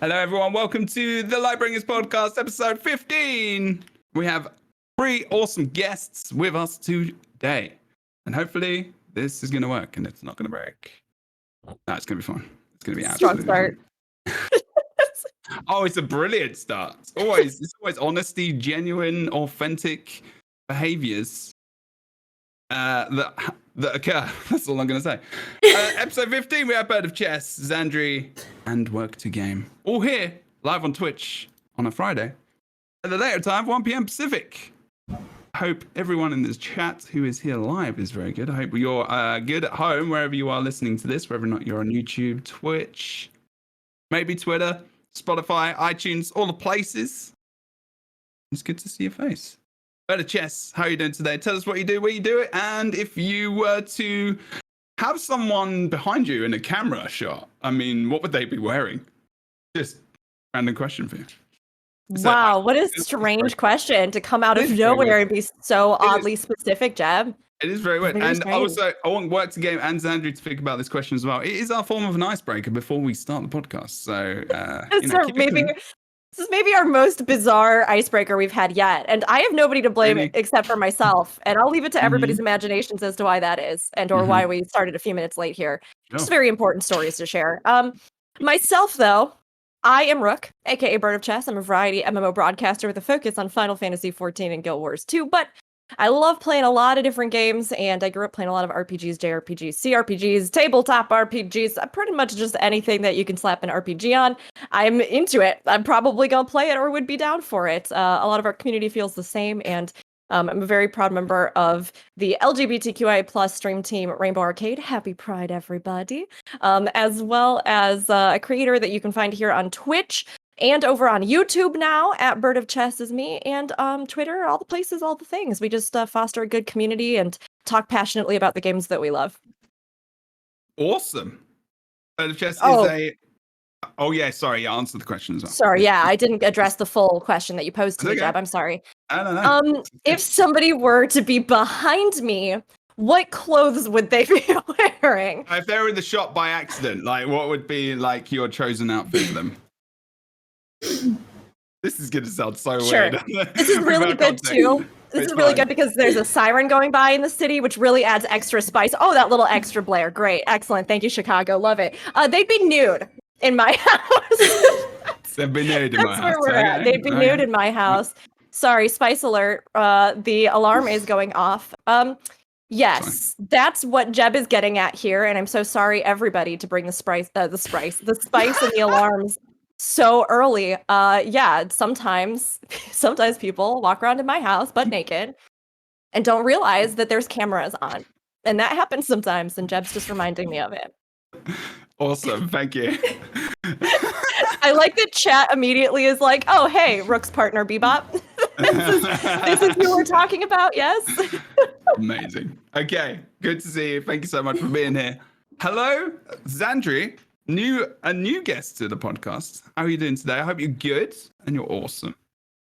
Hello, everyone. Welcome to the Lightbringers Podcast, episode 15. We have 3 awesome guests with us today. And hopefully this is going to work and it's not going to break. No, it's going to be fun. It's going to be absolutely strong start. Oh, it's a brilliant start. It's always honesty, genuine, authentic behaviors that occur. That's all I'm going to say. Episode 15, we have Bird of Chess, Zandri, and Work to Game. All here, live on Twitch on a Friday. At the later time, 1 p.m. Pacific. I hope everyone in this chat who is here live is very good. I hope you're good at home, wherever you are listening to this, whether or not you're on YouTube, Twitch, maybe Twitter, Spotify, iTunes, all the places. It's good to see your face. Bird of Chess, how are you doing today? Tell us what you do, where you do it, and if you were to have someone behind you in a camera shot, I mean, what would they be wearing? Just random question for you. Wow, what a strange question to come out of nowhere and be so oddly specific, Jeb. It is very weird. And also, I want Work to Game and Zandri to think about this question as well. It is our form of an icebreaker before we start the podcast. So, this is maybe our most bizarre icebreaker we've had yet. And I have nobody to blame except for myself. And I'll leave it to everybody's imaginations as to why that is and or why we started a few minutes late here. Just very important stories to share. Myself, though, I am Rook, aka Bird of Chess. I'm a variety MMO broadcaster with a focus on Final Fantasy XIV and Guild Wars 2, but I love playing a lot of different games, and I grew up playing a lot of RPGs, JRPGs, CRPGs, tabletop RPGs, pretty much just anything that you can slap an RPG on. I'm into it. I'm probably going to play it or would be down for it. A lot of our community feels the same, and I'm a very proud member of the LGBTQIA plus stream team Rainbow Arcade. Happy Pride, everybody. As well as a creator that you can find here on Twitch and over on YouTube now at Bird of Chess is me, and Twitter, all the places, all the things. We just foster a good community and talk passionately about the games that we love. Awesome. Bird of Chess is a... Oh, yeah, sorry, answer the question as well. Sorry, yeah, I didn't address the full question that you posed to me, Jeb. I'm sorry. I don't know. If somebody were to be behind me, what clothes would they be wearing? If they were in the shop by accident, like, what would be, like, your chosen outfit for them? This is going to sound so weird. This is really good, too. This is really good because there's a siren going by in the city, which really adds extra spice. Oh, that little extra Blair. Great. Excellent. Thank you, Chicago. Love it. They'd be nude in my house. They'd be nude in my house. That's where we're at. They'd be nude in my house. Sorry, spice alert. The alarm is going off. Yes, that's what Jeb is getting at here, and I'm so sorry, everybody, to bring the spice and the alarms so early. Yeah, sometimes people walk around in my house butt naked and don't realize that there's cameras on, and that happens sometimes. And Jeb's just reminding me of it. Awesome, thank you. I like that chat immediately is like, oh, hey, Rook's partner Bebop. this is who we're talking about, yes? Amazing. Okay, good to see you. Thank you so much for being here. Hello, Zandri, a new guest to the podcast. How are you doing today? I hope you're good and you're awesome.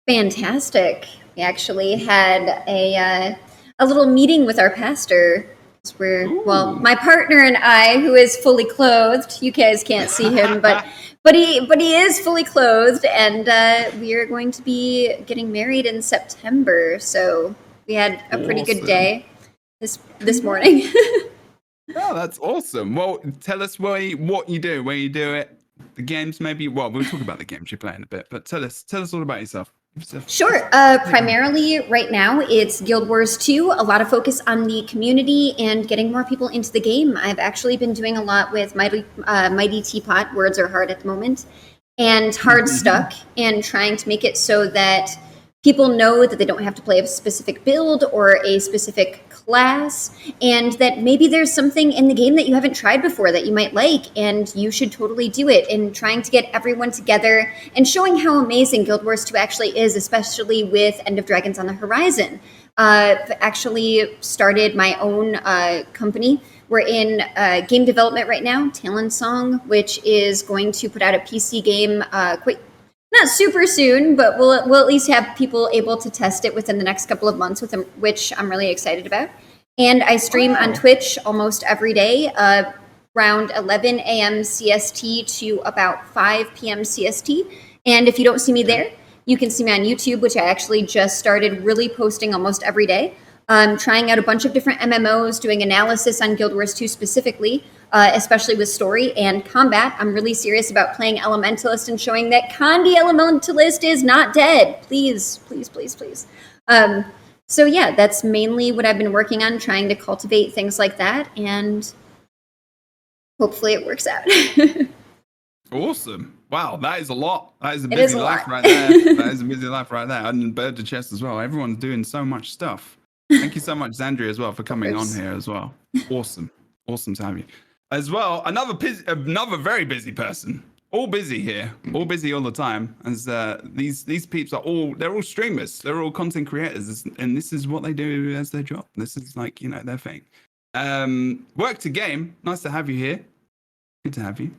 Fantastic. We actually had a little meeting with our pastor. My partner and I, who is fully clothed, you guys can't see him, but he is fully clothed, and we are going to be getting married in September. So we had a pretty good day this morning. Oh, that's awesome. Well, tell us what you do, where you do it, the games maybe. Well, we'll talk about the games you play in a bit, but tell us all about yourself. Sure. Primarily right now it's Guild Wars 2, a lot of focus on the community and getting more people into the game. I've actually been doing a lot with Mighty Teapot, Words Are Hard at the moment, and Hard Stuck, and trying to make it so that people know that they don't have to play a specific build or a specific class, and that maybe there's something in the game that you haven't tried before that you might like, and you should totally do it, and trying to get everyone together and showing how amazing Guild Wars 2 actually is, especially with End of Dragons on the horizon. I've actually started my own company. We're in game development right now, Talon Song, which is going to put out a PC game not super soon, but we'll at least have people able to test it within the next couple of months, which I'm really excited about. And I stream on Twitch almost every day. around 11 a.m. CST to about 5 p.m. CST. And if you don't see me there, you can see me on YouTube, which I actually just started really posting almost every day. Trying out a bunch of different MMOs, doing analysis on Guild Wars 2 specifically, especially with story and combat. I'm really serious about playing Elementalist and showing that Condi Elementalist is not dead. Please, please, please, please. So yeah, that's mainly what I've been working on, trying to cultivate things like that, and hopefully it works out. Awesome. Wow, that is a lot. That is a It is busy a life lot. right there. That is a busy life right there. And BirdofChess as well. Everyone's doing so much stuff. Thank you so much, Zandri, as well, for coming on here as well. Awesome. Awesome to have you. As well, another very busy person. All busy here. All busy all the time. As these peeps they're all streamers. They're all content creators. And this is what they do as their job. This is like, their thing. Work to game. Nice to have you here. Good to have you.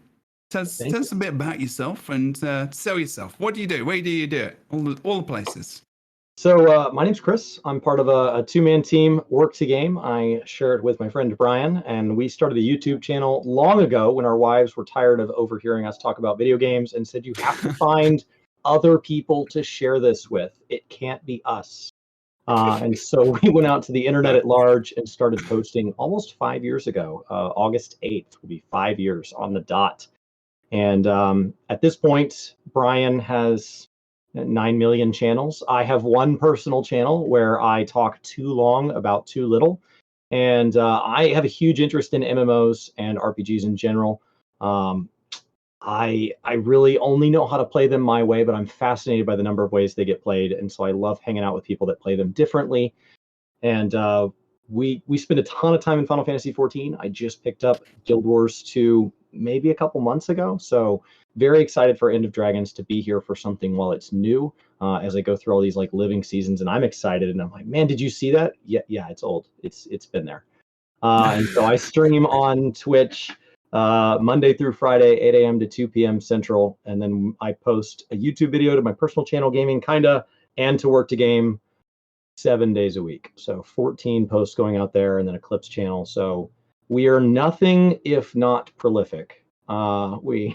Tell us a bit about yourself and sell yourself. What do you do? Where do you do it? All the places. So my name's Chris. I'm part of a two-man team, Work to Game. I share it with my friend Brian, and we started a YouTube channel long ago when our wives were tired of overhearing us talk about video games and said, you have to find other people to share this with. It can't be us. And so we went out to the internet at large and started posting almost 5 years ago. August 8th will be 5 years on the dot. And at this point, Brian has 9 million channels. I have one personal channel where I talk too long about too little. And I have a huge interest in MMOs and RPGs in general. I really only know how to play them my way, but I'm fascinated by the number of ways they get played. And so I love hanging out with people that play them differently. And we spend a ton of time in Final Fantasy XIV. I just picked up Guild Wars 2 maybe a couple months ago. So very excited for End of Dragons to be here for something while it's new, as I go through all these like living seasons, and I'm excited. And I'm like, man, did you see that? Yeah, it's old. It's been there. And so I stream on Twitch Monday through Friday, 8 a.m. to 2 p.m. Central. And then I post a YouTube video to my personal channel, Gaming Kinda, and to Work to Game 7 days a week. So 14 posts going out there, and then a Clips channel. So we are nothing if not prolific. We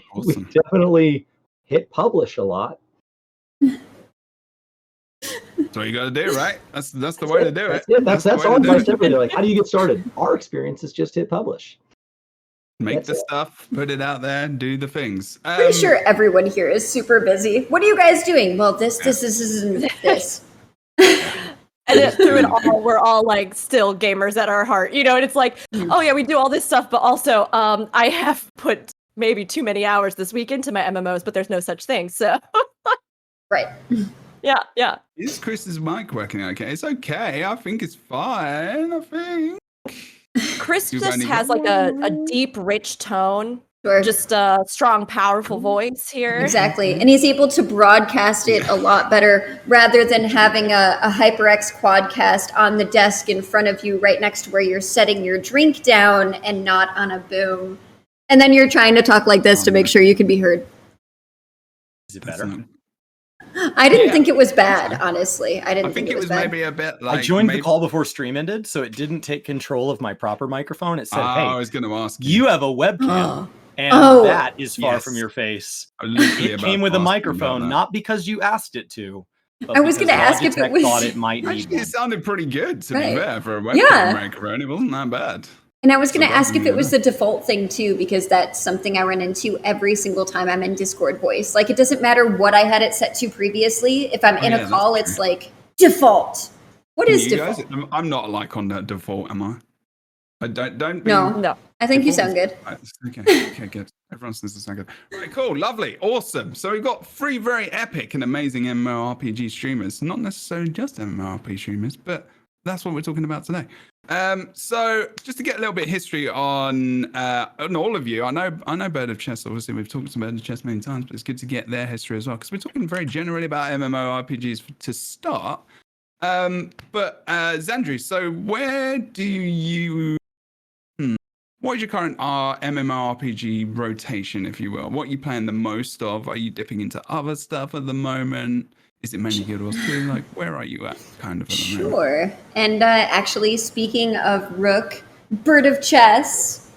definitely hit publish a lot. That's what you got to do, right? That's the way to do it. That's all advice to everybody. Like, how do you get started? Our experience is just hit publish. Make the stuff, put it out there, do the things. Pretty sure everyone here is super busy. What are you guys doing? Well, this. And through it all, we're all like still gamers at our heart, and it's like, oh yeah, we do all this stuff, but also I have put maybe too many hours this week into my MMOs, but there's no such thing. So right. Yeah. Is Chris's mic working okay? It's okay. I think it's fine. I think Chris just has like a deep, rich tone. Sure. Just a strong, powerful voice here. Exactly. And he's able to broadcast it a lot better rather than having a HyperX quadcast on the desk in front of you right next to where you're setting your drink down and not on a boom. And then you're trying to talk like this to make sure you can be heard. Is it better? I didn't think it was bad, honestly. I think it was bad. maybe a bit like... I joined the call before stream ended, so it didn't take control of my proper microphone. It said, hey, I was going to ask you have a webcam. And that is far from your face. It came with a microphone, not because you asked it to. I was going to ask if it was... thought it might need Actually, one. it sounded pretty good, to be fair, for a webcam microphone. It wasn't that bad. And I was going to ask if it was the default thing, too, because that's something I run into every single time I'm in Discord voice. Like, it doesn't matter what I had it set to previously. If I'm in a call, it's like, default. What is default? Guys, I'm not like on that default, am I? Don't be... No. I think you sound good. Okay, good. Everyone says to sound good. Right, cool, lovely, awesome. So we've got 3 very epic and amazing MMORPG streamers. Not necessarily just MMORPG streamers, but that's what we're talking about today. So just to get a little bit of history on all of you, I know BirdofChess, obviously we've talked about BirdofChess many times, but it's good to get their history as well, because we're talking very generally about MMORPGs to start. But Zandri, so where do you... What is your current MMORPG rotation, if you will? What are you playing the most of? Are you dipping into other stuff at the moment? Is it mainly Guild Wars 2? Like, where are you at, kind of, at the moment? Sure. And actually, speaking of Rook, BirdofChess,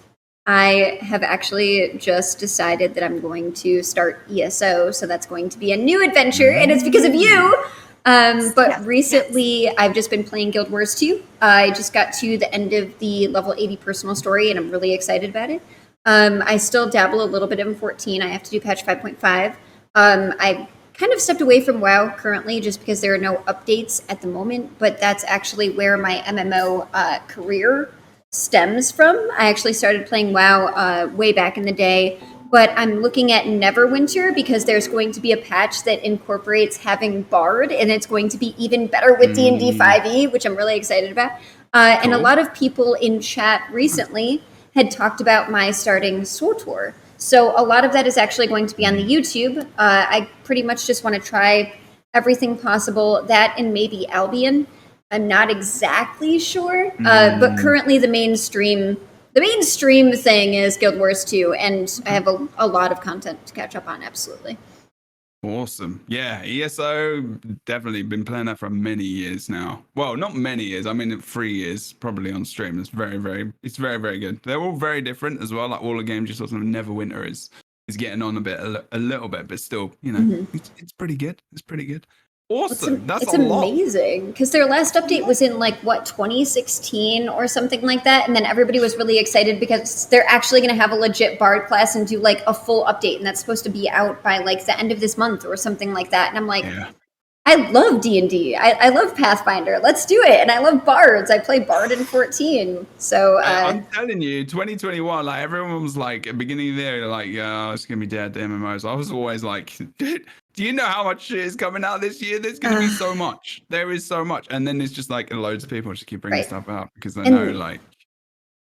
I have actually just decided that I'm going to start ESO, so that's going to be a new adventure, and it's because of you. But recently, I've just been playing Guild Wars 2. I just got to the end of the level 80 personal story, and I'm really excited about it. I still dabble a little bit in 14. I have to do patch 5.5. I kind of stepped away from WoW currently just because there are no updates at the moment, but that's actually where my MMO career stems from. I actually started playing WoW way back in the day, but I'm looking at Neverwinter because there's going to be a patch that incorporates having Bard, and it's going to be even better with D&D 5e, which I'm really excited about. And a lot of people in chat recently had talked about my starting SWTOR. So a lot of that is actually going to be on the YouTube. I pretty much just want to try everything possible, that and maybe Albion. I'm not exactly sure, but currently the mainstream thing is Guild Wars 2, and I have a lot of content to catch up on, absolutely. Awesome. Yeah, ESO, definitely been playing that for many years now. Well, not many years. I mean, 3 years probably on stream. It's very, very good. They're all very different as well. Like all the games you saw, Neverwinter is getting on a little bit, but still, you know, it's pretty good. It's pretty good. Awesome. It's amazing because their last update was in 2016 or something like that, and then everybody was really excited because they're actually going to have a legit Bard class and do a full update, and that's supposed to be out by the end of this month or something like that. And I'm like, I love D&D. I love Pathfinder. Let's do it. And I love Bards. I play Bard in 14. So I'm telling you, 2021, everyone was at the beginning of the year, it's gonna be dead, the MMOs. I was always like, dude, do you know how much shit is coming out this year? There's gonna be so much. There is so much. And then it's just loads of people just keep bringing stuff out because they know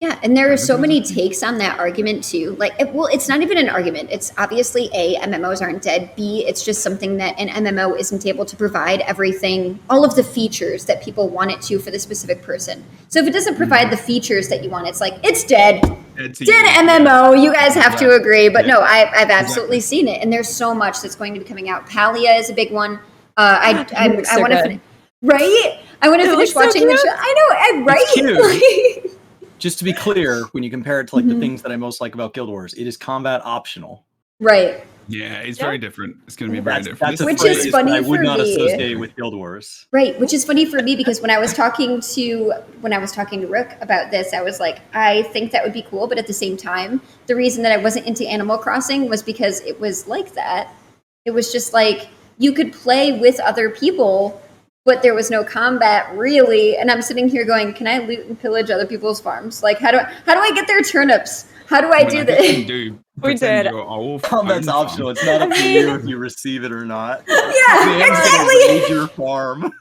yeah, and there are so many takes on that argument too. It's not even an argument. It's obviously A, MMOs aren't dead. B, it's just something that an MMO isn't able to provide everything, all of the features that people want it to for the specific person. So if it doesn't provide the features that you want, it's it's dead. Dead MMO. You guys have to agree. But no, I've absolutely seen it. And there's so much that's going to be coming out. Palia is a big one. I want to right? I want to finish watching the show. I know, right? Just to be clear, when you compare it to the things that I most like about Guild Wars, it is combat optional. Right. Yeah, it's very different. It's going to be very different. That's which is funny I would not associate with Guild Wars. Right, which is funny for me because when I was talking to Rook about this, I was like, I think that would be cool, but at the same time, the reason that I wasn't into Animal Crossing was because it was like that. It was just you could play with other people, but there was no combat really, and I'm sitting here going, can I loot and pillage other people's farms? How do I get their turnips? How do I do this? We did. Combat's optional. It's not up to you if you receive it or not. Yeah, exactly. Your farm.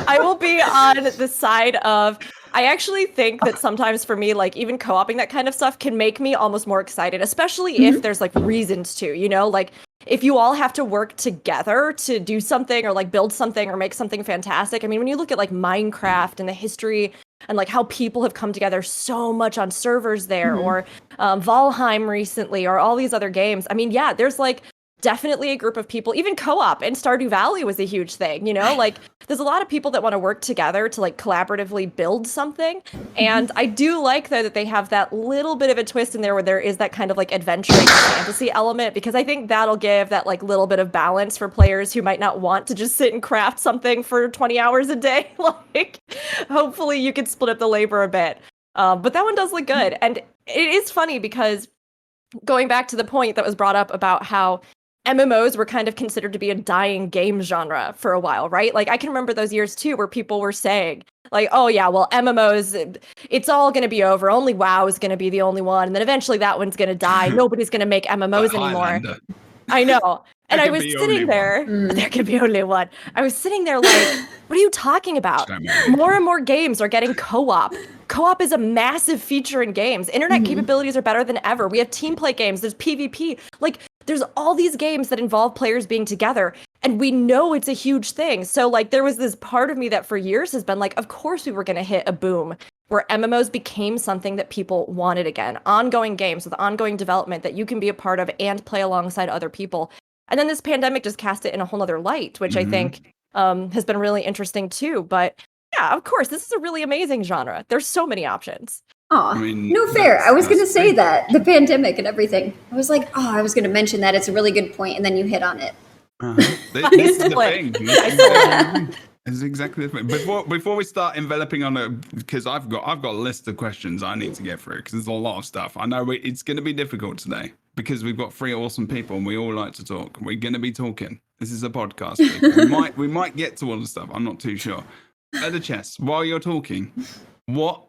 I will be on the side of. I actually think that sometimes for me, even co-oping that kind of stuff can make me almost more excited, especially if there's reasons to, if you all have to work together to do something or build something or make something fantastic. I mean, when you look at Minecraft and the history and how people have come together so much on servers there or Valheim recently or all these other games. I mean, yeah, there's definitely a group of people, even co-op and Stardew Valley was a huge thing, there's a lot of people that want to work together to collaboratively build something. And I do like though that they have that little bit of a twist in there where there is that kind of adventuring fantasy element, because I think that'll give that little bit of balance for players who might not want to just sit and craft something for 20 hours a day. Hopefully you could split up the labor a bit. But that one does look good. And it is funny because going back to the point that was brought up about how MMOs were kind of considered to be a dying game genre for a while, right? I can remember those years too where people were saying oh yeah, well, MMOs, it's all going to be over. Only WoW is going to be the only one. And then eventually that one's going to die. Nobody's going to make MMOs anymore. I know. And I was sitting there, there could be only one. I was sitting there what are you talking about? More and more games are getting co-op. Co-op is a massive feature in games. Internet capabilities are better than ever. We have team play games. There's PvP. There's all these games that involve players being together, and we know it's a huge thing. So there was this part of me that for years has been of course we were going to hit a boom where MMOs became something that people wanted again. Ongoing games with ongoing development that you can be a part of and play alongside other people. And then this pandemic just cast it in a whole other light, which I think has been really interesting too. But yeah, of course, this is a really amazing genre. There's so many options. Oh, I mean, no fair. I was going to say great. that the pandemic and everything. I was like, I was going to mention that. It's a really good point, and then you hit on it. This is the thing. This is exactly the thing. Before we start enveloping on it, because I've got a list of questions I need to get through because there's a lot of stuff. I know it's going to be difficult today because we've got 3 awesome people and we all like to talk. We're going to be talking. This is a podcast. we might get to all the stuff. I'm not too sure. BirdofChess, while you're talking, what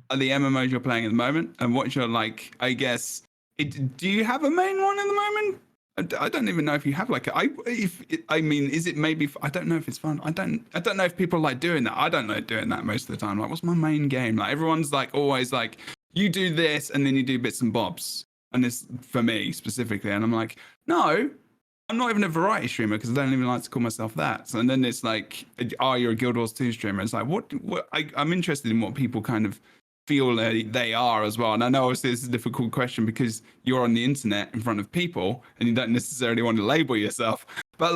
are the MMOs you're playing at the moment, and what's your I guess? Do you have a main one at the moment? I don't even know if you have is it maybe? I don't know if it's fun. I don't know if people like doing that. I don't like doing that most of the time. Like, what's my main game? Like, everyone's always you do this and then you do bits and bobs. And it's for me specifically, and I'm like, no, I'm not even a variety streamer because I don't even like to call myself that. So, and then it's you're a Guild Wars 2 streamer. It's I'm interested in what people kind of feel they are as well. And I know obviously this is a difficult question because you're on the internet in front of people and you don't necessarily want to label yourself. But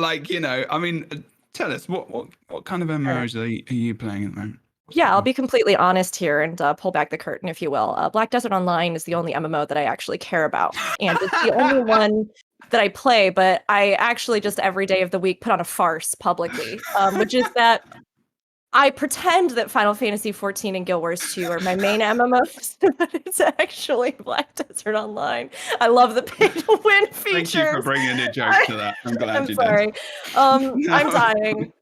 tell us what kind of MMOs are you playing at the moment? Yeah, I'll be completely honest here and pull back the curtain, if you will. Black Desert Online is the only MMO that I actually care about. And it's the only one that I play, but I actually just every day of the week put on a farce publicly, which is that I pretend that Final Fantasy XIV and Guild Wars 2 are my main MMOs, but it's actually Black Desert Online. I love the pay-to-win feature. Thank you for bringing a joke to that. I'm glad you sorry. did. I'm dying.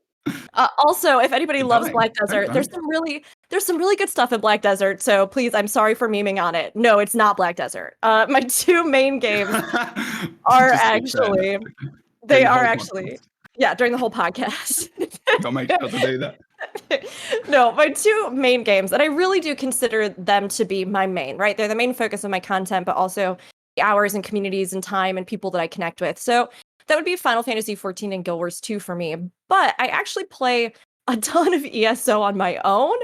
Also, if anybody loves Black Desert, there's some really good stuff in Black Desert. So please, I'm sorry for memeing on it. No, it's not Black Desert. My 2 main games are actually during the whole podcast. Don't make sure to do that. No, my 2 main games, and I really do consider them to be my main, right? They're the main focus of my content, but also the hours and communities and time and people that I connect with. So that would be Final Fantasy XIV and Guild Wars 2 for me. But I actually play a ton of ESO on my own.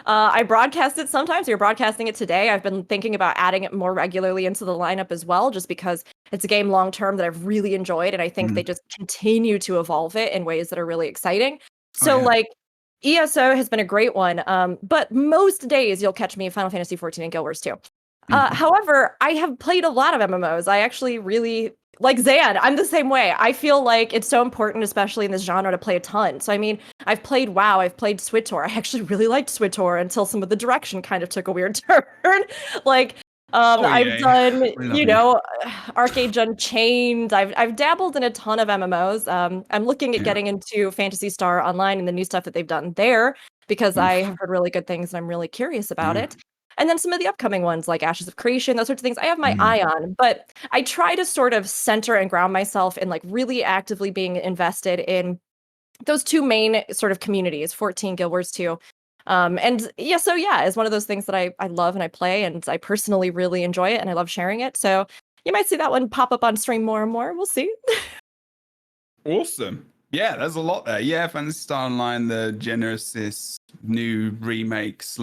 I broadcast it sometimes. You're broadcasting it today. I've been thinking about adding it more regularly into the lineup as well, just because it's a game long term that I've really enjoyed. And I think they just continue to evolve it in ways that are really exciting. So ESO has been a great one. But most days you'll catch me in Final Fantasy XIV and Guild Wars 2. However, I have played a lot of MMOs. I actually really like Zan. I'm the same way. I feel like it's so important, especially in this genre, to play a ton. So, I've played WoW, I've played SWTOR. I actually really liked SWTOR until some of the direction kind of took a weird turn. I've done, Arcade Unchained. I've dabbled in a ton of MMOs. I'm looking at getting into Phantasy Star Online and the new stuff that they've done there because I have heard really good things and I'm really curious about it. And then some of the upcoming ones like Ashes of Creation, those sorts of things, I have my eye on. But I try to sort of center and ground myself in really actively being invested in those 2 main sort of communities, 14 Guild Wars 2. It's one of those things that I love and I play, and I personally really enjoy it and I love sharing it. So you might see that one pop up on stream more and more. We'll see. Awesome. Yeah, there's a lot there. Yeah, Phantasy Star Online, the Genesis new remake /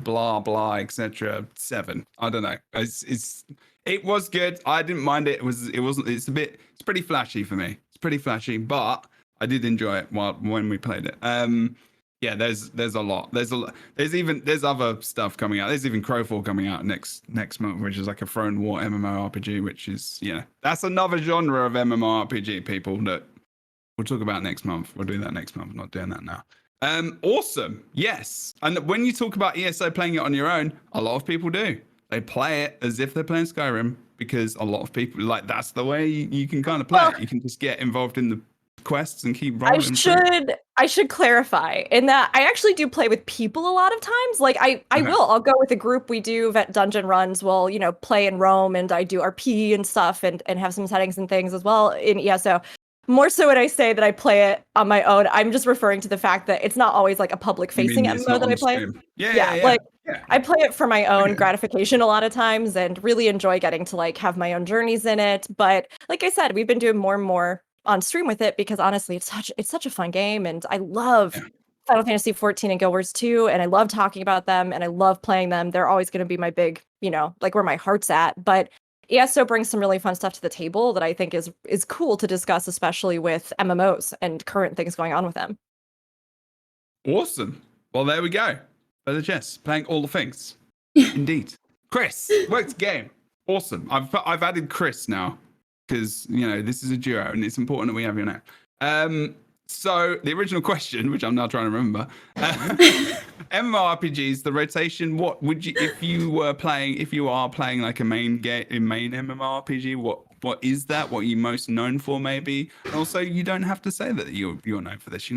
blah blah etc. 7. I don't know. It was good. I didn't mind it. It's pretty flashy for me. It's pretty flashy, but I did enjoy it when we played it. There's a lot. There's other stuff coming out. There's even Crowfall coming out next month, which is like a Throne War MMORPG, which is that's another genre of MMORPG, people, that we'll talk about next month. We'll do that next month. I'm not doing that now. Awesome. Yes. And when you talk about ESO playing it on your own, a lot of people do. They play it as if they're playing Skyrim because a lot of people that's the way you can kind of play it. You can just get involved in the quests and keep rolling. I should clarify in that I actually do play with people a lot of times. I'll go with a group. We do dungeon runs. We'll, play in Rome, and I do RP and stuff and have some settings and things as well in ESO. More so when I say that I play it on my own, I'm just referring to the fact that it's not always a public facing MMO that I play. Yeah. I play it for my own gratification a lot of times and really enjoy getting to have my own journeys in it. But like I said, we've been doing more and more on stream with it because honestly, it's such a fun game, and I love Final Fantasy XIV and Guild Wars 2, and I love talking about them and I love playing them. They're always going to be my big, where my heart's at. But ESO brings some really fun stuff to the table that I think is cool to discuss, especially with MMOs and current things going on with them. Awesome. Well, there we go. BirdofChess, playing all the things. Indeed. Chris, worked game. Awesome. I've added Chris now because this is a duo and it's important that we have your name. So the original question, which I'm now trying to remember, MMORPGs, the rotation. What would you, if you are playing like a main MMORPG? What is that? What are you most known for, maybe? And also, you don't have to say that you're known for this. You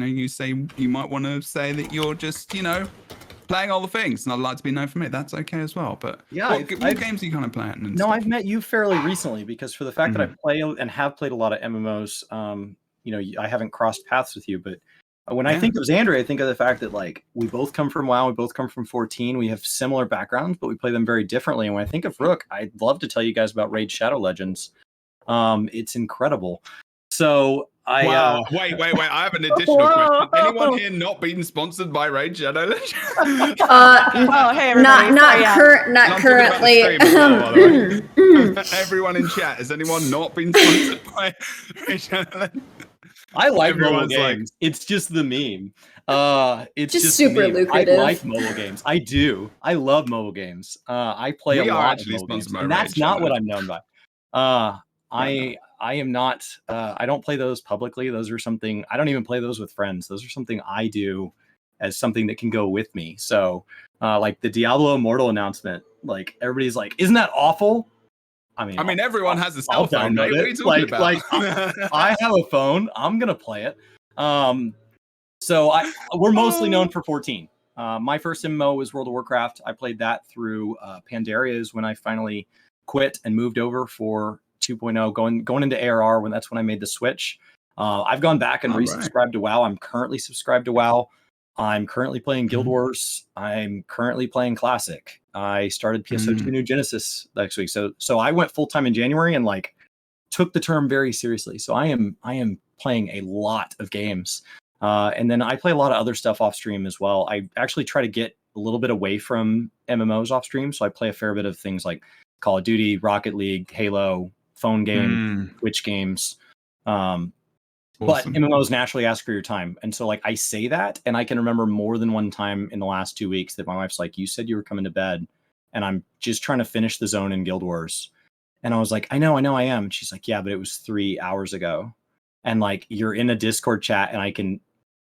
might want to say that you're just playing all the things, and I'd like to be known for it. That's okay as well. But yeah, what games are you kind of playing? No, I've met you fairly recently because for the fact that I play and have played a lot of MMOs. I haven't crossed paths with you, but when I think of Xandri, I think of the fact that like we both come from WoW, we both come from 14, we have similar backgrounds, but we play them very differently. And when I think of Rook, I'd love to tell you guys about Raid Shadow Legends. It's incredible. So wait, I have an additional question. Anyone here not being sponsored by Raid Shadow Legends? Hey, not currently. Everyone in chat, has anyone not been sponsored by Raid Shadow Legends? I like mobile games. It's just the meme. It's just super lucrative. I like mobile games. I do. I love mobile games. I play a lot of mobile games, and that's not what I'm known by. I am not. I don't play those publicly. Those are something I don't even play those with friends. Those are something I do as something that can go with me. So, like the Diablo Immortal announcement, like everybody's like, "Isn't that awful?" I mean, everyone has a cell phone. What are you talking about? Like I have a phone. I'm gonna play it. So we're mostly known for 14. My first MMO was World of Warcraft. I played that through Pandaria's when I finally quit and moved over for 2.0, going into ARR that's when I made the switch. I've gone back and resubscribed to WoW. I'm currently subscribed to WoW. I'm currently playing Guild Wars. I'm currently playing Classic. I started PSO2 New Genesis next week. So I went full time in January and like took the term very seriously. So I am playing a lot of games. And then I play a lot of other stuff off stream as well. I actually try to get a little bit away from MMOs off stream. So I play a fair bit of things like Call of Duty, Rocket League, Halo, phone game, Twitch games. But MMOs naturally ask for your time. And so like I say that, and I can remember more than one time in the last 2 weeks that my wife's like, you said you were coming to bed and I'm just trying to finish the zone in Guild Wars. And I was like, I know I am. And she's like, yeah, but it was 3 hours ago. And like, you're in a Discord chat and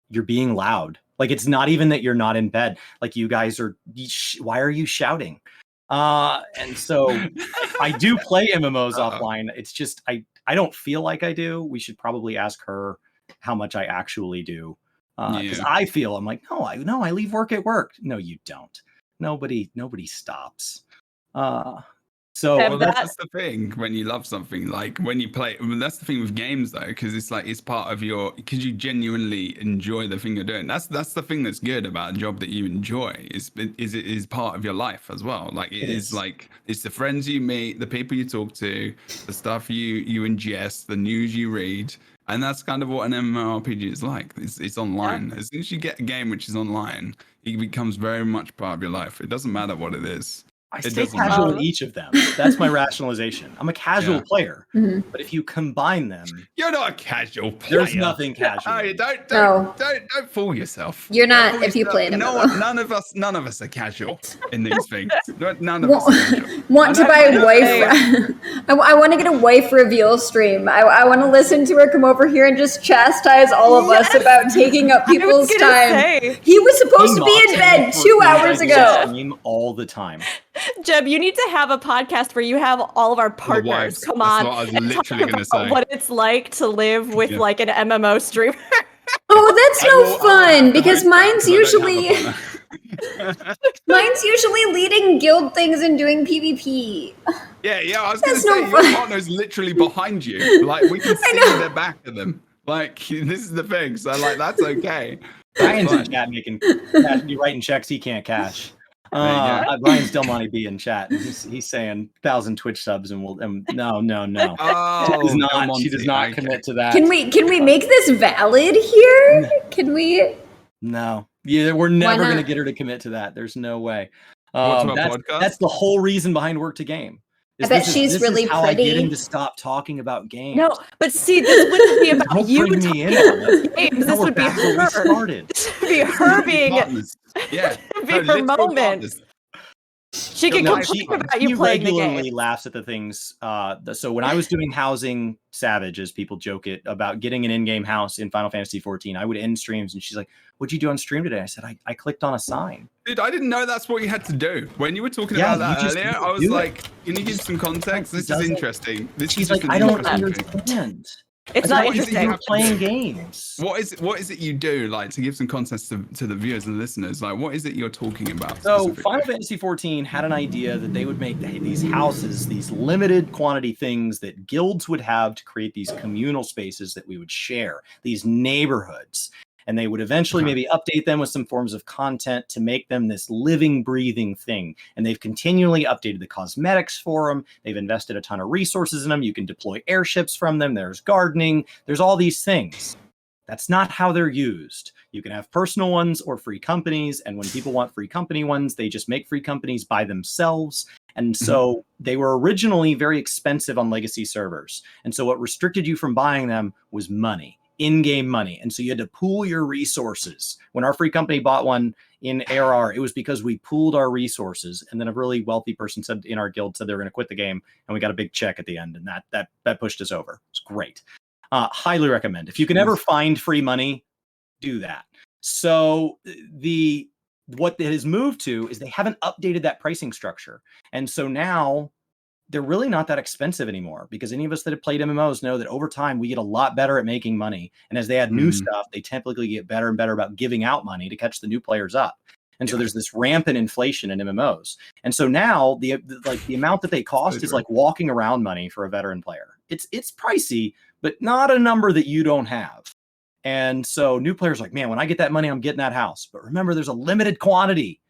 you're being loud. Like, it's not even that you're not in bed. Like you guys are, why are you shouting? And so I do play MMOs offline. It's just, I don't feel like I do. We should probably ask her how much I actually do. Because I'm like, no, I leave work at work. No, you don't. Nobody stops. So that's the thing when you love something, like when you play. I mean, that's the thing with games though, because it's like it's part of because you genuinely enjoy the thing you're doing. That's the thing that's good about a job that you enjoy is it is part of your life as well. Like it is like it's the friends you meet, the people you talk to, the stuff you ingest, the news you read. And that's kind of what an MMORPG is like. It's online. As soon as you get a game which is online, it becomes very much part of your life. It doesn't matter what it is. I stay casual in each of them. That's my rationalization. I'm a casual player, but if you combine them, you're not a casual player. There's nothing casual. Don't fool yourself. You're not if you play it. None of us are casual in these things. None of us are casual. Want to buy a wife? I want to get a wife reveal stream. I want to listen to her come over here and just chastise all of us about taking up people's time. He was supposed to be in bed 2 hours ago. All the time. Jeb, you need to have a podcast where you have all of our partners come on and talk about what it's like to live with like an MMO streamer. Oh, that's no fun because mine's usually leading guild things and doing PvP. Yeah, I was going to say your partner's literally behind you. Like we can see the back of them. Like this is the thing. So like that's okay. Ryan's in chat making cash, writing checks he can't cash. Ryan's Del Monte B in chat. He's saying 1,000 Twitch subs and no. She does not commit to that. Can we make this valid here? No. Can we? No. Yeah, we're never going to get her to commit to that. There's no way. That's the whole reason behind Work to Game. I bet she's really how pretty. I get him to stop talking about games. No, but see, this wouldn't be about you talking about games. This would be her. This would be her being. Yeah, be her moment. She can complain about you playing the regularly game. laughs at the things. So when I was doing Housing Savage, as people joke it about getting an in-game house in Final Fantasy 14, I would end streams and she's like, "What'd you do on stream today?" I said, I clicked on a sign. Dude, I didn't know that's what you had to do. When you were talking Yeah, about that you just earlier, do I was it. like, can you give some context? This is interesting. She's like, I don't understand. It's I not said, interesting. You're playing games. What is it you do, like, to give some context to the viewers and listeners? Like, what is it you're talking about? So Final Fantasy 14 had an idea that they would make these houses, these limited quantity things that guilds would have to create these communal spaces that we would share, these neighborhoods. And they would eventually maybe update them with some forms of content to make them this living, breathing thing. And they've continually updated the cosmetics for them. They've invested a ton of resources in them. You can deploy airships from them. There's gardening. There's all these things. That's not how they're used. You can have personal ones or free companies. And when people want free company ones, they just make free companies by themselves. And so they were originally very expensive on legacy servers. And so what restricted you from buying them was money. In-game money. And so you had to pool your resources. When our free company bought one in ARR, it was because we pooled our resources. And then a really wealthy person said in our guild said they were going to quit the game, and we got a big check at the end, and that pushed us over. It's great. Highly recommend. If you can ever find free money, do that. So what it has moved to is they haven't updated that pricing structure. And so now they're really not that expensive anymore, because any of us that have played MMOs know that over time we get a lot better at making money. And as they add new stuff, they typically get better and better about giving out money to catch the new players up. And so there's this rampant inflation in MMOs. And so now the amount that they cost is like walking around money for a veteran player. It's pricey, but not a number that you don't have. And so new players are like, man, when I get that money, I'm getting that house. But remember, there's a limited quantity.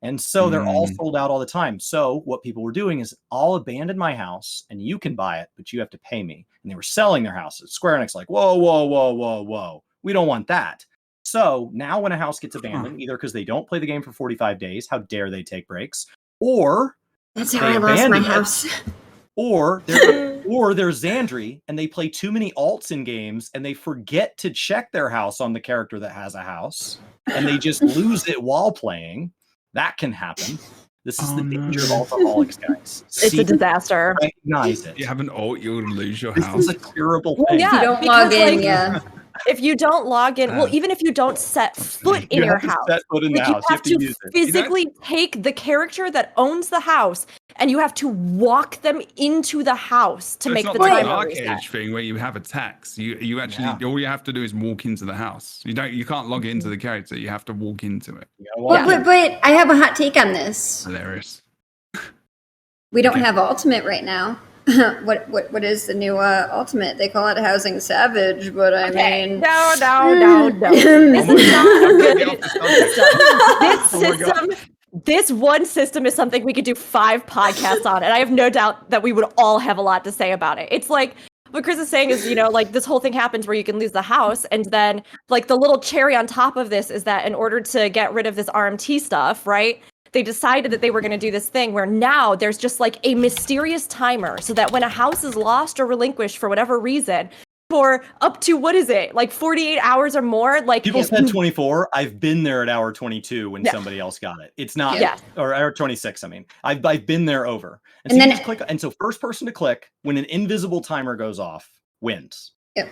And so they're all sold out all the time. So what people were doing is, I'll abandon my house and you can buy it, but you have to pay me. And they were selling their houses. Square Enix like, whoa. We don't want that. So now when a house gets abandoned, either because they don't play the game for 45 days, how dare they take breaks, or that's how I lost my house. Or there's Xandri and they play too many alts in games and they forget to check their house on the character that has a house and they just lose it while playing. That can happen. This is the danger of alcoholics, guys. It's a disaster. Recognize it. If you have an alt, you'll lose your This house. is a curable thing. Well, yeah, If you don't log in, If you don't log in, well, even if you don't set foot in your house, set foot in the house. you have to physically take the character that owns the house and you have to walk them into the house to make the timer. It's timer not like reset. an arcade thing where you have a tax. You actually all you have to do is walk into the house. You can't log into the character. You have to walk into it. But I have a hot take on this. Hilarious. We don't have Ultimate right now. What is the new Ultimate? They call it Housing Savage, but I mean, No. This is not a good system. This one system is something we could do 5 podcasts on, and I have no doubt that we would all have a lot to say about it. It's like what Chris is saying is, like this whole thing happens where you can lose the house, and then like the little cherry on top of this is that in order to get rid of this RMT stuff, right? They decided that they were going to do this thing where now there's just like a mysterious timer so that when a house is lost or relinquished for whatever reason, for up to, what is it, like 48 hours or more? Like people said 24. I've been there at hour 22 when somebody else got it. It's not, or hour 26. I mean, I've been there over. And so you just click, and so first person to click when an invisible timer goes off wins. Yep.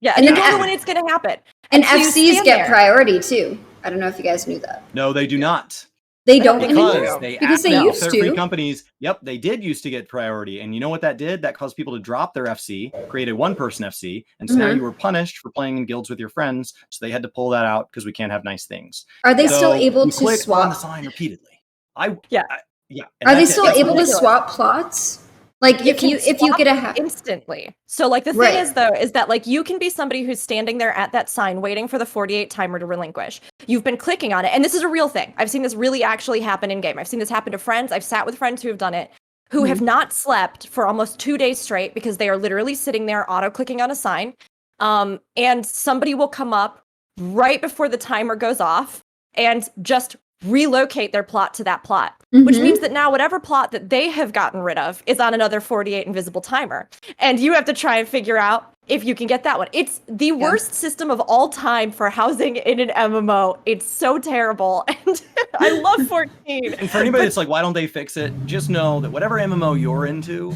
Yeah, and you don't know when it's going to happen. And so FCs get priority too. I don't know if you guys knew that. No, they do not. They don't because they used to. Free companies. Yep, they did used to get priority, and you know what that did? That caused people to drop their FC, created one-person FC, and so now you were punished for playing in guilds with your friends. So they had to pull that out because we can't have nice things. Are they still able to swap on the sign repeatedly? Are they still able to swap plots? Like if you get a instantly. So like the thing is though, is that like you can be somebody who's standing there at that sign waiting for the 48 timer to relinquish. You've been clicking on it. And this is a real thing. I've seen this really actually happen in game. I've seen this happen to friends. I've sat with friends who have done it, who have not slept for almost 2 days straight because they are literally sitting there auto clicking on a sign. And somebody will come up right before the timer goes off and just relocate their plot to that plot, which means that now whatever plot that they have gotten rid of is on another 48 invisible timer. And you have to try and figure out if you can get that one. It's the worst system of all time for housing in an MMO. It's so terrible. And I love 14. And for anybody that's like, why don't they fix it? Just know that whatever MMO you're into,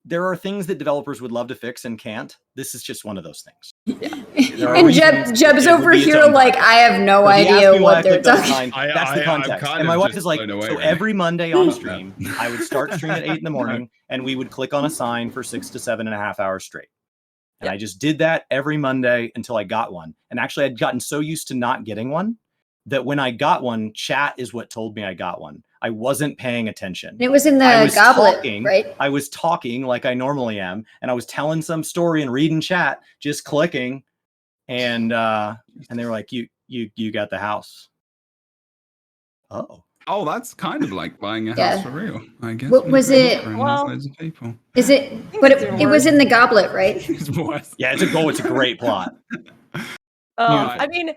there are things that developers would love to fix and can't. This is just one of those things. Yeah. And Jeb's over here like, I have no idea what they're talking about. That's the context. And my wife is like, so every Monday on stream, I would start stream at 8 in the morning, and we would click on a sign for 6 to 7.5 hours straight. And I just did that every Monday until I got one. And actually, I'd gotten so used to not getting one that when I got one, chat is what told me I got one. I wasn't paying attention. It was in the goblet, right? I was talking like I normally am, and I was telling some story and reading chat, just clicking, and they were like, "You got the house." Oh, that's kind of like buying a house for real, I guess. What was it? Well, loads of people. Is it? But it was in the goblet, right? Yeah, it's a great plot. I mean,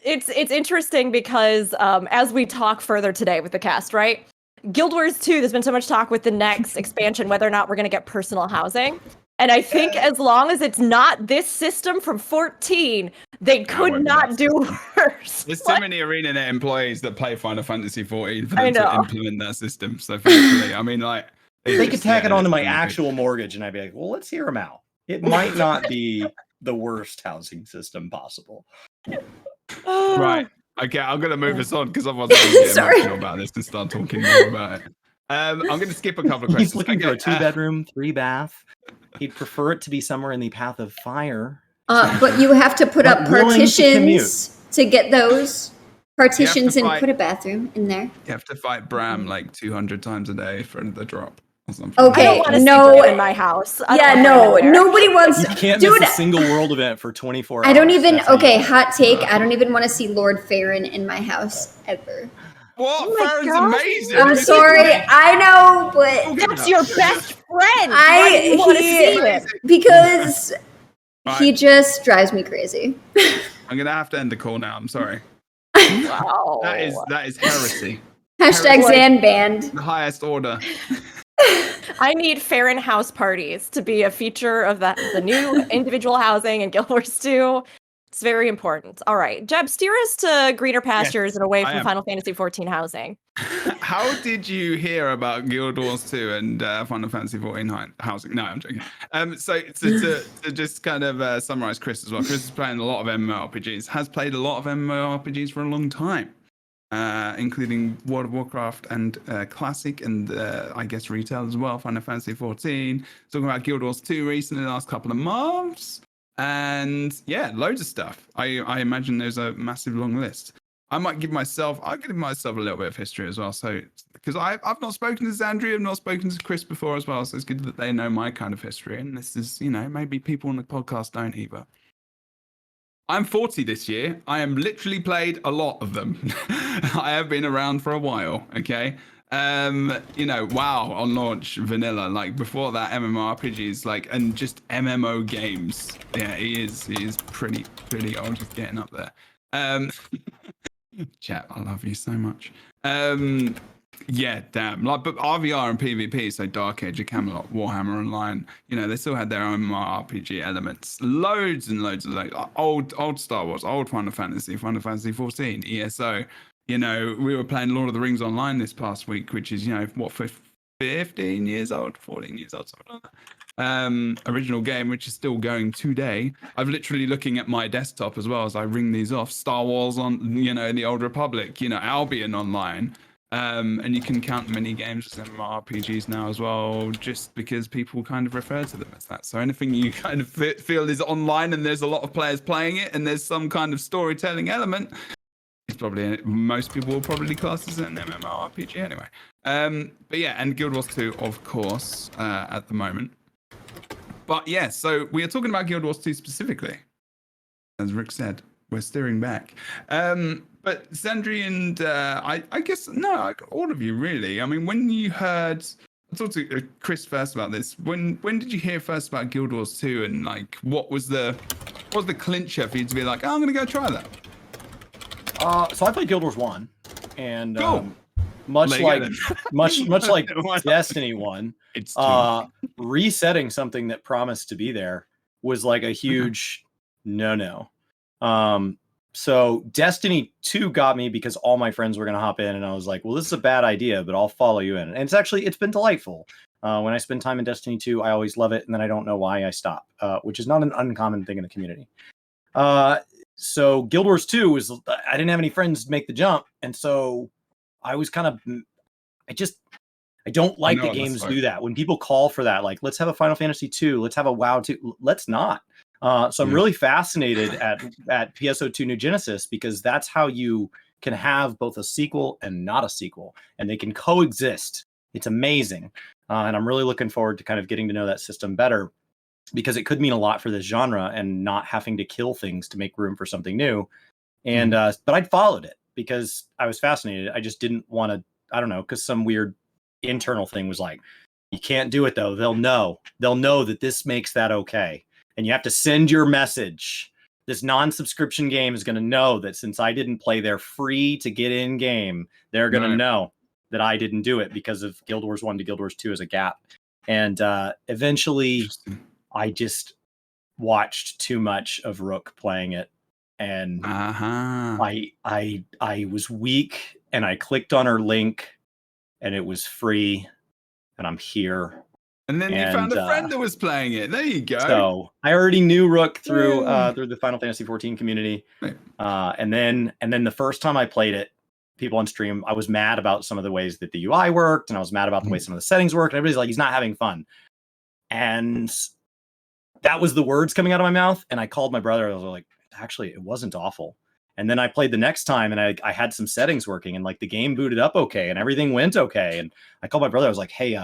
it's interesting because as we talk further today with the cast, right? Guild Wars 2, there's been so much talk with the next expansion whether or not we're going to get personal housing. And I think as long as it's not this system from 14, they could not do worse. There's too many ArenaNet employees that play Final Fantasy 14 for them to implement that system. So thankfully, I mean, like... They could tack it onto my actual mortgage, and I'd be like, well, let's hear them out. It might not be the worst housing system possible. Right. Okay, I'm going to move us on because otherwise I'm going to get emotional about this and start talking more about it. I'm going to skip a couple of questions. He's looking for a 2-bedroom, 3-bath. He'd prefer it to be somewhere in the path of fire. But you have to put up partitions to get those partitions and put a bathroom in there. You have to fight Bram like 200 times a day for the drop or something. Okay, I don't want to see in my house. Nobody wants. You can't miss a single world event for 24 hours. I don't even. Hot take. I don't even want to see Lord Farron in my house ever. What? Farron's amazing. I'm sorry. I know, but that's your best friend. I want to see him because he just drives me crazy. I'm gonna have to end the call now. I'm sorry. Wow. That is heresy. Hashtag Zan banned. The highest order. I need Farron house parties to be a feature of the new individual housing in Guild Wars 2. It's very important. All right, Jeb, steer us to greener pastures and away from Final Fantasy 14 housing. How did you hear about Guild Wars 2 and Final Fantasy 14 housing? No, I'm joking. So to just kind of summarize Chris as well. Chris is playing a lot of MMORPGs, has played a lot of MMORPGs for a long time, including World of Warcraft and Classic and I guess retail as well, Final Fantasy 14. Talking about Guild Wars 2 recently, the last couple of months. And yeah, loads of stuff. I imagine there's a massive long list. I'll give myself a little bit of history as well. So because I've not spoken to Xandria, I've not spoken to Chris before as well. So it's good that they know my kind of history. And this is, maybe people on the podcast don't either. I'm 40 this year. I am literally played a lot of them. I have been around for a while. Okay. WoW on launch, vanilla, like before that MMORPGs, like, and just MMO games. Yeah, he is pretty old, just getting up there. Chat, I love you so much. Yeah, damn. Like, but RVR and PvP, so Dark Age of Camelot, Warhammer Online, they still had their own RPG elements. Loads and loads of old Star Wars, old Final Fantasy 14, ESO. We were playing Lord of the Rings Online this past week, which is, 15 years old, 14 years old, something like that. Original game, which is still going today. I'm literally looking at my desktop as well as I ring these off. Star Wars on, the Old Republic, Albion Online. And you can count many games as MMORPGs now as well, just because people kind of refer to them as that. So anything you kind of feel is online and there's a lot of players playing it and there's some kind of storytelling element, most people will probably class as an MMORPG anyway. But yeah, and Guild Wars 2, of course, at the moment. But yeah, so we are talking about Guild Wars 2 specifically. As Rick said, we're steering back. But Xandri and I guess, all of you really. I mean, when you heard, I talked to Chris first about this. When did you hear first about Guild Wars 2 and like what was the clincher for you to be like, I'm going to go try that? So I played Guild Wars 1. and Cool. much There you like go much like Why not? Destiny 1, It's too resetting something that promised to be there was like a huge no. So Destiny 2 got me because all my friends were going to hop in, and I was like, well, this is a bad idea, but I'll follow you in. And it's been delightful. When I spend time in Destiny 2, I always love it, and then I don't know why I stop, which is not an uncommon thing in the community. So Guild Wars 2 was, I didn't have any friends make the jump, and so I was kind of, I don't like that games do that. When people call for that, like, let's have a Final Fantasy 2, let's have a WoW 2, let's not. So I'm really fascinated at PSO2 New Genesis, because that's how you can have both a sequel and not a sequel, and they can coexist. It's amazing. And I'm really looking forward to kind of getting to know that system better, because it could mean a lot for this genre and not having to kill things to make room for something new. And but I'd followed it because I was fascinated. I just didn't want to, I don't know, because some weird internal thing was like, you can't do it though. They'll know that this makes that okay. And you have to send your message. This non-subscription game is going to know that since I didn't play their free to get in game, they're going to know that I didn't do it because of Guild Wars 1 to Guild Wars 2 as a gap. And eventually I just watched too much of Rook playing it, and I was weak, and I clicked on her link, and it was free, and I'm here. And then you found a friend that was playing it. There you go. So I already knew Rook through the Final Fantasy 14 community, and then the first time I played it, people on stream, I was mad about some of the ways that the UI worked, and I was mad about the way some of the settings worked. And everybody's like, he's not having fun, and that was the words coming out of my mouth. And I called my brother. I was like, actually, it wasn't awful. And then I played the next time, and I had some settings working, and like the game booted up okay, and everything went okay. And I called my brother. I was like, hey,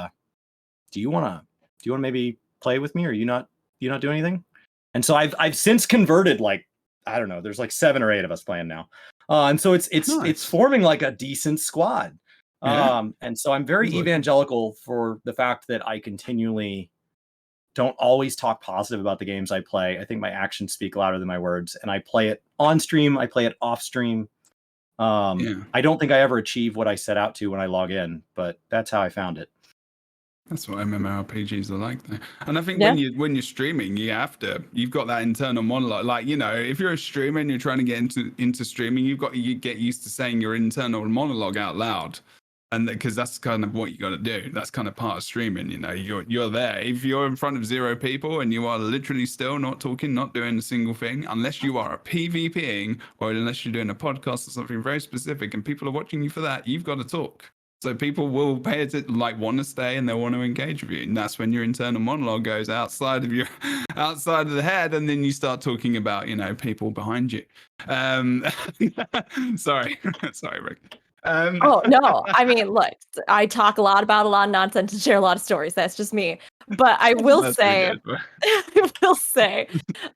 do you want to maybe play with me? Or you not do anything? And so I've since converted, like, I don't know, there's like 7 or 8 of us playing now. And so it's forming like a decent squad. And so I'm very evangelical for the fact that I continually don't always talk positive about the games I play. I think my actions speak louder than my words, and I play it on stream. I play it off stream. I don't think I ever achieve what I set out to when I log in, but that's how I found it. That's what MMORPGs are like, though. And I think when you're streaming, you've got that internal monologue. Like, you know, if you're a streamer and you're trying to get into streaming, you get used to saying your internal monologue out loud. And because that's kind of what you got to do. That's kind of part of streaming. You know, you're there. If you're in front of 0 people and you are literally still not talking, not doing a single thing, unless you are PvPing or unless you're doing a podcast or something very specific and people are watching you for that, you've got to talk. So people will pay attention, like want to stay, and they want to engage with you. And that's when your internal monologue goes outside of the head, and then you start talking about, you know, people behind you. Sorry, Rick. Oh no, I mean, look, I talk a lot about a lot of nonsense and share a lot of stories. That's just me. But I will say,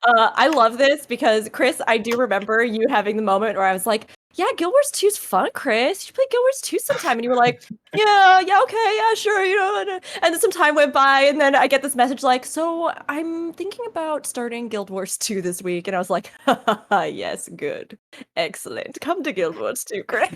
I love this because, Chris, I do remember you having the moment where I was like, yeah, Guild Wars 2 is fun, Chris. You should play Guild Wars 2 sometime. And you were like, yeah, okay, yeah, sure, you know. And then some time went by, and then I get this message like, so I'm thinking about starting Guild Wars 2 this week. And I was like, yes, good, excellent. Come to Guild Wars 2, Chris.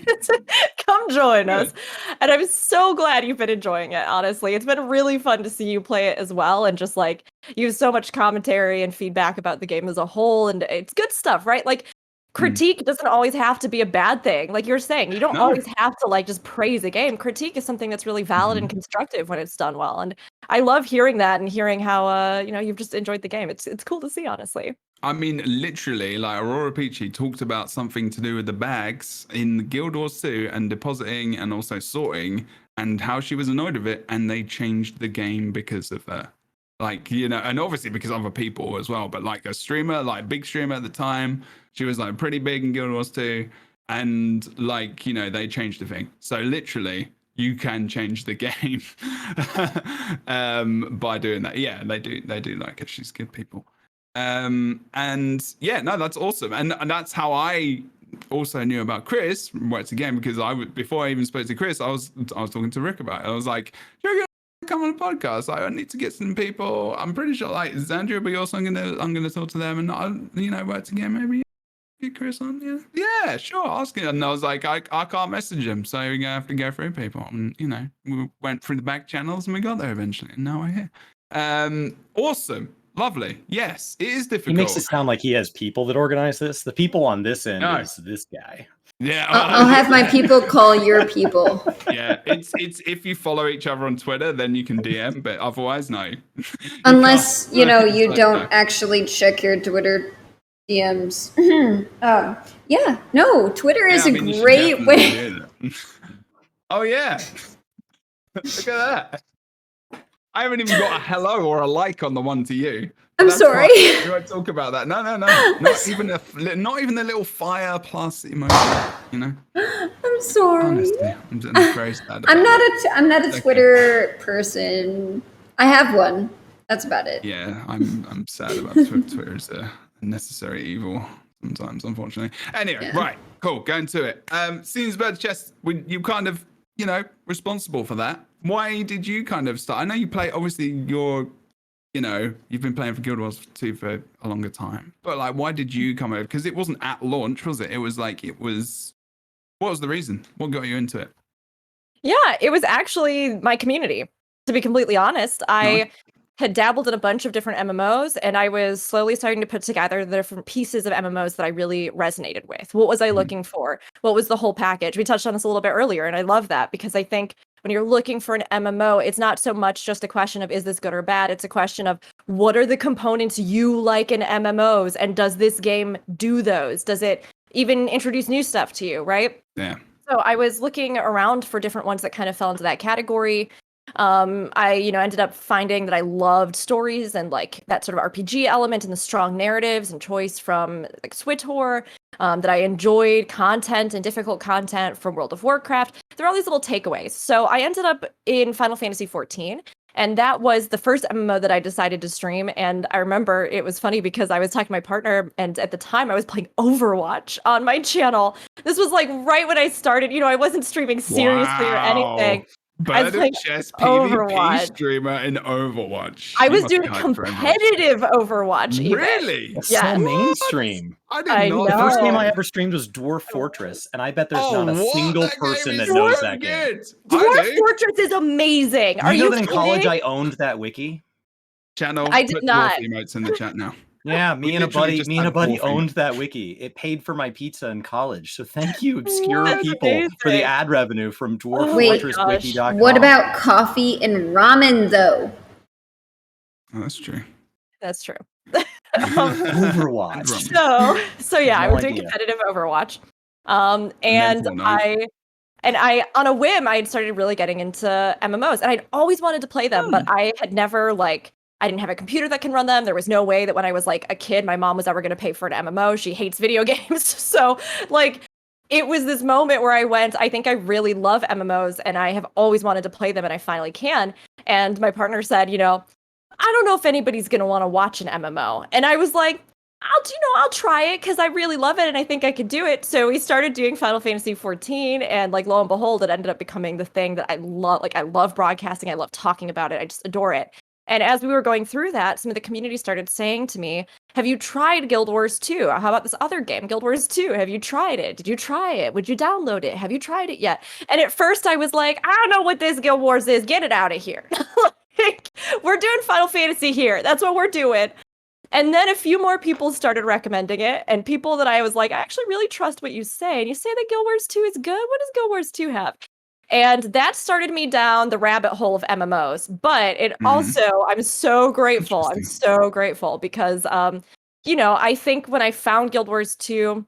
Come join us. And I'm so glad you've been enjoying it, honestly. It's been really fun to see you play it as well, and just like use so much commentary and feedback about the game as a whole. And it's good stuff, right? Like, critique doesn't always have to be a bad thing. Like you're saying, you don't always have to like just praise a game. Critique is something that's really valid and constructive when it's done well. And I love hearing that and hearing how you know, you've just enjoyed the game. It's cool to see, honestly. I mean, literally, like Aurora Peachy talked about something to do with the bags in Guild Wars 2 and depositing and also sorting, and how she was annoyed with it, and they changed the game because of her. Like, you know, and obviously because other people as well, but like a streamer, like big streamer at the time, she was like pretty big in Guild Wars 2, and like, you know, they changed the thing. So literally, you can change the game by doing that. Yeah, they do like her. She's good people. And yeah, no, that's awesome. And that's how I also knew about Chris, once again, because before I even spoke to Chris, I was talking to Rick about it. I was like, you're gonna come on a podcast. I need to get some people. I'm pretty sure like Xandria, but also I'm gonna talk to them, and I'll, you know, work together maybe. get Chris on? Yeah, sure. Ask him. And I was like, I can't message him, so we're gonna have to go through people. And we went through the back channels and we got there eventually. And now we're here. Awesome. Lovely. Yes, it is difficult. He makes it sound like he has people that organize this. The people on this end is this guy. Yeah, I'll have my people call your people. Yeah, it's if you follow each other on Twitter, then you can DM, but otherwise, no. Unless you don't actually check your Twitter DMs. Yeah, no, Twitter is a great way. Oh yeah, look at that. I haven't even got a hello or a like on the one to you. I'm sorry. You won't talk about that. No. Not even a little fire plus emoji. I'm sorry. Honestly, I'm very sad. I'm not a Twitter person. I have one. That's about it. Yeah, I'm sad about Twitter. It's a necessary evil sometimes, unfortunately. Anyway, right, cool. Going to it. Seems BirdofChess, you kind of responsible for that. Why did you kind of start? I know you play. Obviously, you've been playing for Guild Wars 2 for a longer time. But like, why did you come over? Because it wasn't at launch, was it? It was. What was the reason? What got you into it? Yeah, it was actually my community. To be completely honest, I had dabbled in a bunch of different MMOs, and I was slowly starting to put together the different pieces of MMOs that I really resonated with. What was I looking for? What was the whole package? We touched on this a little bit earlier, and I love that because I think when you're looking for an MMO, it's not so much just a question of is this good or bad? It's a question of what are the components you like in MMOs, and does this game do those? Does it even introduce new stuff to you, right? Yeah. So I was looking around for different ones that kind of fell into that category. I ended up finding that I loved stories and like that sort of RPG element and the strong narratives and choice from like SWTOR, that I enjoyed content and difficult content from World of Warcraft. There are all these little takeaways. So I ended up in Final Fantasy XIV, and that was the first MMO that I decided to stream. And I remember it was funny because I was talking to my partner, and at the time I was playing Overwatch on my channel. This was like right when I started, I wasn't streaming seriously or anything. BirdofChess PvP streamer in Overwatch. I was doing competitive Overwatch. Even. Really? Yeah. So mainstream. I didn't know. The first game I ever streamed was Dwarf Fortress, and I bet there's not a single person that knows that game. Dwarf Fortress is amazing. Are you know that in college I owned that wiki? Channel. I did not. Put emotes in the chat now. Yeah, me and a buddy owned that wiki. It paid for my pizza in college. So thank you, obscure people, for the ad revenue from dwarffortresswiki.com. What about coffee and ramen, though? Oh, that's true. That's true. Overwatch. So yeah, I was doing competitive Overwatch. And I on a whim, I had started really getting into MMOs, and I'd always wanted to play them, but I had never I didn't have a computer that can run them. There was no way that when I was like a kid, my mom was ever going to pay for an MMO. She hates video games. So it was this moment where I think I really love MMOs and I have always wanted to play them and I finally can. And my partner said, I don't know if anybody's going to want to watch an MMO. And I was like, I'll try it because I really love it and I think I could do it. So we started doing Final Fantasy XIV, and lo and behold, it ended up becoming the thing that I love. I love broadcasting. I love talking about it. I just adore it. And as we were going through that, some of the community started saying to me, have you tried Guild Wars 2? How about this other game, Guild Wars 2? Have you tried it? Did you try it? Would you download it? Have you tried it yet? And at first I was like, I don't know what this Guild Wars is. Get it out of here. We're doing Final Fantasy here. That's what we're doing. And then a few more people started recommending it, and people that I was like, I actually really trust what you say. And you say that Guild Wars 2 is good? What does Guild Wars 2 have? And that started me down the rabbit hole of MMOs. But it also, I'm so grateful. I'm so grateful because, I think when I found Guild Wars 2,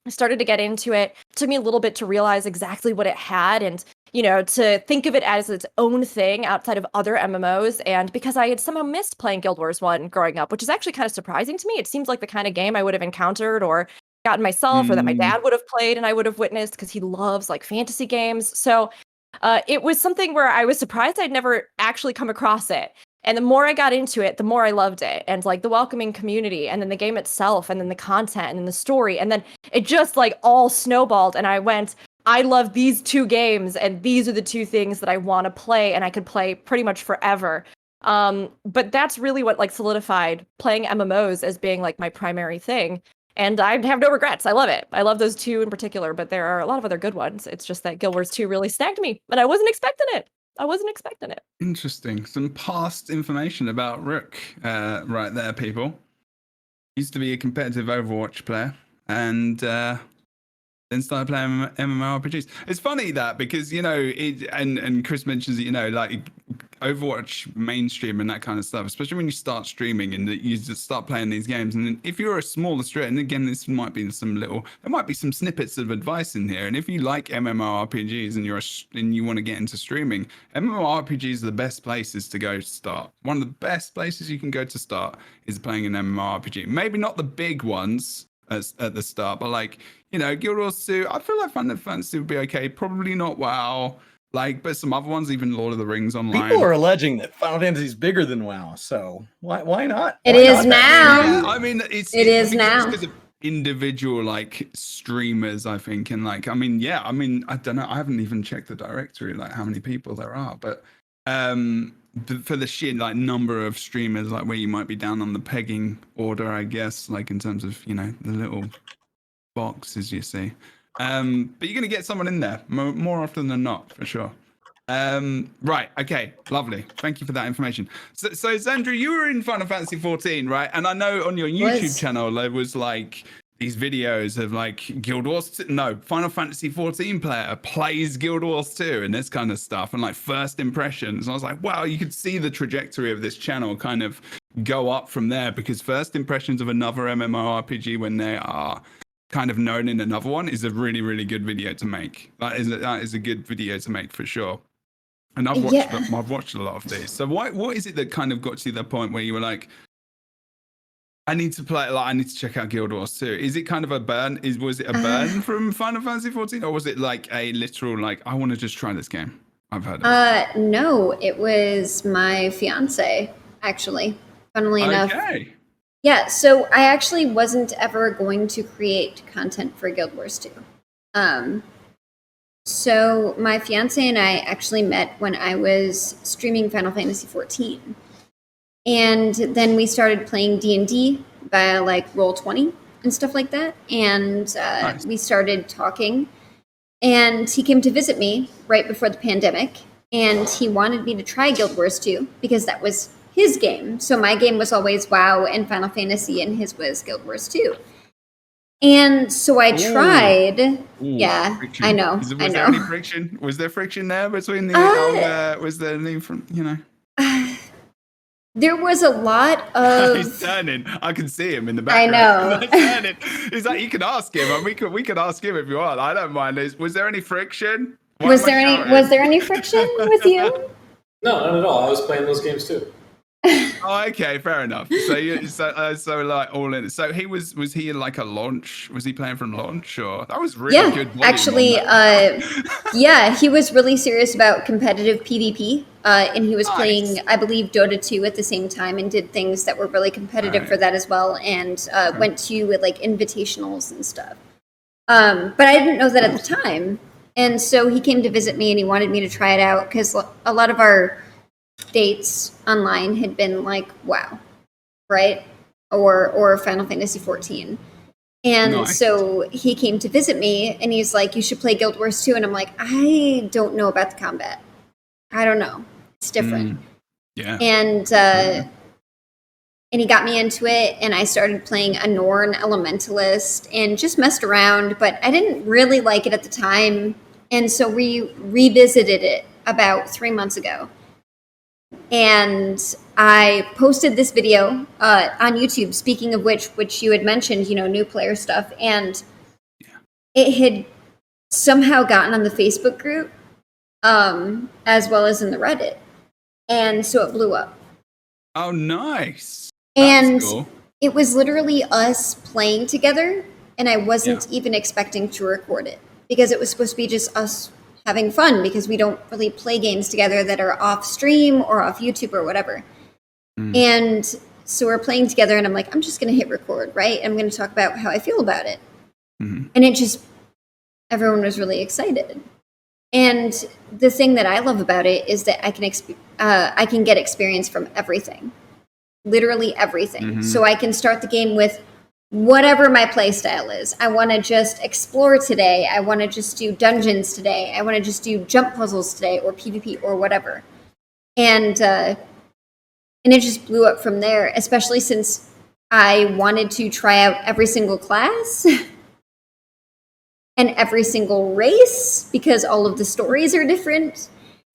I started to get into it. It took me a little bit to realize exactly what it had and, to think of it as its own thing outside of other MMOs. And because I had somehow missed playing Guild Wars 1 growing up, which is actually kind of surprising to me. It seems like the kind of game I would have encountered or gotten myself or that my dad would have played and I would have witnessed because he loves fantasy games. So it was something where I was surprised I'd never actually come across it. And the more I got into it, the more I loved it. And the welcoming community and then the game itself and then the content and then the story. And then it just all snowballed. And I went, I love these two games and these are the two things that I want to play and I could play pretty much forever. But that's really what solidified playing MMOs as being my primary thing. And I have no regrets. I love it. I love those two in particular, but there are a lot of other good ones. It's just that Guild Wars 2 really snagged me, and I wasn't expecting it. Interesting. Some past information about Rook right there, people. Used to be a competitive Overwatch player, and then started playing MMORPGs. It's funny that because, you know, and Chris mentions that, you know, like Overwatch mainstream and that kind of stuff, especially when you start streaming and you just start playing these games. And then if you're a smaller streamer, and again, there might be some snippets of advice in here. And if you like MMORPGs and you want to get into streaming, MMORPGs are the best places to go to start. One of the best places you can go to start is playing an MMORPG. Maybe not the big ones at the start, but like, you know, Guild Wars 2, I feel like Final Fantasy would be okay. Probably not WoW, like, but some other ones, even Lord of the Rings Online. People are alleging that Final Fantasy is bigger than WoW, so why not? It is now. Yeah, I mean, it is now. Because of individual like streamers, I think, and like, I mean, yeah, I mean, I don't know, I haven't even checked the directory, like how many people there are, but for the sheer like number of streamers, like where you might be down on the pegging order, I guess, like in terms of, you know, the little boxes you see. But you're gonna get someone in there more often than not, for sure. Right, okay, lovely. Thank you for that information. So Zandra, you were in Final Fantasy 14, right? And I know on your YouTube channel there was like these videos of like Guild Wars 2, Final Fantasy 14 player plays Guild Wars 2 and this kind of stuff, and like first impressions. And I was like, wow, you could see the trajectory of this channel kind of go up from there, because first impressions of another MMORPG when they are kind of known in another one is a really, really good video to make. That is a good video to make for sure. And I've watched a lot of these. So what is it that kind of got you to the point where you were like, I need to play, like, I need to check out Guild Wars 2. Is it kind of a burn? Was it a burn from Final Fantasy 14, or was it like a literal like, I want to just try this game? I've heard of it. No, it was my fiance, actually. Funnily enough. Yeah, so I actually wasn't ever going to create content for Guild Wars 2. So my fiance and I actually met when I was streaming Final Fantasy 14. And then we started playing D&D via like Roll20 and stuff like that. And we started talking. And he came to visit me right before the pandemic. And he wanted me to try Guild Wars 2 because that was his game. So my game was always WoW and Final Fantasy, and his was Guild Wars 2. And so I tried. Yeah, friction. I know. Was there any friction? Was there friction there between the was there any from, you know? There was a lot of. He's turning. I can see him in the background. I know. He's like, you can ask him. I mean, we could ask him if you want. I don't mind. Was there any friction? Was there any friction with you? No, not at all. I was playing those games too. Oh, okay, fair enough. So like all in. So was he like a launch? Was he playing from launch, or that was really good? Actually, he was really serious about competitive PvP, and he was playing, I believe, Dota 2 at the same time, and did things that were really competitive for that as well, and went to like invitationals and stuff. But I didn't know that at the time, and so he came to visit me, and he wanted me to try it out because a lot of our dates online had been like WoW, right? Or Final Fantasy 14. And so he came to visit me and he's like, you should play Guild Wars 2. And I'm like, I don't know about the combat. I don't know. It's different. And he got me into it, and I started playing a Norn Elementalist and just messed around, but I didn't really like it at the time. And so we revisited it about 3 months ago. And I posted this video on YouTube, speaking of which you had mentioned, you know, new player stuff. And it had somehow gotten on the Facebook group, as well as in the Reddit. And so it blew up. Oh, nice. That's cool. It was literally us playing together. And I wasn't even expecting to record it, because it was supposed to be just us having fun, because we don't really play games together that are off stream or off YouTube or whatever. And so we're playing together, and I'm like, I'm just going to hit record, right? I'm going to talk about how I feel about it. And it just, everyone was really excited. And the thing that I love about it is that I can get experience from everything, literally everything. So I can start the game with whatever my play style is. I want to just explore today. I want to just do dungeons today. I want to just do jump puzzles today, or PvP, or whatever. And it just blew up from there, especially since I wanted to try out every single class and every single race, because all of the stories are different.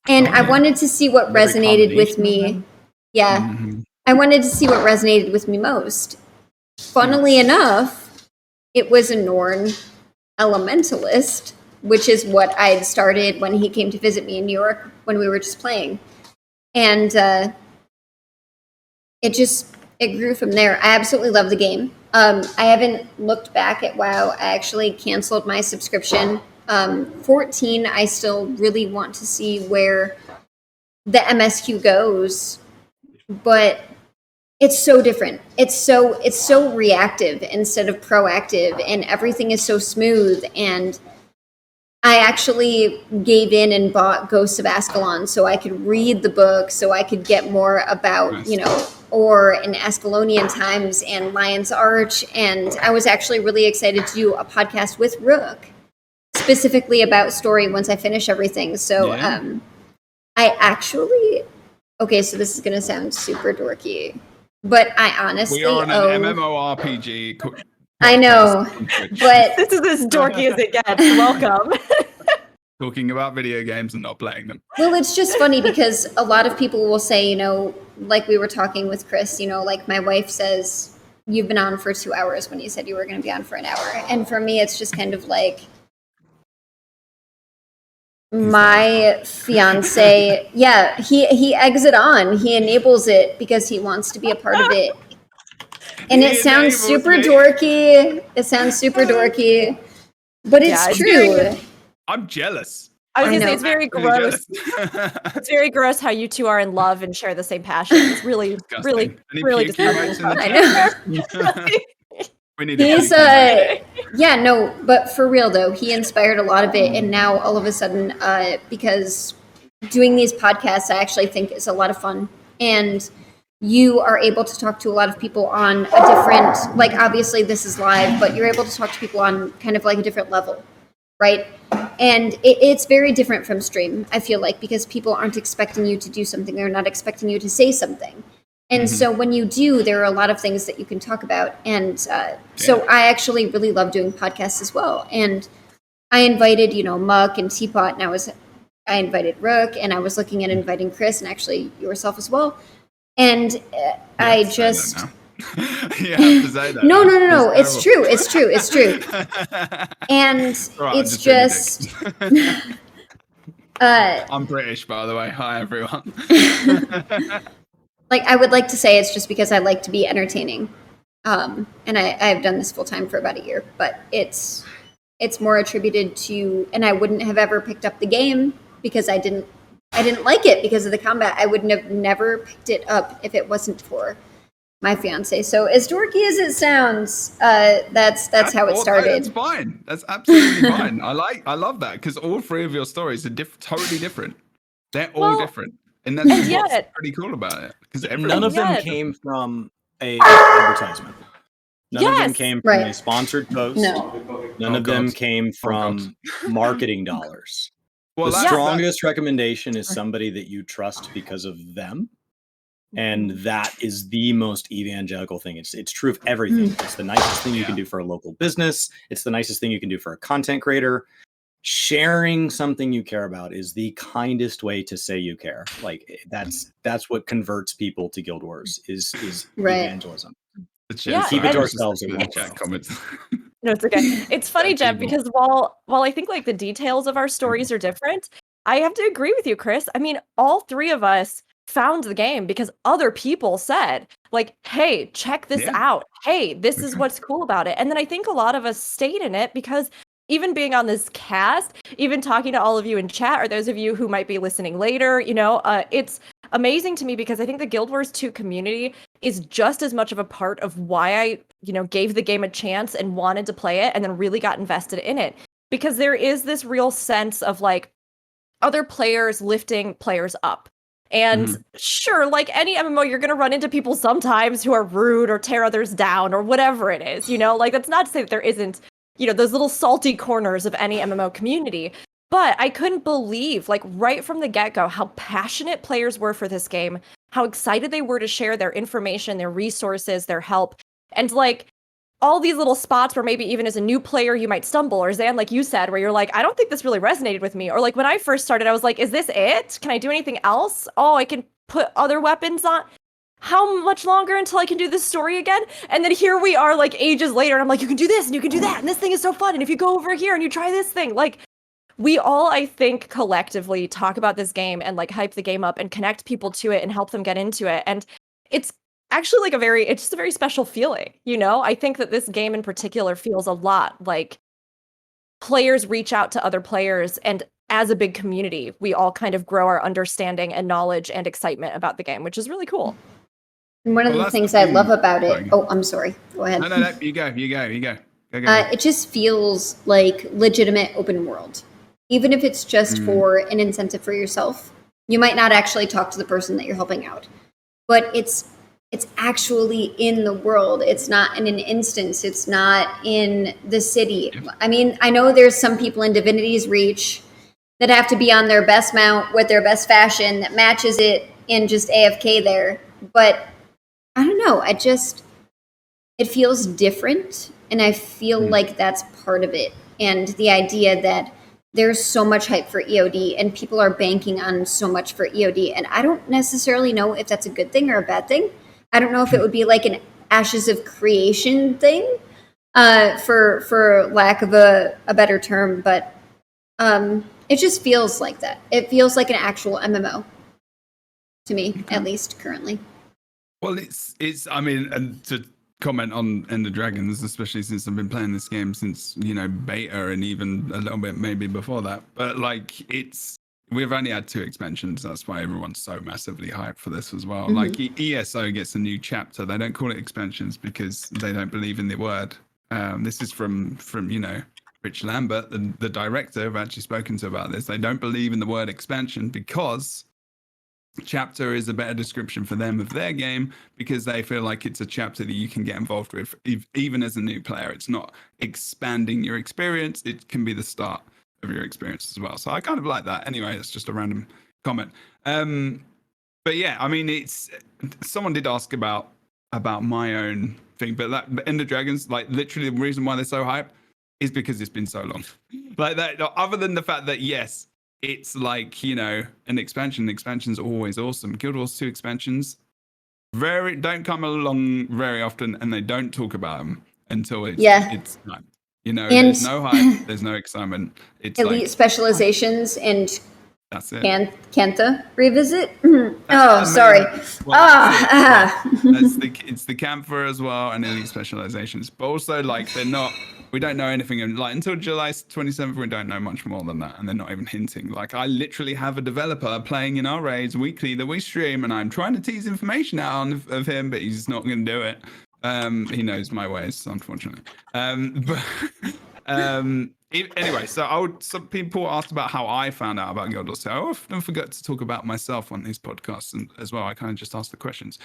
And I wanted to see what resonated with me. Yeah. Mm-hmm. I wanted to see what resonated with me most. Funnily enough, it was a Norn elementalist, which is what I'd started when he came to visit me in New York when we were just playing. And it grew from there. I absolutely love the game. I haven't looked back at WoW. I actually canceled my subscription. 14, I still really want to see where the MSQ goes, but it's so different. It's so reactive instead of proactive, and everything is so smooth. And I actually gave in and bought Ghosts of Ascalon so I could read the book, so I could get more about, Or in Ascalonian times and Lion's Arch. And I was actually really excited to do a podcast with Rook specifically about story once I finish everything. So I actually, so this is going to sound super dorky, but I honestly we are on an MMORPG. I know, but this is as dorky as it gets. Welcome. Talking about video games and not playing them. Well, it's just funny because a lot of people will say, like we were talking with Chris, like my wife says, you've been on for 2 hours when you said you were going to be on for an hour. And for me, it's just kind of like my fiance. Yeah, he eggs it on. He enables it because he wants to be a part of it. And it sounds super dorky. But it's true. I'm jealous. I was going to say, it's very gross. It's very gross how you two are in love and share the same passion. It's really, really, really disgusting. I know. We need but for real though, he inspired a lot of it. And now all of a sudden, because doing these podcasts, I actually think is a lot of fun. And you are able to talk to a lot of people on a different, obviously this is live, but you're able to talk to people on kind of like a different level, right? And it's very different from stream, I feel like, because people aren't expecting you to do something. They're not expecting you to say something. And so when you do, there are a lot of things that you can talk about. And so I actually really love doing podcasts as well. And I invited, Muck and Teapot, and I invited Rook, and I was looking at inviting Chris and actually yourself as well. And I just... You have to say that. No. It's true. And right, it's just... I'm British, by the way. Hi, everyone. I would like to say it's just because I like to be entertaining. And I've done this full time for about a year, but it's more attributed to, and I wouldn't have ever picked up the game because I didn't like it because of the combat. I would have never picked it up if it wasn't for my fiance. So as dorky as it sounds, that's how it started. That's fine. That's absolutely fine. I love that because all three of your stories are totally different. They're all different. And that's what's pretty cool about it. Because none of them came from a advertisement. None of them came from a sponsored post. No. None of them came from marketing dollars. Well, the strongest recommendation is somebody that you trust because of them. And that is the most evangelical thing. It's true of everything. It's the nicest thing you can do for a local business. It's the nicest thing you can do for a content creator. Sharing something you care about is the kindest way to say you care. That's what converts people to Guild Wars is evangelism. Keep it to ourselves. No, it's okay. It's funny, Jeb, because while I think the details of our stories are different, I have to agree with you, Chris. I mean, all three of us found the game because other people said, hey, check this out. Hey, this is what's cool about it. And then I think a lot of us stayed in it because even being on this cast, even talking to all of you in chat, or those of you who might be listening later, it's amazing to me because I think the Guild Wars 2 community is just as much of a part of why I, gave the game a chance and wanted to play it and then really got invested in it. Because there is this real sense of other players lifting players up. And sure, like any MMO, you're going to run into people sometimes who are rude or tear others down or whatever it is, you know? Like, that's not to say that there isn't, you know, those little salty corners of any MMO community. But I couldn't believe, like, right from the get-go, how passionate players were for this game, how excited they were to share their information, their resources, their help. And, like, all these little spots where maybe even as a new player you might stumble, or Zan, like you said, where you're like, I don't think this really resonated with me. Or like when I first started, I was like, is this it? Can I do anything else? Oh, I can put other weapons on. How much longer until I can do this story again? And then here we are like ages later, and I'm like, you can do this and you can do that, and this thing is so fun. And if you go over here and you try this thing, like we all, I think, collectively talk about this game and like hype the game up and connect people to it and help them get into it. And it's actually like it's just a very special feeling, you know? I think that this game in particular feels a lot like players reach out to other players, and as a big community, we all kind of grow our understanding and knowledge and excitement about the game, which is really cool. And one of the things I love about it, oh, I'm sorry. Go ahead. No, you go. Go. It just feels like legitimate open world. Even if it's just for an incentive for yourself, you might not actually talk to the person that you're helping out, but it's actually in the world. It's not in an instance. It's not in the city. I mean, I know there's some people in Divinity's Reach that have to be on their best mount with their best fashion that matches it in just AFK there. But I don't know. It feels different. And I feel like that's part of it. And the idea that there's so much hype for EOD and people are banking on so much for EOD. And I don't necessarily know if that's a good thing or a bad thing. I don't know if it would be like an Ashes of Creation thing, for lack of a better term, but it just feels like that. It feels like an actual MMO to me, at least currently. Well, it's. I mean, and to comment on Ender Dragons, especially since I've been playing this game since, you know, beta and even a little bit maybe before that. But like, we've only had 2 expansions. That's why everyone's so massively hyped for this as well. Like ESO gets a new chapter. They don't call it expansions because they don't believe in the word. This is from you know, Rich Lambert, the director. I've actually spoken to about this. They don't believe in the word expansion because chapter is a better description for them of their game, because they feel like it's a chapter that you can get involved with even as a new player. It's not expanding your experience. It can be the start of your experience as well. So I kind of like that. Anyway, it's just a random comment. But yeah, I mean, someone did ask about my own thing, but Ender Dragons, like literally the reason why they're so hyped is because it's been so long. Like that, other than the fact that yes, it's like, you know, an expansion. Expansion's always awesome. Guild Wars 2 expansions don't come along very often, and they don't talk about them until it's time. You know, and there's no hype, there's no excitement. It's elite like, specializations and that's it. Kanta revisit. Oh, sorry. It's the camphor as well, and elite specializations. But also, like, we don't know anything. Like, until July 27th, we don't know much more than that, and they're not even hinting. Like, I literally have a developer playing in our raids weekly that we stream, and I'm trying to tease information out of him, but he's not going to do it. He knows my ways, unfortunately. Anyway, some people asked about how I found out about Guild Wars 2. I often forget to talk about myself on these podcasts as well. I kind of just ask the questions.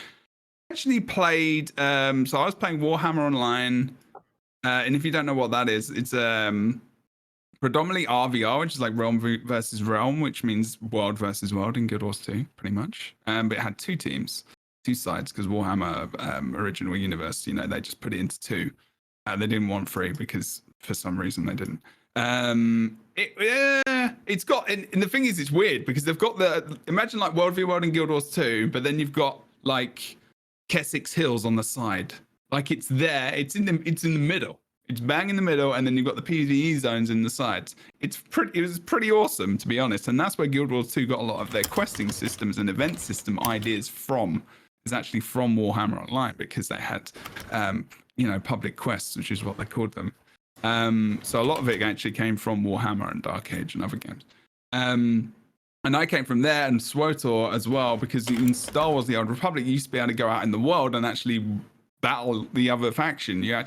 I actually played, so I was playing Warhammer Online, and if you don't know what that is, it's predominantly RVR, which is like realm versus realm, which means world versus world in Guild Wars 2, pretty much. But it had 2 teams, 2 sides, because Warhammer Original Universe, you know, they just put it into 2. They didn't want 3 because for some reason they didn't. It's got, and the thing is, it's weird because they've got imagine like World v World in Guild Wars 2, but then you've got like Keswick's Hills on the side. Like it's there, it's in the middle. It's bang in the middle, and then you've got the PvE zones in the sides. It was pretty awesome, to be honest, and that's where Guild Wars 2 got a lot of their questing systems and event system ideas from. Is actually from Warhammer Online, because they had public quests, which is what they called them. So a lot of it actually came from Warhammer and Dark Age and other games. And I came from there, and SWTOR as well, because in Star Wars: The Old Republic, you used to be able to go out in the world and actually battle the other faction. You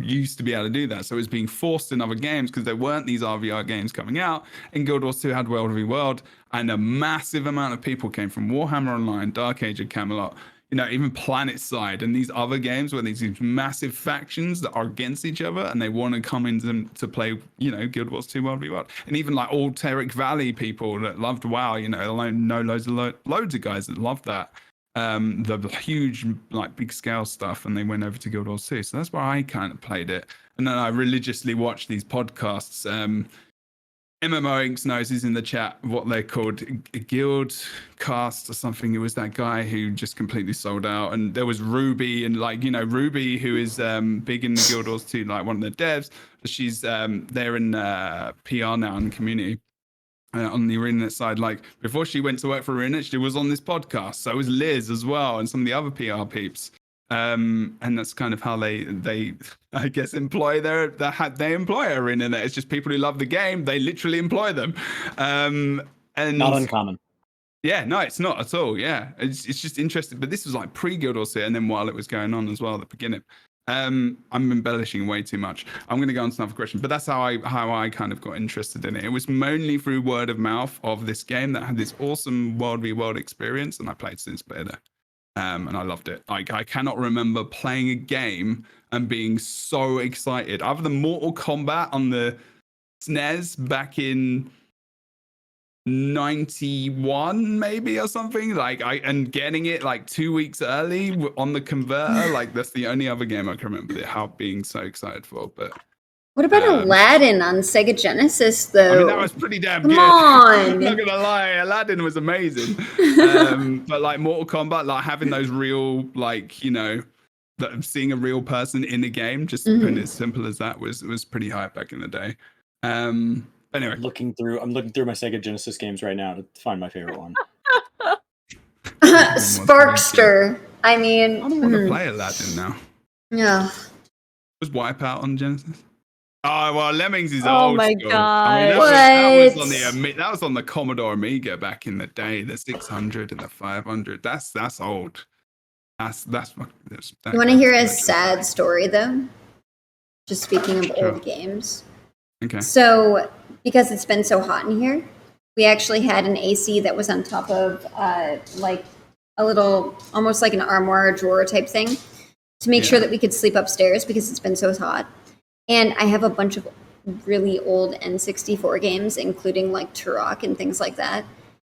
used to be able to do that. So it was being forced in other games because there weren't these RVR games coming out. And Guild Wars 2 had World v World, and a massive amount of people came from Warhammer Online, Dark Age of Camelot, even Planet Side and these other games where these massive factions that are against each other and they want to come in to play, Guild Wars 2 World v World. And even like all Terric Valley people that loved WoW, I know loads of guys that loved that. The huge, like, big scale stuff, and they went over to Guild Wars 2. So that's where I kind of played it. And then I religiously watched these podcasts. MMO Inks knows, he's in the chat, what they're called, a Guild Cast or something. It was that guy who just completely sold out. And there was Ruby, and Ruby, who is big in the Guild Wars 2, like one of the devs. She's they're in PR now in the community. On the ArenaNet side, like before she went to work for ArenaNet, she was on this podcast. So was Liz as well, and some of the other PR peeps. And that's kind of how they I guess employ they employ ArenaNet. It's just people who love the game. They literally employ them. And not uncommon. Yeah, no, it's not at all. Yeah, it's just interesting. But this was like pre-Guild Wars 2, and then while it was going on as well at the beginning. I'm embellishing way too much. I'm going to go on to another question, but that's how I kind of got interested in it. It was mainly through word of mouth of this game that had this awesome World v World experience, and I played since Beta, and I loved it. I cannot remember playing a game and being so excited, other than Mortal Kombat on the SNES back in 91 maybe or something, and getting it like 2 weeks early on the converter. Like that's the only other game I can remember being so excited for. But what about Aladdin on Sega Genesis though? I mean, that was pretty damn good. Come on. I'm not gonna lie, Aladdin was amazing. But like Mortal Kombat, like having those real, seeing a real person in the game, just putting it simple as that, was pretty hype back in the day. Anyway, I'm looking through my Sega Genesis games right now to find my favorite one. Sparkster. I mean, I don't want to play Aladdin now. Yeah. Was Wipeout on Genesis? Oh well, Lemmings is oh old my school. God. I mean, that was on the Commodore Amiga back in the day. The 600 and the 500. That's old. You want to hear a sad story though? Just speaking of old games. Okay. So, because it's been so hot in here, we actually had an AC that was on top of like a little, almost like an armoire drawer type thing, to make sure that we could sleep upstairs because it's been so hot. And I have a bunch of really old N64 games, including like Turok and things like that.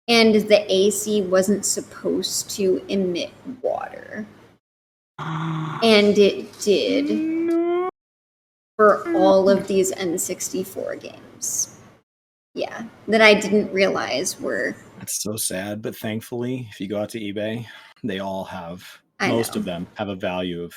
And the AC wasn't supposed to emit water. And it did. For all of these N64 games. Yeah, that I didn't realize were... That's so sad, but thankfully, if you go out to eBay, they all have, most of them have a value of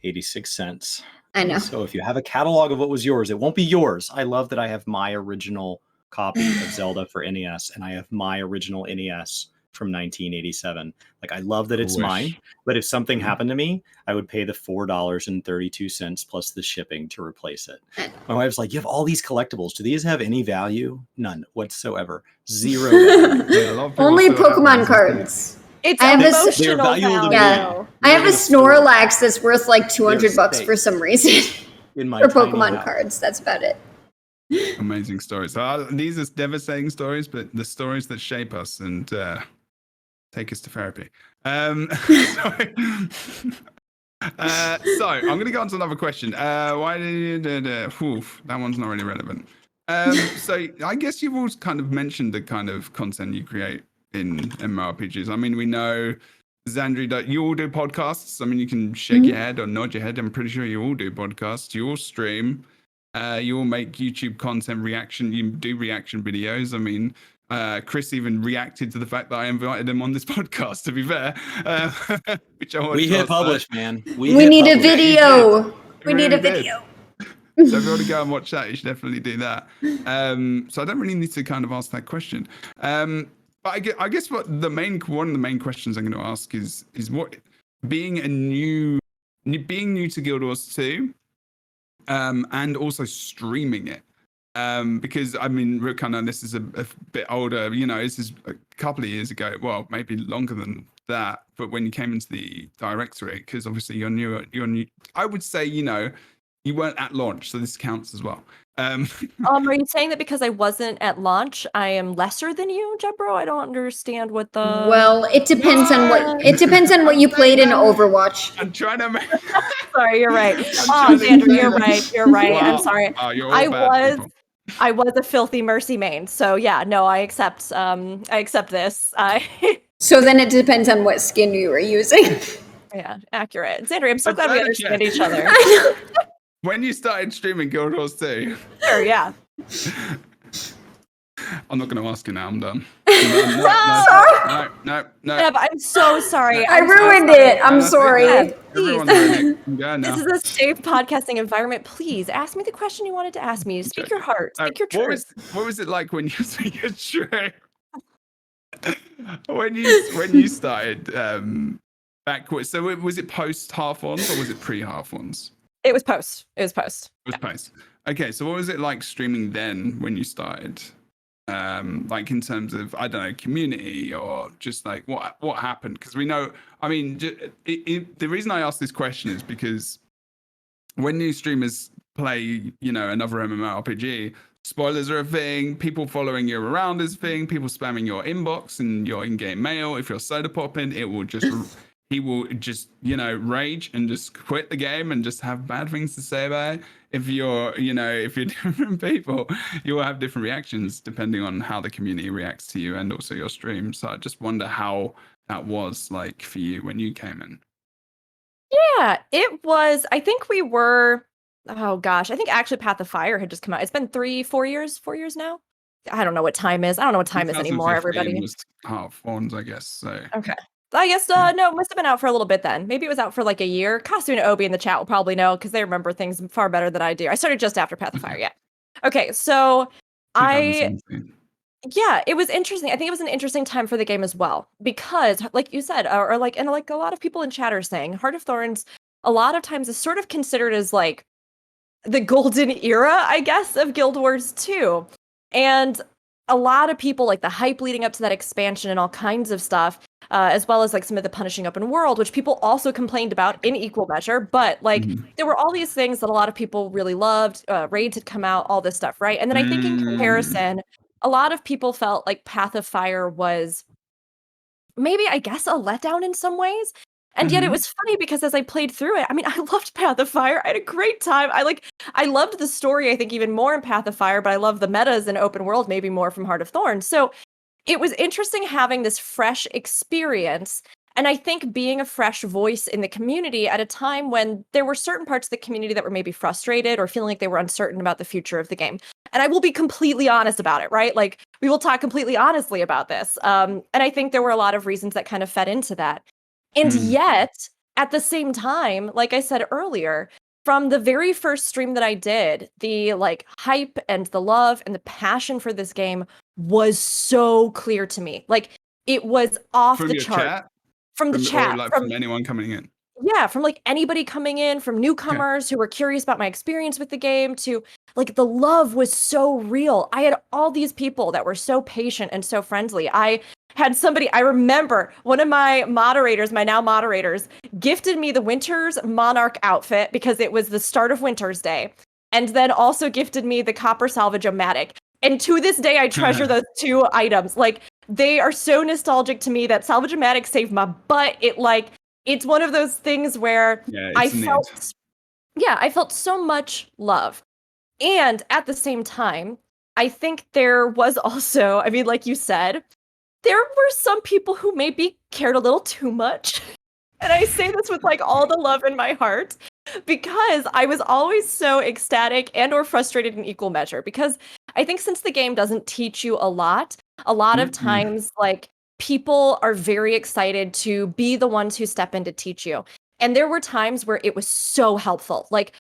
86 cents. I know. So if you have a catalog of what was yours, it won't be yours. I love that I have my original copy of Zelda for NES, and I have my original NES from 1987. Like, I love that it's mine, but if something happened to me, I would pay the $4.32 plus the shipping to replace it. My wife's like, you have all these collectibles. Do these have any value? None whatsoever. Zero value. Only Pokemon cards. It's emotional value. Yeah. I have a Snorlax that's worth like $200 for some reason. In my for Pokemon cards. That's about it. Amazing stories. So these are devastating stories, but the stories that shape us and take us to therapy. So I'm going to go on to another question. Why did you that one's not really relevant. So I guess you've all kind of mentioned the kind of content you create in MMORPGs. I mean, we know, Xandri, you all do podcasts. I mean, you can shake your head or nod your head. I'm pretty sure you all do podcasts. You all stream. You all make YouTube content reaction. You do reaction videos. I mean, Chris even reacted to the fact that I invited him on this podcast, to be fair. Which I we hit publish, man. We need a video. We need a video. So if you want to go and watch that, you should definitely do that. So I don't really need to kind of ask that question. But I guess one of the main questions I'm going to ask is what being new to Guild Wars 2, and also streaming it. Because I mean, Rook, I know this is a bit older. You know, this is a couple of years ago. Well, maybe longer than that. But when you came into the directorate, because obviously you're new. I would say, you know, you weren't at launch, so this counts as well. Are you saying that because I wasn't at launch, I am lesser than you, Jebro? I don't understand what the. Well, it depends on what you played in Overwatch. I'm trying to make. Sorry, you're right. Oh, Sandra, you're right. You're right. Wow. I'm sorry. Oh, you're all bad people. I was a filthy Mercy main. So yeah, no, I accept this. So then it depends on what skin you were using. Yeah, accurate. Sandra, I'm so But glad we Jess, understand each other. When you started streaming Guild Wars 2, Sure, yeah. I'm not going to ask you now. I'm done. No. Deb, I'm so sorry. I ruined it. I'm sorry. Everyone's ruining it. Go now. This is a safe podcasting environment. Please ask me the question you wanted to ask me. Speak your heart. Speak your truth. What was it like when you said your stream? when you started backwards? So was it post half ones or was it pre half ones? It was post. It was post. It was post. Okay, so what was it like streaming then when you started? Like in terms of, I don't know, community or just like what happened? Because we know, I mean, the reason I ask this question is because when new streamers play, you know, another MMORPG, spoilers are a thing, people following you around is a thing, people spamming your inbox and your in-game mail. If you're soda popping, he will just, you know, rage and just quit the game and just have bad things to say about it. If you're different people, you will have different reactions depending on how the community reacts to you and also your stream. So I just wonder how that was like for you when you came in. Yeah, it was. I think we were. Oh gosh, I think actually Path of Fire had just come out. It's been 4 years now. I don't know what time is. I don't know what time is anymore. Everybody. Was half ones, I guess. So okay. I guess no, it must have been out for a little bit then. Maybe it was out for like a year. Kasu and Obi in the chat will probably know because they remember things far better than I do. I started just after Path of Fire, yeah. Okay, so yeah, it was interesting. I think it was an interesting time for the game as well because, like you said, or like and like a lot of people in chat are saying, Heart of Thorns a lot of times is sort of considered as like the golden era, I guess, of Guild Wars 2. And a lot of people like the hype leading up to that expansion and all kinds of stuff, as well as like some of the punishing open world, which people also complained about in equal measure. But like there were all these things that a lot of people really loved. Raids had come out, all this stuff, right? And then I think in comparison, a lot of people felt like Path of Fire was maybe, I guess, a letdown in some ways. And yet it was funny because as I played through it, I mean, I loved Path of Fire. I had a great time. I loved the story, I think, even more in Path of Fire, but I love the metas in open world maybe more from Heart of Thorns. So it was interesting having this fresh experience. And I think being a fresh voice in the community at a time when there were certain parts of the community that were maybe frustrated or feeling like they were uncertain about the future of the game. And I will be completely honest about it, right? Like we will talk completely honestly about this. And I think there were a lot of reasons that kind of fed into that. And yet, at the same time, like I said earlier, from the very first stream that I did, the like hype and the love and the passion for this game was so clear to me. Like it was off the chart. From the chat. From anyone coming in. Yeah, from like anybody coming in, from newcomers who were curious about my experience with the game to like the love was so real. I had all these people that were so patient and so friendly. I had somebody, I remember one of my moderators, my now moderators, gifted me the Winter's Monarch outfit because it was the start of Winter's Day. And then also gifted me the Copper Salvage-O-Matic. And to this day, I treasure those two items. Like, they are so nostalgic to me that Salvage-O-Matic saved my butt. It's one of those things where I felt so much love. And at the same time, I think there was also, I mean, like you said, there were some people who maybe cared a little too much. And I say this with like all the love in my heart because I was always so ecstatic and or frustrated in equal measure. Because I think since the game doesn't teach you a lot of times like people are very excited to be the ones who step in to teach you. And there were times where it was so helpful. Like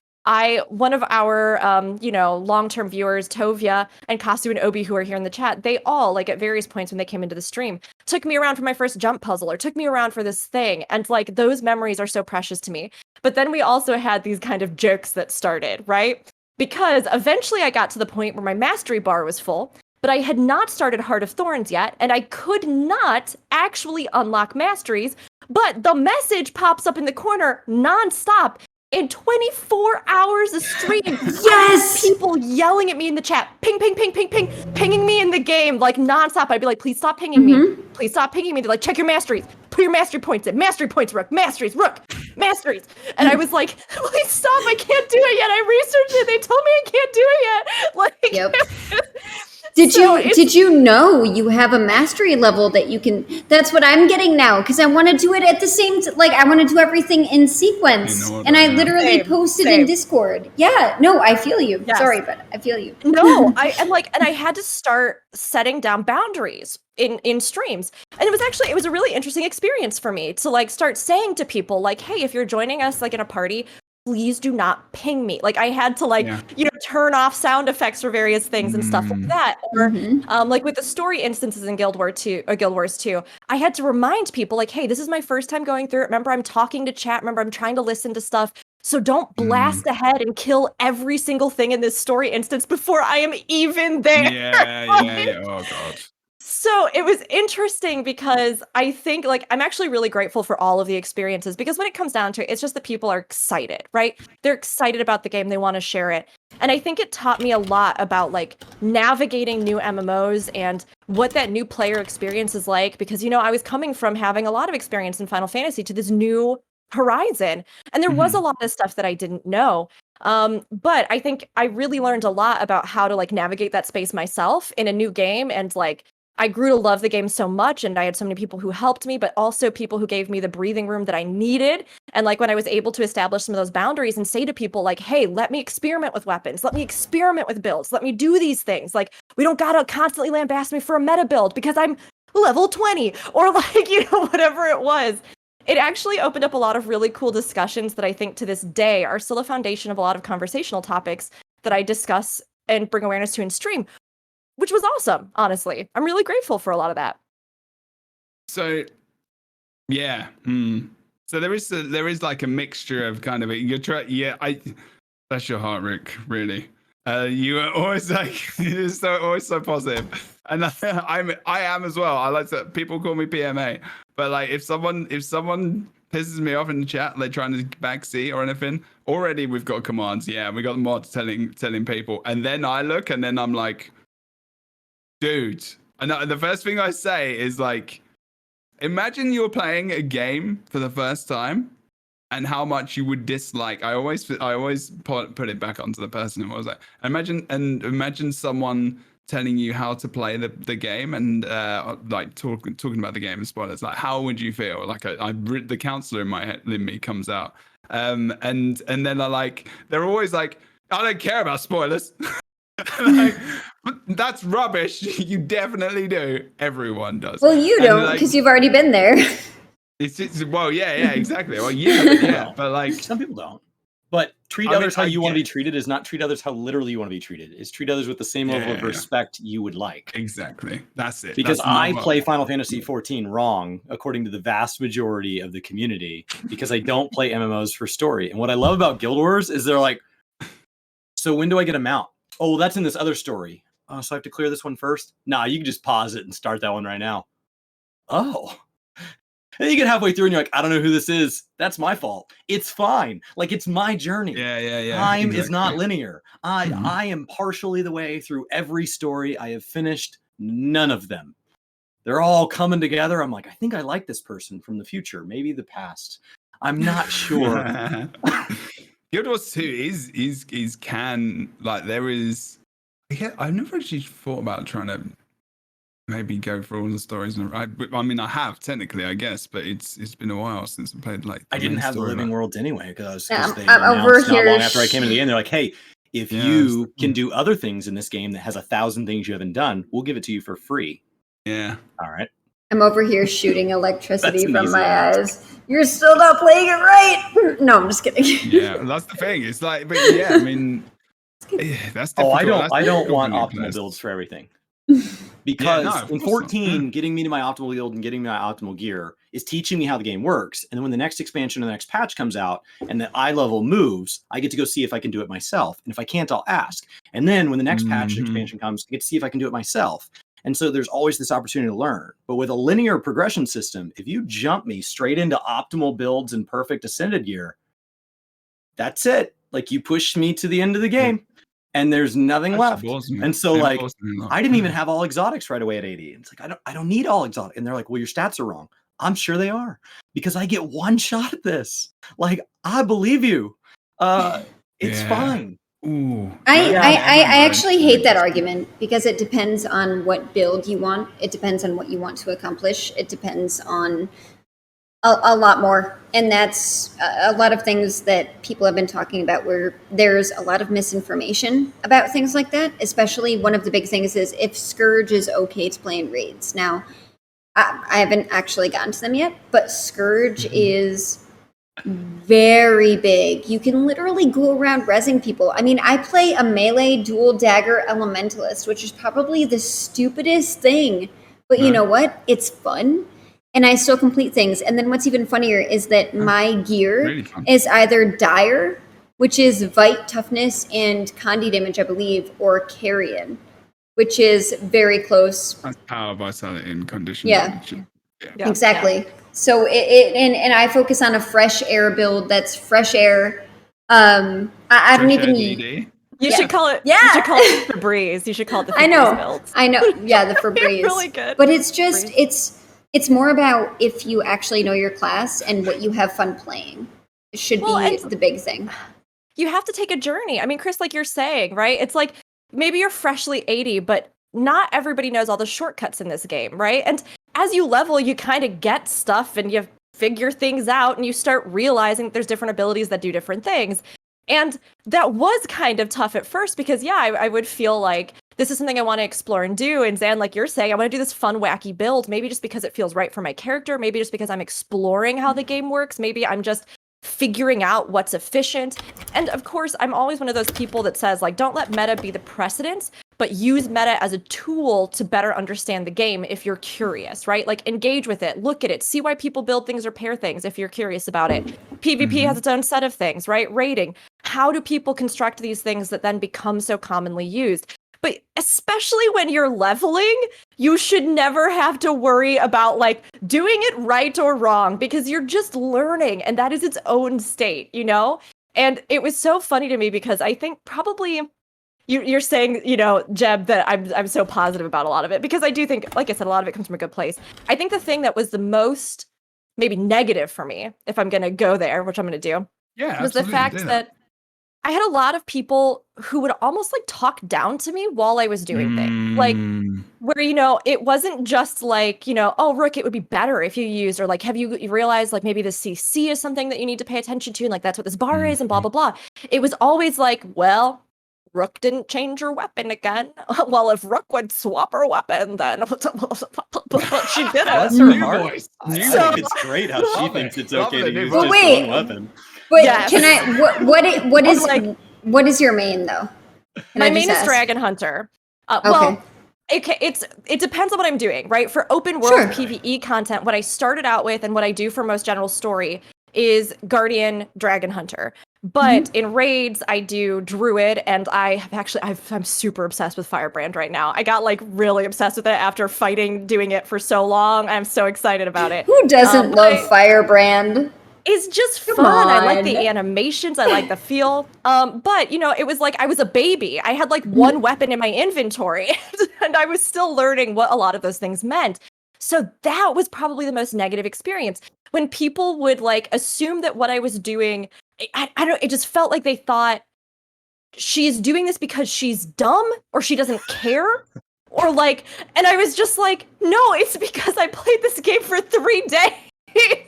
one of our, long-term viewers, Tovia and Kasu and Obi, who are here in the chat, they all, like at various points when they came into the stream, took me around for my first jump puzzle or took me around for this thing. And like those memories are so precious to me. But then we also had these kind of jokes that started, right? because eventually I got to the point where my mastery bar was full, but I had not started Heart of Thorns yet, and I could not actually unlock masteries, but the message pops up in the corner nonstop. In 24 hours of stream, Yes! People yelling at me in the chat, ping, ping, ping, ping, ping, pinging me in the game, like nonstop. I'd be like, please stop pinging me. Please stop pinging me. They're like, check your masteries. Put your mastery points in. Mastery points, Rook. Masteries, Rook. Masteries. And I was like, please stop. I can't do it yet. I researched it. They told me I can't do it yet. Like, Yep. Did you know you have a mastery level that you can? That's what I'm getting now, because I want to do it at the same like I want to do everything in sequence. And I literally posted in Discord. Yeah, no, I feel you. Yes. Sorry, but I feel you. No, I had to start setting down boundaries in streams. And it was a really interesting experience for me to like start saying to people like, hey, if you're joining us like in a party, please do not ping me. Like I had to turn off sound effects for various things and stuff like that. Or like with the story instances in Guild Wars 2, I had to remind people like, hey, this is my first time going through it. Remember, I'm talking to chat. Remember, I'm trying to listen to stuff. So don't blast ahead and kill every single thing in this story instance before I am even there. Yeah. Oh god. So it was interesting because I think like I'm actually really grateful for all of the experiences, because when it comes down to it, it's just that people are excited, right? They're excited about the game. They want to share it. And I think it taught me a lot about like navigating new MMOs and what that new player experience is like, because, you know, I was coming from having a lot of experience in Final Fantasy to this new horizon. And there was a lot of stuff that I didn't know. But I think I really learned a lot about how to like navigate that space myself in a new game. And like, I grew to love the game so much, and I had so many people who helped me, but also people who gave me the breathing room that I needed. And like when I was able to establish some of those boundaries and say to people like, hey, let me experiment with weapons, let me experiment with builds, let me do these things. Like, we don't gotta constantly lambast me for a meta build because I'm level 20, or like, you know, whatever it was. It actually opened up a lot of really cool discussions that I think to this day are still a foundation of a lot of conversational topics that I discuss and bring awareness to in stream, which was awesome, honestly. I'm really grateful for a lot of that. So, yeah. So there is like a mixture of kind of bless your heart, Rick, really. You are always like, always so positive. And I am as well. I like to, people call me PMA, but like if someone pisses me off in the chat, they're trying to backseat or anything, already we've got commands. Yeah, we got mods telling people. And then I look and then I'm like, dude, and the first thing I say is like, imagine you're playing a game for the first time and how much you would dislike. I always put it back onto the person who was like, imagine someone telling you how to play the game and like talking about the game and spoilers. Like, how would you feel? Like the counselor in my head, in me comes out, and then they're always like, I don't care about spoilers. Like, that's rubbish. You definitely do. Everyone does. Well, you don't, because you've already been there. Well, yeah, exactly. Well, yeah, but like some people don't. But treat others how you want to be treated is not treat others how literally you want to be treated. Is treat others with the same level of respect you would like. Exactly. That's it. Because I play Final Fantasy XIV wrong, according to the vast majority of the community, because I don't play MMOs for story. And what I love about Guild Wars is they're like, so when do I get a mount? Oh, well, that's in this other story. Oh, so I have to clear this one first? Nah, you can just pause it and start that one right now. Oh. And you get halfway through and you're like, I don't know who this is. That's my fault. It's fine. Like, it's my journey. Yeah. Time is not linear. I am partially the way through every story. I have finished none of them. They're all coming together. I'm like, I think I like this person from the future, maybe the past. I'm not sure. Guild Wars 2 is like there is. Yeah, I've never actually thought about trying to maybe go for all the stories. I mean, I have technically, I guess, but it's been a while since I played like. I didn't have the Living Worlds anyway because they over announced here not long after I came in the game. They're like, hey, if you can do other things in this game that has 1,000 things you haven't done, we'll give it to you for free. Yeah. All right. I'm over here shooting electricity from my eyes. You're still not playing it right. No, I'm just kidding. Yeah, that's the thing. It's like, but yeah, I mean, that's difficult. I don't want optimal builds for everything. Because in 14, getting me to my optimal build and getting my optimal gear is teaching me how the game works. And then when the next expansion or the next patch comes out and the eye level moves, I get to go see if I can do it myself. And if I can't, I'll ask. And then when the next patch expansion comes, I get to see if I can do it myself. And so there's always this opportunity to learn. But with a linear progression system, if you jump me straight into optimal builds and perfect ascended gear, that's it. Like, you pushed me to the end of the game and there's nothing left. And so like, I didn't even have all exotics right away at 80. It's like, I don't need all exotic. And they're like, well, your stats are wrong. I'm sure they are, because I get one shot at this. Like, I believe you. It's fine. Ooh. I actually hate that argument, because it depends on what build you want. It depends on what you want to accomplish. It depends on a lot more. And that's a lot of things that people have been talking about, where there's a lot of misinformation about things like that. Especially one of the big things is if Scourge is okay to play in raids. Now, I haven't actually gotten to them yet, but Scourge is very big. You can literally go around rezzing people. I mean, I play a melee dual dagger elementalist, which is probably the stupidest thing, but you know what? It's fun, and I still complete things. And then what's even funnier is that my gear is either dire, which is Vite, toughness, and Condi damage, I believe, or Carrion, which is very close. That's power, vitality, and condition. Yeah, exactly. Yeah. So and I focus on a fresh air build. That's fresh air. I don't even. You should call it. Yeah. You should call it Febreze. You should call it the Febreze build. I know. Yeah, the Febreze. Really good. But it's just it's more about if you actually know your class and what you have fun playing. It should be the big thing. You have to take a journey. I mean, Chris, like you're saying, right? It's like maybe you're freshly 80, but not everybody knows all the shortcuts in this game, right? And as you level, you kind of get stuff and you figure things out and you start realizing there's different abilities that do different things. And that was kind of tough at first because, I would feel like this is something I want to explore and do. And Zan, like you're saying, I want to do this fun, wacky build, maybe just because it feels right for my character, maybe just because I'm exploring how the game works, maybe I'm just figuring out what's efficient. And of course, I'm always one of those people that says, like, don't let meta be the precedent, but use meta as a tool to better understand the game if you're curious, right? Like, engage with it, look at it, see why people build things or pair things if you're curious about it. PvP has its own set of things, right? Rating. How do people construct these things that then become so commonly used? But especially when you're leveling, you should never have to worry about like doing it right or wrong, because you're just learning, and that is its own state, you know? And it was so funny to me because I think probably you're saying, you know, Jeb, that I'm so positive about a lot of it, because I do think, like I said, a lot of it comes from a good place. I think the thing that was the most maybe negative for me, if I'm going to go there, which I'm going to do, was the fact that I had a lot of people who would almost like talk down to me while I was doing things. Like, where, you know, it wasn't just like, you know, oh, Rook, it would be better if you used, or like, have you realized like maybe the CC is something that you need to pay attention to, and like that's what this bar is, and blah, blah, blah. It was always like, well, Rook didn't change her weapon again. Well, if Rook would swap her weapon, then she did it. That's her voice. It's great how she thinks it's okay to use just one weapon. Wait, can I? What is your main though? My main is Dragon Hunter. Well, okay, it depends on what I'm doing, right? For open world PvE content, what I started out with and what I do for most general story is Guardian Dragon Hunter. But in raids, I do Druid, and I'm super obsessed with Firebrand right now. I got like really obsessed with it after doing it for so long. I'm so excited about it. Who doesn't love Firebrand? It's just fun. I like the animations. I like the feel. But, you know, it was like I was a baby. I had like one weapon in my inventory, and I was still learning what a lot of those things meant. So that was probably the most negative experience. When people would like assume that what I was doing, I don't, it just felt like they thought she's doing this because she's dumb or she doesn't care. Or like, and I was just like, no, it's because I played this game for 3 days.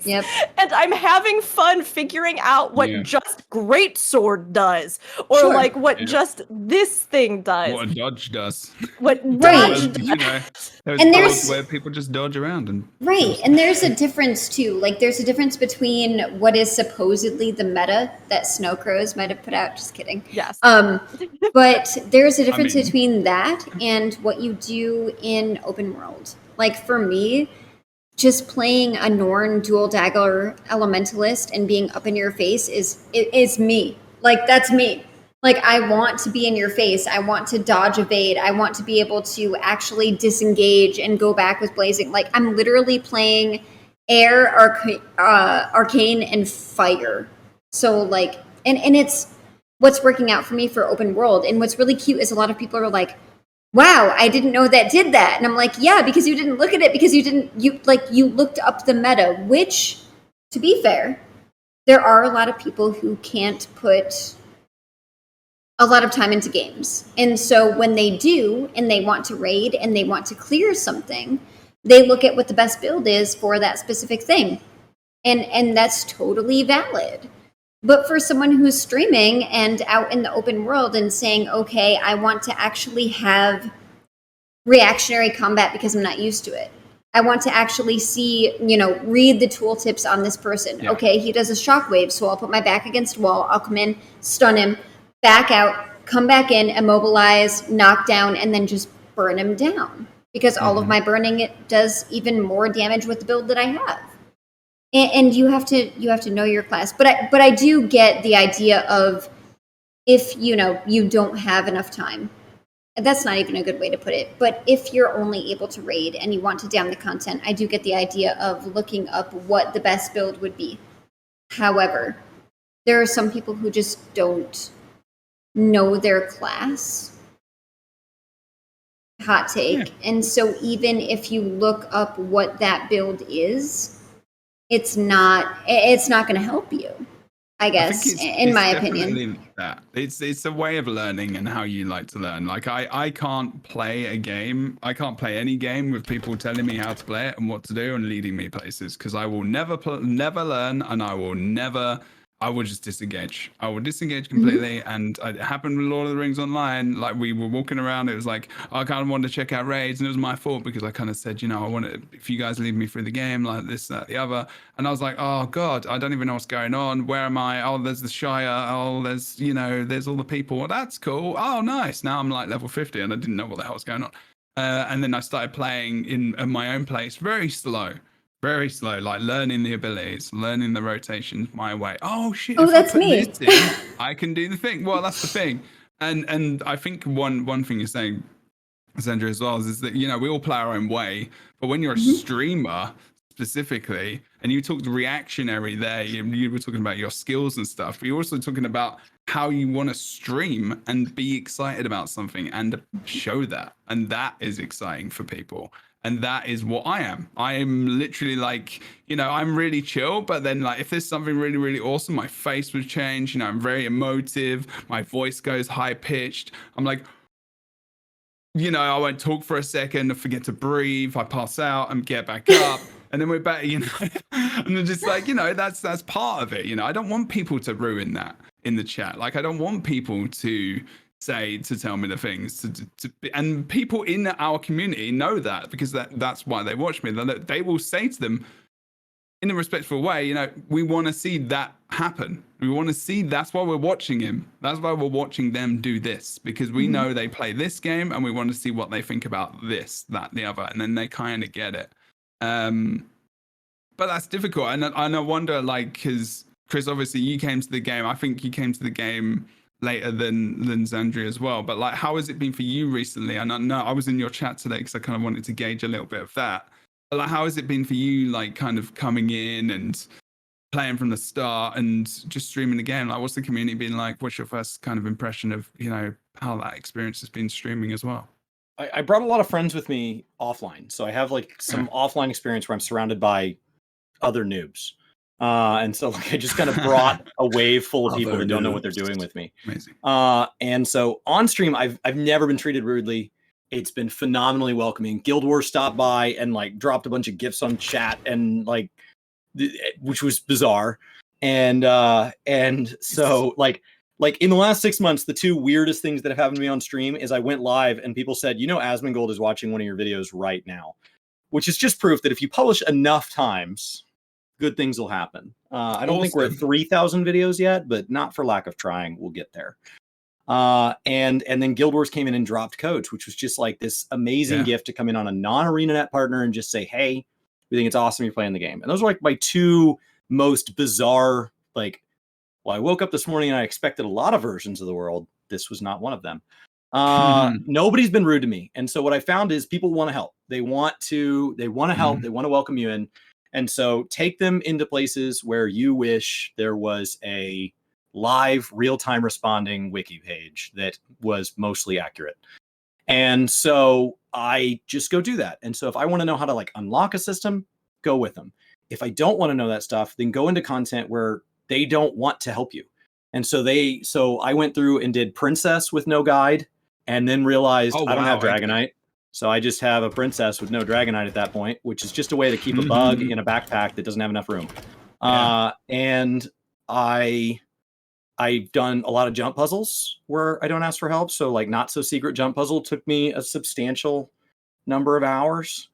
Yep. And I'm having fun figuring out what just Greatsword does, or like what just this thing does. What a dodge does. What dodge does. You know, and there's where people just dodge around and and there's a difference too. Like there's a difference between what is supposedly the meta that Snowcrows might have put out. Just kidding. Yes. But there's a difference between that and what you do in open world. Like for me, just playing a Norn dual dagger elementalist and being up in your face is me. Like, that's me. Like, I want to be in your face. I want to dodge evade. I want to be able to actually disengage and go back with blazing. Like, I'm literally playing air, arcane, and fire. So, like, and it's what's working out for me for open world. And what's really cute is a lot of people are like, wow, I didn't know that did that. And I'm like, yeah, because you didn't look at it, because you looked up the meta, which, to be fair, there are a lot of people who can't put a lot of time into games. And so when they do, and they want to raid and they want to clear something, they look at what the best build is for that specific thing. And that's totally valid. But for someone who's streaming and out in the open world and saying, okay, I want to actually have reactionary combat because I'm not used to it. I want to actually see, read the tooltips on this person. Yeah. Okay, he does a shockwave, so I'll put my back against a wall. I'll come in, stun him, back out, come back in, immobilize, knock down, and then just burn him down. Because all of my burning, it does even more damage with the build that I have. And you have to know your class. But I do get the idea of if you don't have enough time. That's not even a good way to put it. But if you're only able to raid and you want to down the content, I do get the idea of looking up what the best build would be. However, there are some people who just don't know their class. Hot take. Yeah. And so even if you look up what that build is, it's not going to help you, I guess, in my opinion. That. It's a way of learning and how you like to learn. Like I can't play a game. I can't play any game with people telling me how to play it and what to do and leading me places, because I will never learn, and I will just disengage. I will disengage completely. And it happened with Lord of the Rings Online. Like, we were walking around, it was like, I kind of wanted to check out raids, and it was my fault because I kind of said, I want to, if you guys leave me through the game, like this, that, the other. And I was like, oh God, I don't even know what's going on. Where am I? Oh, there's the Shire. Oh, there's, there's all the people. Well, that's cool. Oh, nice. Now I'm like level 50 and I didn't know what the hell was going on. And then I started playing in my own place, very slow, like learning the abilities, learning the rotations my way. Oh shit! Oh, that's me. I can do the thing. Well, that's the thing. And I think one thing you're saying, Sandra, as well, is that we all play our own way. But when you're a streamer specifically, and you talked reactionary there, you were talking about your skills and stuff. But you're also talking about how you want to stream and be excited about something and show that, and that is exciting for people. And that is what I am. I am literally like, I'm really chill, but then like if there's something really, really awesome, my face would change. I'm very emotive. My voice goes high pitched. I'm like, I won't talk for a second, I forget to breathe, I pass out and get back up. And then we're back, and I'm just like, that's part of it. I don't want people to ruin that in the chat. Like, I don't want people to tell me the things and people in our community know that, because that's why they watch me. They will say to them in a respectful way, we want to see that happen. We want to see, that's why we're watching him. That's why we're watching them do this, because we know they play this game and we want to see what they think about this, that, the other. And then they kind of get it. But that's difficult. And I wonder, like, because Chris, obviously you came to the game. I think you came to the game later than Zandri as well, but like, how has it been for you recently? And I know I was in your chat today because I kind of wanted to gauge a little bit of that, but like, how has it been for you, like kind of coming in and playing from the start and just streaming the game? Like, what's the community been like? What's your first kind of impression of how that experience has been streaming as well? I brought a lot of friends with me offline, so I have like some offline experience where I'm surrounded by other noobs. And so like I just kind of brought a wave full of people that don't know what they're doing with me. Amazing. And so on stream, I've never been treated rudely. It's been phenomenally welcoming. Guild Wars stopped by and like dropped a bunch of gifts on chat and like, which was bizarre. And so like in the last 6 months, the two weirdest things that have happened to me on stream is I went live and people said, Asmongold is watching one of your videos right now, which is just proof that if you publish enough times, good things will happen. I don't think we're at 3,000 videos yet, but not for lack of trying. We'll get there. And then Guild Wars came in and dropped codes, which was just like this amazing gift to come in on a non-ArenaNet partner and just say, hey, We think it's awesome you're playing the game. And those are like my two most bizarre, like, well, I woke up this morning and I expected a lot of versions of the world. This was not one of them. Nobody's been rude to me. And so what I found is people want to help. They want to help. They want to welcome you in. And so take them into places where you wish there was a live, real-time responding wiki page that was mostly accurate. And so I just go do that. And so if I want to know how to like unlock a system, go with them. If I don't want to know that stuff, then go into content where they don't want to help you. And so I went through and did princess with no guide, and then realized I don't have Dragonite. So I just have a princess with no Dragonite at that point, which is just a way to keep a bug in a backpack that doesn't have enough room. And I've done a lot of jump puzzles where I don't ask for help. So like not so secret jump puzzle took me a substantial number of hours.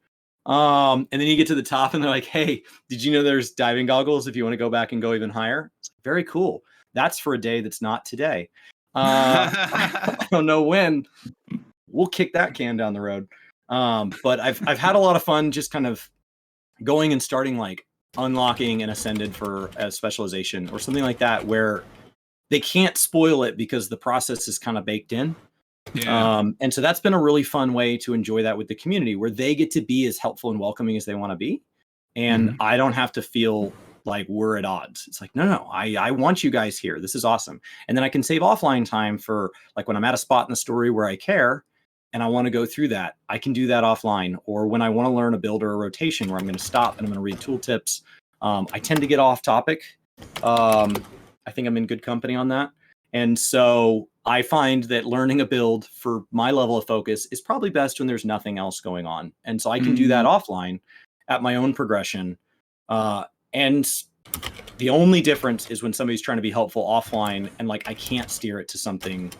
And then you get to the top and they're like, hey, did you know there's diving goggles if you want to go back and go even higher? It's like, very cool. That's for a day that's not today. I don't know when. We'll kick that can down the road. But I've had a lot of fun just kind of going and starting like unlocking an Ascended for a specialization or something like that where they can't spoil it because the process is kind of baked in. And so that's been a really fun way to enjoy that with the community where they get to be as helpful and welcoming as they want to be. And I don't have to feel like we're at odds. It's like, no, I want you guys here. This is awesome. And then I can save offline time for like when I'm at a spot in the story where I care and I want to go through that, I can do that offline. Or when I want to learn a build or a rotation where I'm going to stop and I'm going to read tooltips. I tend to get off topic. I think I'm in good company on that. And so I find that learning a build for my level of focus is probably best when there's nothing else going on. And so I can do that offline at my own progression. And the only difference is when somebody's trying to be helpful offline and like I can't steer it to something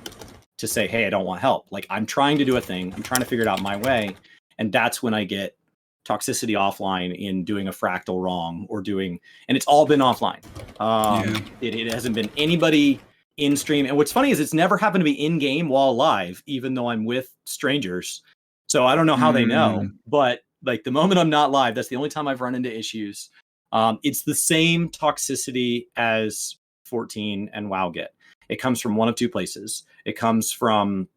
to say, hey, I don't want help. Like I'm trying to do a thing. I'm trying to figure it out my way. And that's when I get toxicity offline in doing a fractal wrong or doing, and it's all been offline. It hasn't been anybody in stream. And what's funny is it's never happened to be in game while live, even though I'm with strangers. So I don't know how they know, but like the moment I'm not live, that's the only time I've run into issues. It's the same toxicity as 14 and WoW get. It comes from one of two places. It comes from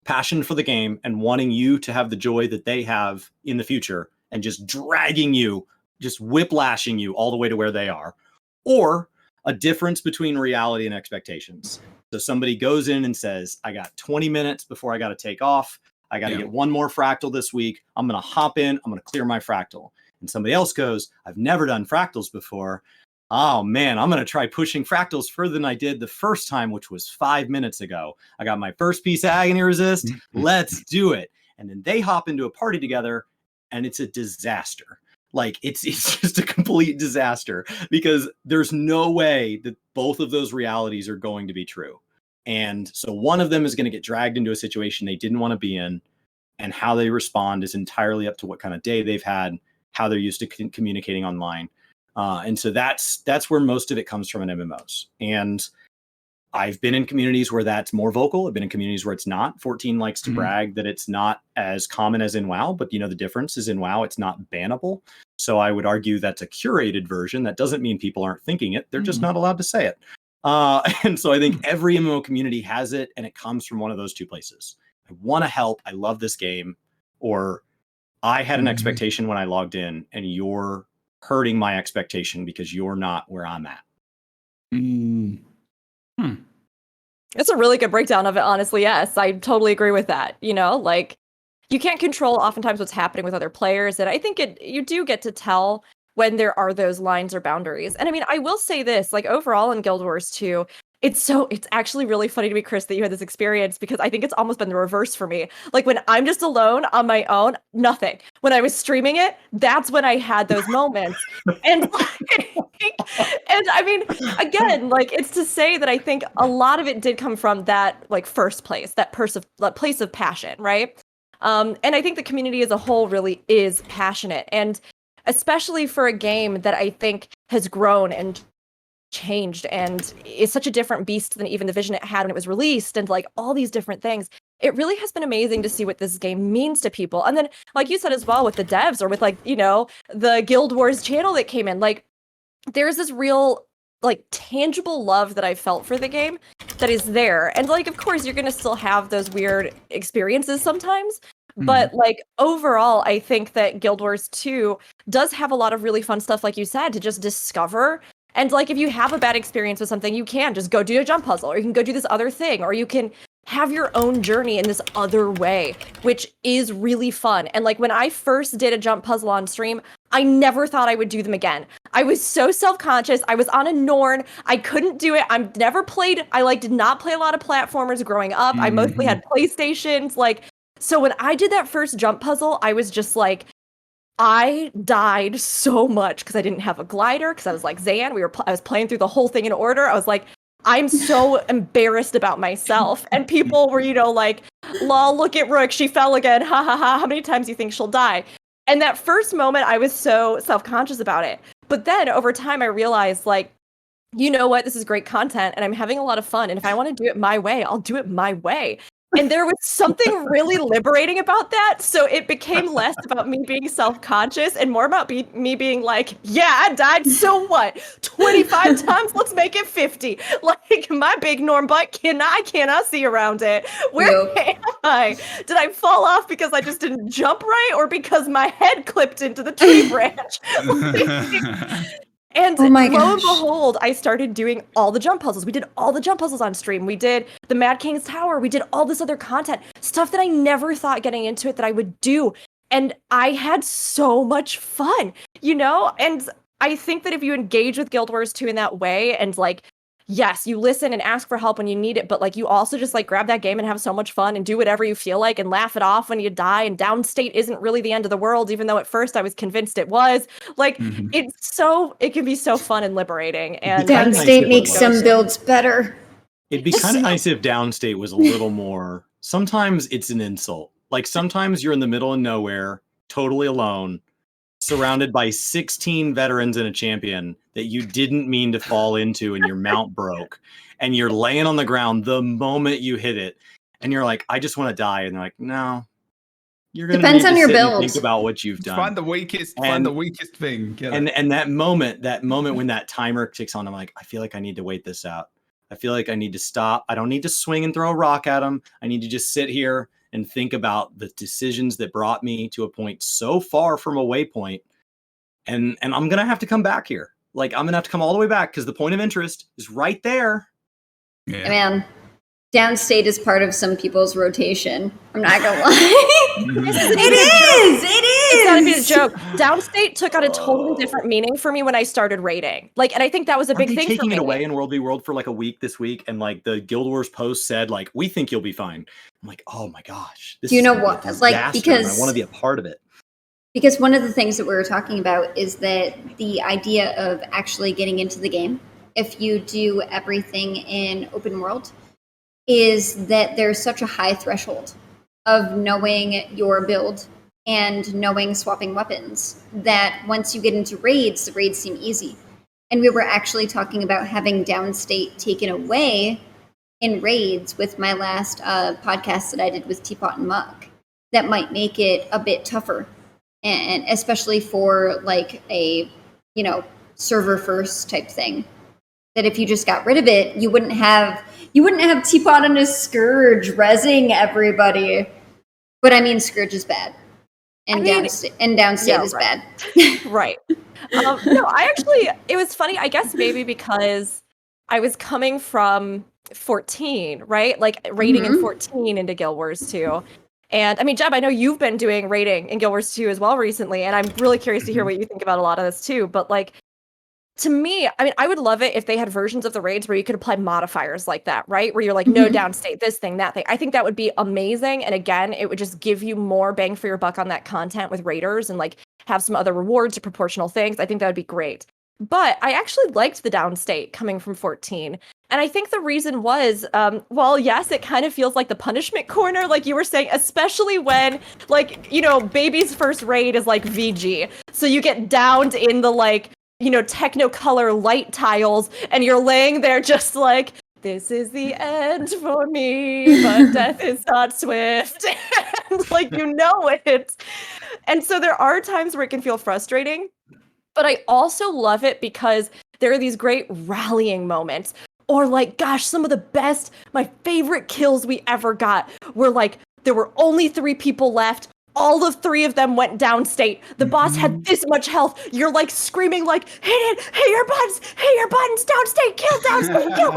passion for the game and wanting you to have the joy that they have in the future and just dragging you, just whiplashing you all the way to where they are. Or a difference between reality and expectations. So somebody goes in and says, I got 20 minutes before I got to take off. I got to get one more fractal this week. I'm going to hop in. I'm going to clear my fractal. And somebody else goes, I've never done fractals before. Oh man, I'm going to try pushing fractals further than I did the first time, which was 5 minutes ago. I got my first piece of agony resist. Let's do it. And then they hop into a party together and it's a disaster. Like it's just a complete disaster because there's no way that both of those realities are going to be true. And so one of them is going to get dragged into a situation they didn't want to be in, and how they respond is entirely up to what kind of day they've had, how they're used to communicating online. And so that's where most of it comes from in MMOs. And I've been in communities where that's more vocal. I've been in communities where it's not. 14 likes to brag that it's not as common as in WoW, but you know, the difference is in WoW, it's not bannable. So I would argue that's a curated version. That doesn't mean people aren't thinking it. They're just not allowed to say it. And so I think every MMO community has it, and it comes from one of those two places. I want to help. I love this game. Or I had an expectation when I logged in, and you're hurting my expectation because you're not where I'm at. It's a really good breakdown of it, honestly. Yes, I totally agree with that. You know, like you can't control oftentimes what's happening with other players. And I think you do get to tell when there are those lines or boundaries. And I mean, I will say this, like overall in Guild Wars 2, it's actually really funny to me, Chris, that you had this experience, because I think it's almost been the reverse for me. Like when I'm just alone on my own, nothing. When I was streaming it, that's when I had those moments. And and I mean, again, like it's to say that I think a lot of it did come from that like first place, that place of passion, right? And I think the community as a whole really is passionate, and especially for a game that I think has grown and changed and is such a different beast than even the vision it had when it was released, and like all these different things. it really has been amazing to see what this game means to people. And then, like you said as well, with the devs or with like, you know, the Guild Wars channel that came in, like there's this real like tangible love that I felt for the game that is there. And like, of course, you're going to still have those weird experiences sometimes. But like overall, I think that Guild Wars 2 does have a lot of really fun stuff, like you said, to just discover. And like, if you have a bad experience with something, you can just go do a jump puzzle, or you can go do this other thing, or you can have your own journey in this other way, which is really fun. And like, when I first did a jump puzzle on stream, I never thought I would do them again. I was so self-conscious. I was on a Norn. I couldn't do it. I did not play a lot of platformers growing up. I mostly had PlayStations. Like, so when I did that first jump puzzle, I was just like, I died so much because I didn't have a glider, because I was like Zan. I was playing through the whole thing in order. I was like, I'm so embarrassed about myself. And people were, you know, like, lol, look at Rook, she fell again. Ha ha ha. How many times do you think she'll die? And that first moment, I was so self-conscious about it. But then over time, I realized, like, you know what? This is great content and I'm having a lot of fun. And if I want to do it my way, I'll do it my way. And there was something really liberating about that. So it became less about me being self-conscious and more about me being like, yeah, I died, so what? 25 times, let's make it 50. Like, my big Norm butt cannot see around it. Where am I? Did I fall off because I just didn't jump right, or because my head clipped into the tree branch? And lo and behold, I started doing all the jump puzzles. We did all the jump puzzles on stream. We did the Mad King's Tower. We did all this other content, stuff that I never thought getting into it that I would do. And I had so much fun, you know? And I think that if you engage with Guild Wars 2 in that way, and like, yes, you listen and ask for help when you need it, but like, you also just like grab that game and have so much fun and do whatever you feel like and laugh it off when you die. And Downstate isn't really the end of the world, even though at first I was convinced it was. Like, it can be so fun and liberating. And Downstate makes some builds better. It'd be kind of nice if Downstate was a little more. Sometimes it's an insult. Like, sometimes you're in the middle of nowhere, totally alone, surrounded by 16 veterans and a champion that you didn't mean to fall into, and your mount broke, and you're laying on the ground the moment you hit it, and you're like, I just want to die. And they're like, no, you're gonna depends on your build. Think about what you've done. Find the weakest thing. And that moment when that timer ticks on, I'm like, I feel like I need to wait this out. I feel like I need to stop. I don't need to swing and throw a rock at them. I need to just sit here and think about the decisions that brought me to a point so far from a waypoint. And I'm going to have to come back here. Like, I'm going to have to come all the way back because the point of interest is right there. Yeah. Man, Downstate is part of some people's rotation. I'm not going to lie. It is. It's not even a joke. Downstate took on a totally different meaning for me when I started raiding. Like, and I think that was a big thing for me. Taking it away in World v. World for like a week this week, and like the Guild Wars post said, like, we think you'll be fine. I'm like, oh my gosh. Do you know what? Like, because I want to be a part of it. Because one of the things that we were talking about is that the idea of actually getting into the game, if you do everything in open world, is that there's such a high threshold of knowing your build and knowing swapping weapons that once you get into raids, the raids seem easy. And we were actually talking about having Downstate taken away in raids with my last podcast that I did with Teapot and Muck. That might make it a bit tougher. And especially for like a, you know, server first type thing, that if you just got rid of it, you wouldn't have Teapot and his Scourge rezzing everybody. But I mean, Scourge is bad, and Downstate is bad. Right. No, it was funny. I guess maybe because I was coming from 14, right? Like raiding in 14 into Guild Wars 2. And I mean, Jeb, I know you've been doing raiding in Guild Wars 2 as well recently, and I'm really curious to hear what you think about a lot of this too. But like, to me, I mean, I would love it if they had versions of the raids where you could apply modifiers like that, right? Where you're like, no Downstate, this thing, that thing. I think that would be amazing. And again, it would just give you more bang for your buck on that content with raiders and like have some other rewards or proportional things. I think that would be great. But I actually liked the Downstate coming from 14. And I think the reason was, well, yes, it kind of feels like the punishment corner, like you were saying, especially when, like, you know, Baby's first raid is like VG. So you get downed in the, like, you know, technicolor light tiles, and you're laying there just like, this is the end for me, but death is not swift. And like, you know it. And so there are times where it can feel frustrating, but I also love it because there are these great rallying moments. Or like, gosh, some of the best, my favorite kills we ever got were like, there were only 3 people left. All of 3 of them went downstate. The boss had this much health. You're like screaming like, hit it, hit your buttons, downstate, kill, downstate, kill.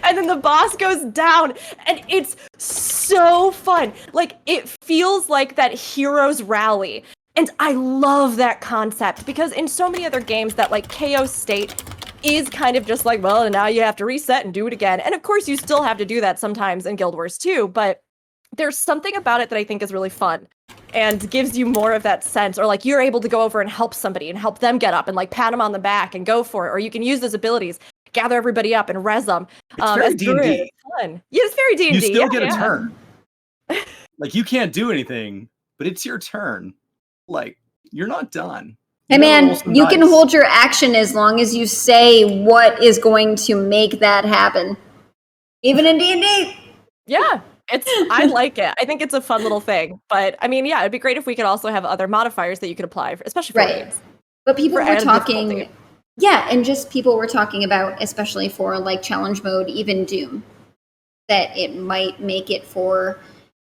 And then the boss goes down and it's so fun. Like, it feels like that hero's rally. And I love that concept because in so many other games that like KO state is kind of just like, well, now you have to reset and do it again. And of course you still have to do that sometimes in Guild Wars 2, but there's something about it that I think is really fun and gives you more of that sense, or like you're able to go over and help somebody and help them get up and like pat them on the back and go for it. Or you can use those abilities, gather everybody up and res them. It's very D&D. Fun. Yeah, it's very D&D. You still get a turn. Like, you can't do anything, but it's your turn. Like, you're not done. Hey man, you can hold your action as long as you say what is going to make that happen. Even in D&D. Yeah. I like it. I think it's a fun little thing. But I mean, yeah, it'd be great if we could also have other modifiers that you could apply, especially for raids. But people were talking, and just people were talking about, especially for like challenge mode, even Doom, that it might make it for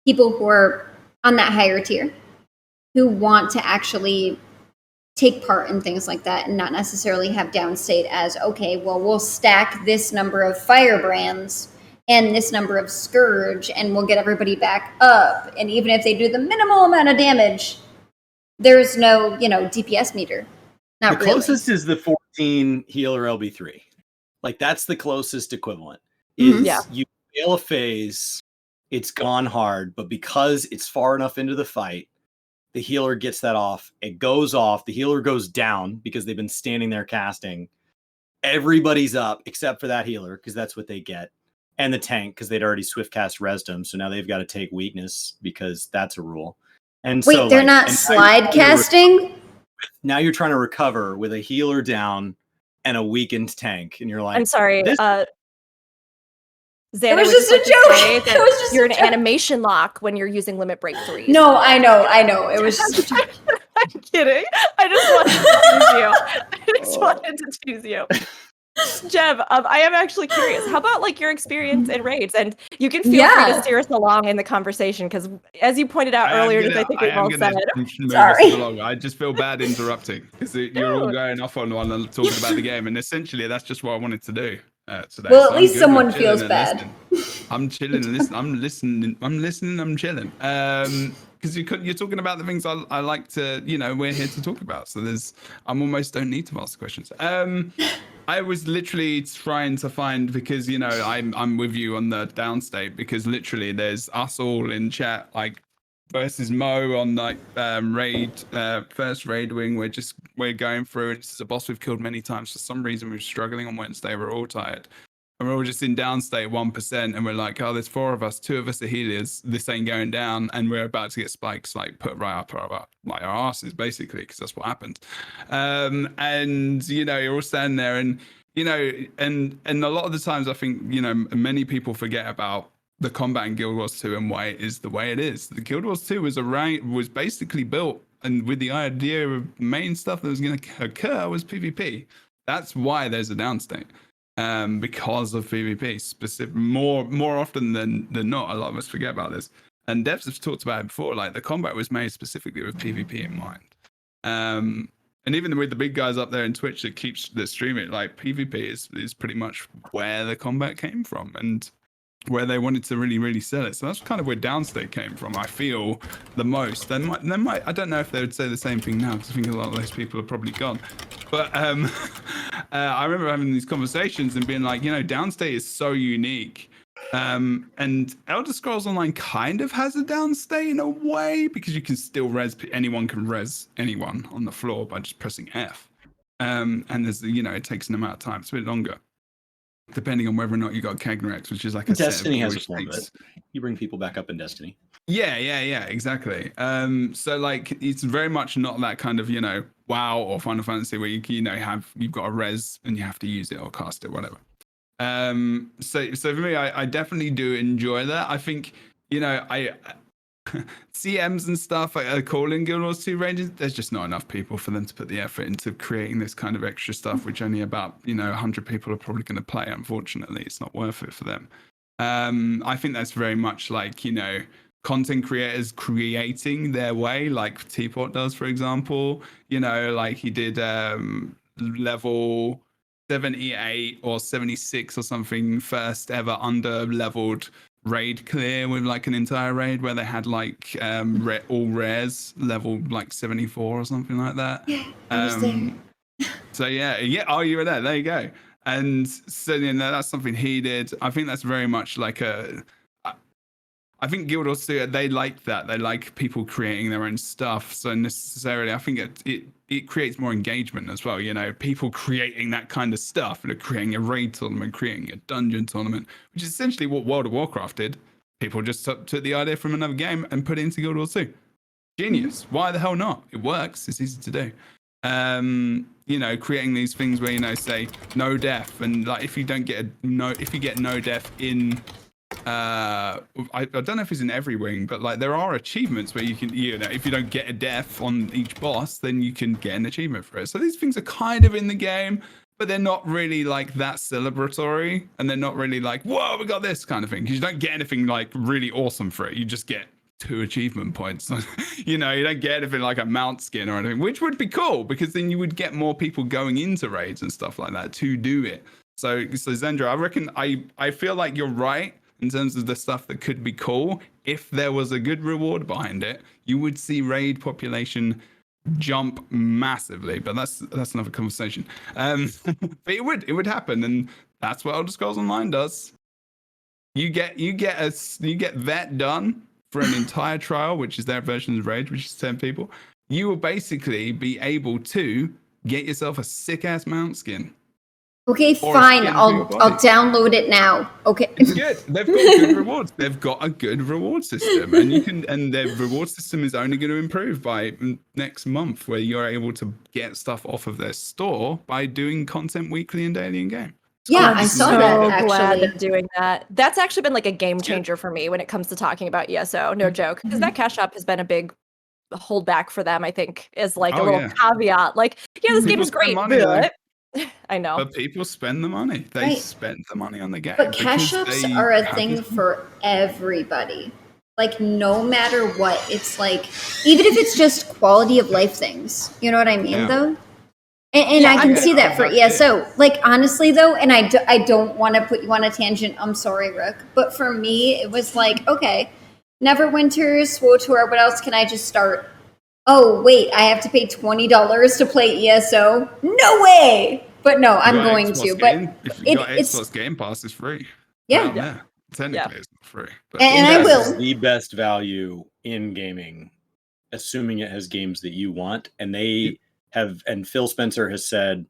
people who are on that higher tier, who want to actually take part in things like that and not necessarily have downstate as, okay, well, we'll stack this number of firebrands and this number of scourge and we'll get everybody back up. And even if they do the minimal amount of damage, there's no, DPS meter. Not the closest is the 14 healer LB3. Like, that's the closest equivalent. You fail a phase, it's gone hard, but because it's far enough into the fight, the healer gets that off. It goes off. The healer goes down because they've been standing there casting. Everybody's up except for that healer because that's what they get. And the tank because they'd already swift cast resed them. So now they've got to take weakness because that's a rule. And wait, they're not slide casting? Now you're trying to recover with a healer down and a weakened tank. And you're like, I'm sorry. Xana, it was just a joke. It was just you're an animation lock when you're using limit break 3. No, I know. It was just a joke. I'm kidding. I just wanted to choose you. Jeb, I am actually curious. How about like your experience in raids? And you can feel free to steer us along in the conversation because, as you pointed out earlier, I think we've all said. Sorry. I just feel bad interrupting because you're all going off on one and talking about the game, and essentially that's just what I wanted to do today. Well, at least someone feels bad. I'm chilling and listening. I'm listening. I'm chilling. Because you're talking about the things I like to, we're here to talk about. So I'm almost don't need to ask questions. I was literally trying to find because I'm with you on the downstate because literally there's us all in chat like versus Mo on like first raid wing. We're going through and this is a boss we've killed many times. For some reason we're struggling on Wednesday. We're all tired. And we're all just in downstate 1%, and we're like, oh, there's 4 of us, 2 of us are healers. This ain't going down, and we're about to get spikes like put right up our asses, basically, because that's what happened. And you're all standing there, and and a lot of the times, I think many people forget about the combat in Guild Wars 2 and why it is the way it is. The Guild Wars 2 was basically built, and with the idea of main stuff that was going to occur was PvP. That's why there's a downstate. Because of PvP, specific more often than not, a lot of us forget about this. And devs have talked about it before. Like the combat was made specifically with PvP in mind. And even with the big guys up there in Twitch that stream it, like PvP is pretty much where the combat came from and where they wanted to really, really sell it. So that's kind of where downstate came from. I feel the most. They might. I don't know if they would say the same thing now because I think a lot of those people are probably gone. But I remember having these conversations and being like, downstate is so unique. And Elder Scrolls Online kind of has a downstate in a way because you can still anyone can res anyone on the floor by just pressing F. And there's it takes an amount of time. It's a bit longer. Depending on whether or not you got Kegnerex, which is like a Destiny has a form of it. You bring people back up in Destiny. Yeah, exactly. So like it's very much not that kind of WoW or Final Fantasy where you've got a res and you have to use it or cast it, whatever. So for me, I definitely do enjoy that. I think, I CMs and stuff are calling Guild Wars 2 ranges. There's just not enough people for them to put the effort into creating this kind of extra stuff, which only about 100 people are probably going to play. Unfortunately, it's not worth it for them. I think that's very much like content creators creating their way, like Teapot does, for example. Like he did level 78 or 76 or something, first ever under leveled raid clear with like an entire raid where they had like all rares level like 74 or something like that. I was there. So yeah. Oh, you were there. There you go. And so that's something he did. I think that's very much like I think Guild Wars 2, they like that. They like people creating their own stuff. So necessarily, I think it creates more engagement as well. People creating that kind of stuff, creating a raid tournament, creating a dungeon tournament, which is essentially what World of Warcraft did. People just took the idea from another game and put it into Guild Wars 2. Genius. Why the hell not? It works. It's easy to do. Creating these things where say no death, and like if you get no death in. I don't know if it's in every wing, but like there are achievements where you can, if you don't get a death on each boss, then you can get an achievement for it. So these things are kind of in the game, but they're not really like that celebratory, and they're not really like, whoa, we got this kind of thing. Because you don't get anything like really awesome for it. You just get 2 achievement points. You don't get anything like a mount skin or anything, which would be cool because then you would get more people going into raids and stuff like that to do it. So Zendra, I reckon I feel like you're right. In terms of the stuff that could be cool, if there was a good reward behind it, you would see raid population jump massively. But that's another conversation. But it would happen, and that's what Elder Scrolls Online does. You get that done for an entire trial, which is their version of raid, which is 10 people. You will basically be able to get yourself a sick ass mount skin. Okay, fine. I'll download it now. Okay. It's good. They've got good rewards. They've got a good reward system, and their reward system is only going to improve by next month, where you're able to get stuff off of their store by doing content weekly and daily in game. Yeah, I saw that actually. Glad they're doing that. That's actually been like a game changer for me when it comes to talking about ESO. No joke, because that cash up has been a big holdback for them. I think is like a little caveat. Like, this game is great. I know. But people spend the money. They spend the money on the game. But cash ups are a thing for everybody. Like, no matter what, it's like, even if it's just quality of life things. You know what I mean, though? And I can see that for ESO. Like, honestly, though, and I don't want to put you on a tangent. I'm sorry, Rook. But for me, it was like, okay, Neverwinter, SWTOR, what else can I just start? Oh, wait, I have to pay $20 to play ESO? No way! But no, I'm going to. But if you got Xbox Game Pass, it's free. Yeah. Technically, it's not free. But and I will. The best value in gaming, assuming it has games that you want. And they have, and Phil Spencer has said,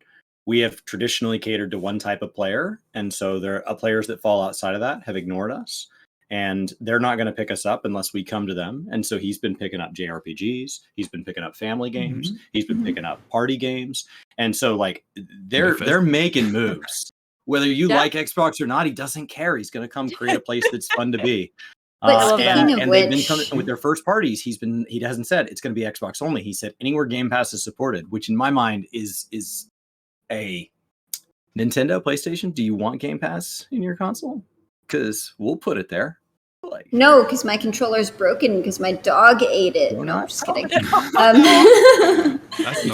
we have traditionally catered to one type of player. And so there are players that fall outside of that have ignored us. And they're not going to pick us up unless we come to them. And so he's been picking up JRPGs. He's been picking up family games. He's been picking up party games. And so like they're making moves. Whether you like Xbox or not, he doesn't care. He's going to come create a place that's fun to be. And they've been coming with their first parties. He hasn't said it's going to be Xbox only. He said anywhere Game Pass is supported, which in my mind is a Nintendo, PlayStation. Do you want Game Pass in your console? Because we'll put it there. No, because my controller's broken because my dog ate it. No, I'm just kidding. It's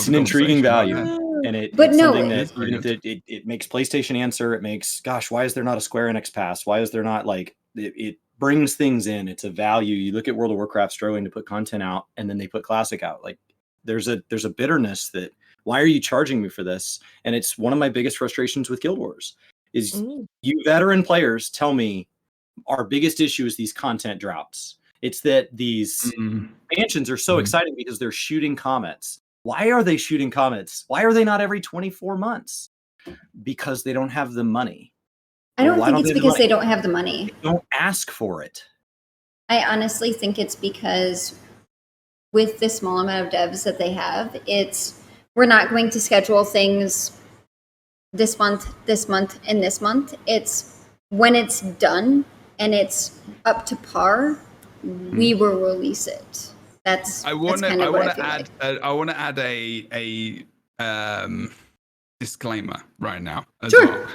an intriguing value. And something that even if it makes PlayStation answer, it makes, gosh, why is there not a Square Enix Pass? Why is there not it brings things in. It's a value. You look at World of Warcraft struggling to put content out, and then they put Classic out. Like there's a bitterness that, why are you charging me for this? And it's one of my biggest frustrations with Guild Wars is you veteran players tell me our biggest issue is these content droughts. It's that these expansions are so exciting because they're shooting comets. Why are they shooting comets? Why are they not every 24 months? Because they don't have the money. I don't think it's because they don't have the money. They don't ask for it. I honestly think it's because with the small amount of devs that they have, we're not going to schedule things this month, and this month. It's when it's done and it's up to par, we will release it. I want to add a disclaimer right now as well.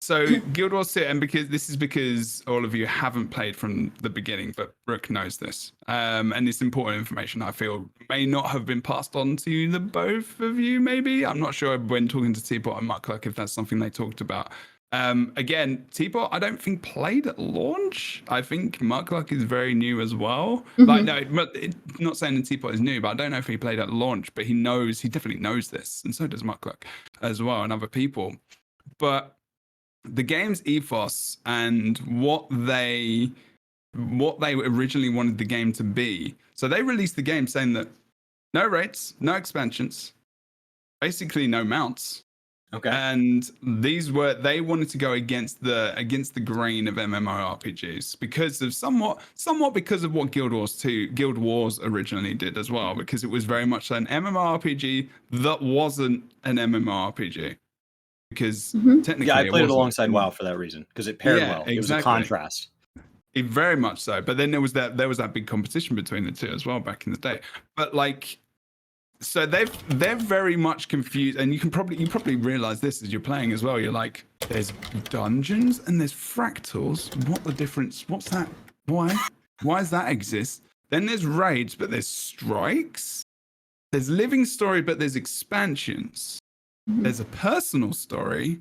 So Guild Wars 2, and because all of you haven't played from the beginning, but Brooke knows this, and it's important information I feel may not have been passed on to the both of you. Maybe I'm not sure when talking to Teapot and Mark Clark if that's something they talked about. Again, Teapot, I don't think played at launch. I think Mark Clark is very new as well. Like, no, not saying that Teapot is new, but I don't know if he played at launch. But he definitely knows this, and so does Mark Clark as well, and other people. But the game's ethos and what they originally wanted the game to be. So they released the game saying that no raids, no expansions, basically no mounts. Okay. And they wanted to go against the grain of MMORPGs because of somewhat because of what Guild Wars originally did as well, because it was very much an MMORPG that wasn't an MMORPG. Because technically, I played it alongside WoW for that reason, because it paired well. Exactly. It was a contrast. Very much so. But then there was that big competition between the two as well back in the day. But like, so they're very much confused, and you probably realize this as you're playing as well. You're like, there's dungeons and there's fractals. What the difference? What's that? Why does that exist? Then there's raids, but there's strikes. There's living story, but there's expansions. There's a personal story,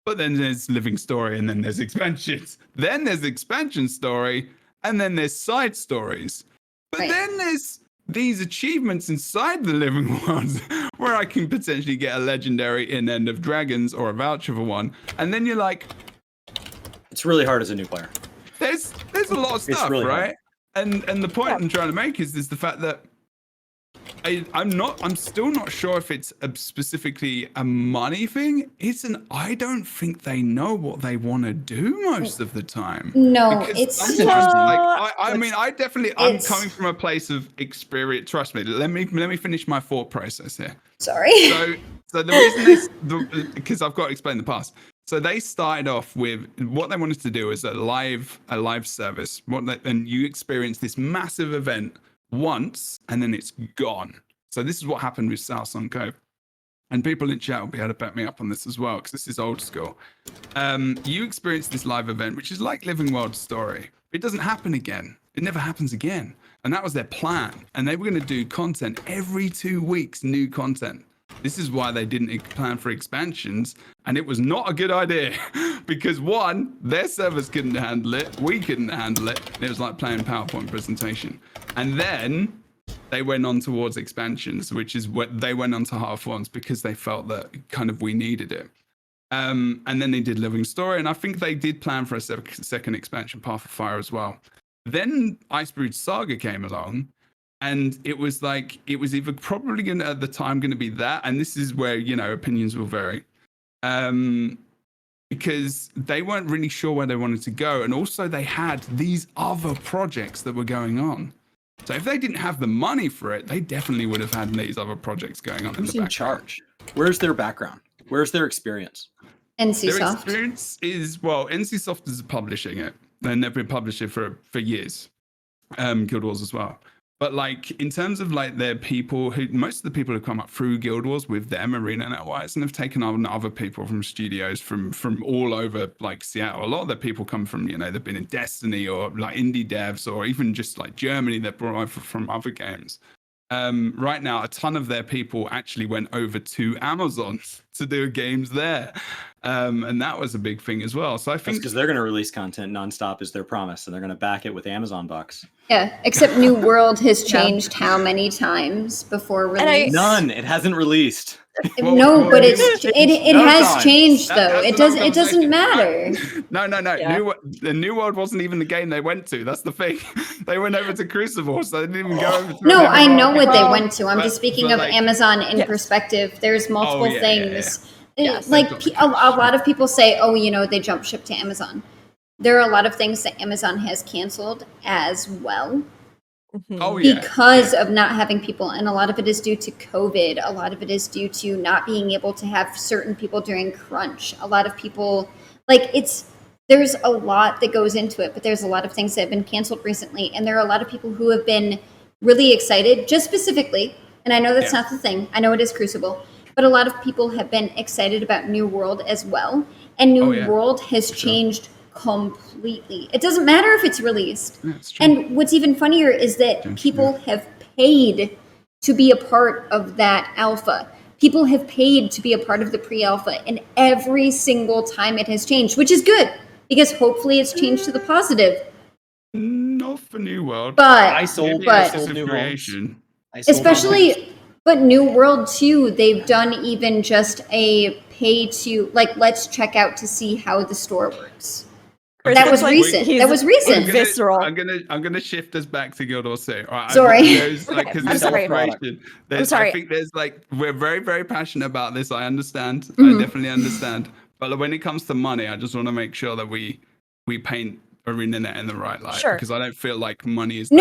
but then there's living story, and then there's expansions. Then there's expansion story, and then there's side stories. But then there's these achievements inside the living worlds where I can potentially get a legendary in End of Dragons or a voucher for one. And then you're like, it's really hard as a new player. There's a lot of stuff, really right? Hard. And the point I'm trying to make is the fact that I'm still not sure if it's specifically a money thing. I don't think they know what they want to do most of the time. No, it's like I'm coming from a place of experience. Trust me. Let me finish my thought process here. Sorry. So the reason because I've got to explain the past. So they started off with what they wanted to do is a live service. And you experience this massive event once, and then it's gone. So this is what happened with South Sun Cove. And people in chat will be able to back me up on this as well, because this is old school. You experience this live event, which is like Living World Story. It doesn't happen again. It never happens again. And that was their plan. And they were going to do content every 2 weeks, new content. This is why they didn't plan for expansions. And it was not a good idea because one, their servers couldn't handle it. We couldn't handle it. It was like playing PowerPoint presentation. And then they went on towards expansions, which is what they went on to half ones because they felt that kind of we needed it. And then they did Living Story. And I think they did plan for a second expansion, Path of Fire as well. Then Icebreakers Saga came along. And it was like, it was either probably going to, at the time, going to be that. And this is where, opinions will vary. Because they weren't really sure where they wanted to go. And also they had these other projects that were going on. So if they didn't have the money for it, they definitely would have had these other projects going on. Who's in charge? Where's their background? Where's their experience? NCSoft. Their experience is, NCSoft is publishing it. And they've been publishing it for years. Guild Wars as well. But like in terms of like their people, most of the people have come up through Guild Wars with them, Arena Netwise, and have taken on other people from studios from all over like Seattle. A lot of the people come from, they've been in Destiny or like indie devs or even just like Germany. They're brought over from other games. Right now, a ton of their people actually went over to Amazon to do games there. And that was a big thing as well. So I think because they're going to release content nonstop is their promise, and they're going to back it with Amazon bucks. Yeah, except New World has changed how many times before release? None. It hasn't released. No, but it has changed though. It doesn't matter. No. Yeah. The New World wasn't even the game they went to. That's the thing. They went over to Crucible, so they didn't even go over to No, I know what they went to. I'm just speaking of Amazon in perspective. There's multiple things. Yeah. A lot of people say, they jump ship to Amazon. There are a lot of things that Amazon has canceled as well. Oh yeah. because of not having people, and a lot of it is due to COVID. A lot of it is due to not being able to have certain people during crunch. A lot of people, like, there's a lot that goes into it, but there's a lot of things that have been canceled recently, and there are a lot of people who have been really excited, just specifically, and I know that's not the thing, I know it is Crucible, but a lot of people have been excited about New World as well, and New World has changed completely. It doesn't matter if it's released. And what's even funnier is that people have paid to be a part of that alpha. People have paid to be a part of the pre-alpha, and every single time it has changed, which is good, because hopefully it's changed to the positive. Not for New World. But I sold New creation. especially, but New World 2, they've done even just a pay to, like, let's check out to see how the store works. That was recent. That was recent. Visceral. I'm gonna shift us back to Guild Wars 2. Right, Sorry. I'm sorry. I think there's like, we're very, very passionate about this. I understand. Mm-hmm. I definitely understand. But when it comes to money, I just want to make sure that we paint ArenaNet in the right light. Sure. Because I don't feel like money is. I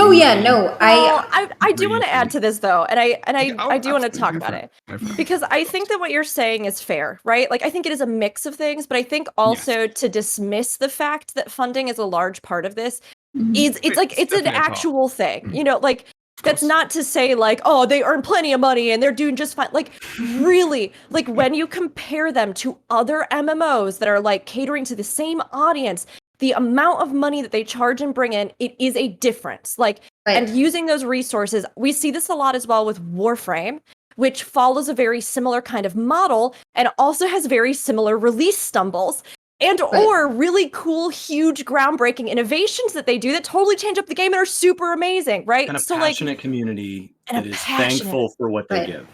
do want to add to this though, and I do want to talk about it because I think that what you're saying is fair, right? Like I think it is a mix of things, but I think also to dismiss the fact that funding is a large part of this is it's an actual thing, you know, like. That's not to say like, oh, they earn plenty of money and they're doing just fine. Like really, like when you compare them to other MMOs that are like catering to the same audience, the amount of money that they charge and bring in, it is a difference. Like, and using those resources, we see this a lot as well with Warframe, which follows a very similar kind of model and also has very similar release stumbles. And or really cool, huge, groundbreaking innovations that they do that totally change up the game and are super amazing, right? And a passionate community that is thankful for what they give.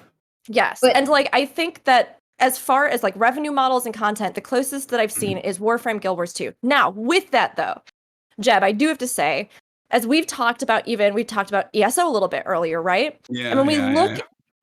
Yes, and like I think that as far as like revenue models and content, the closest that I've seen is Warframe Guild Wars 2. Now, with that though, Jeb, I do have to say, as we've talked about ESO a little bit earlier, right? Yeah. And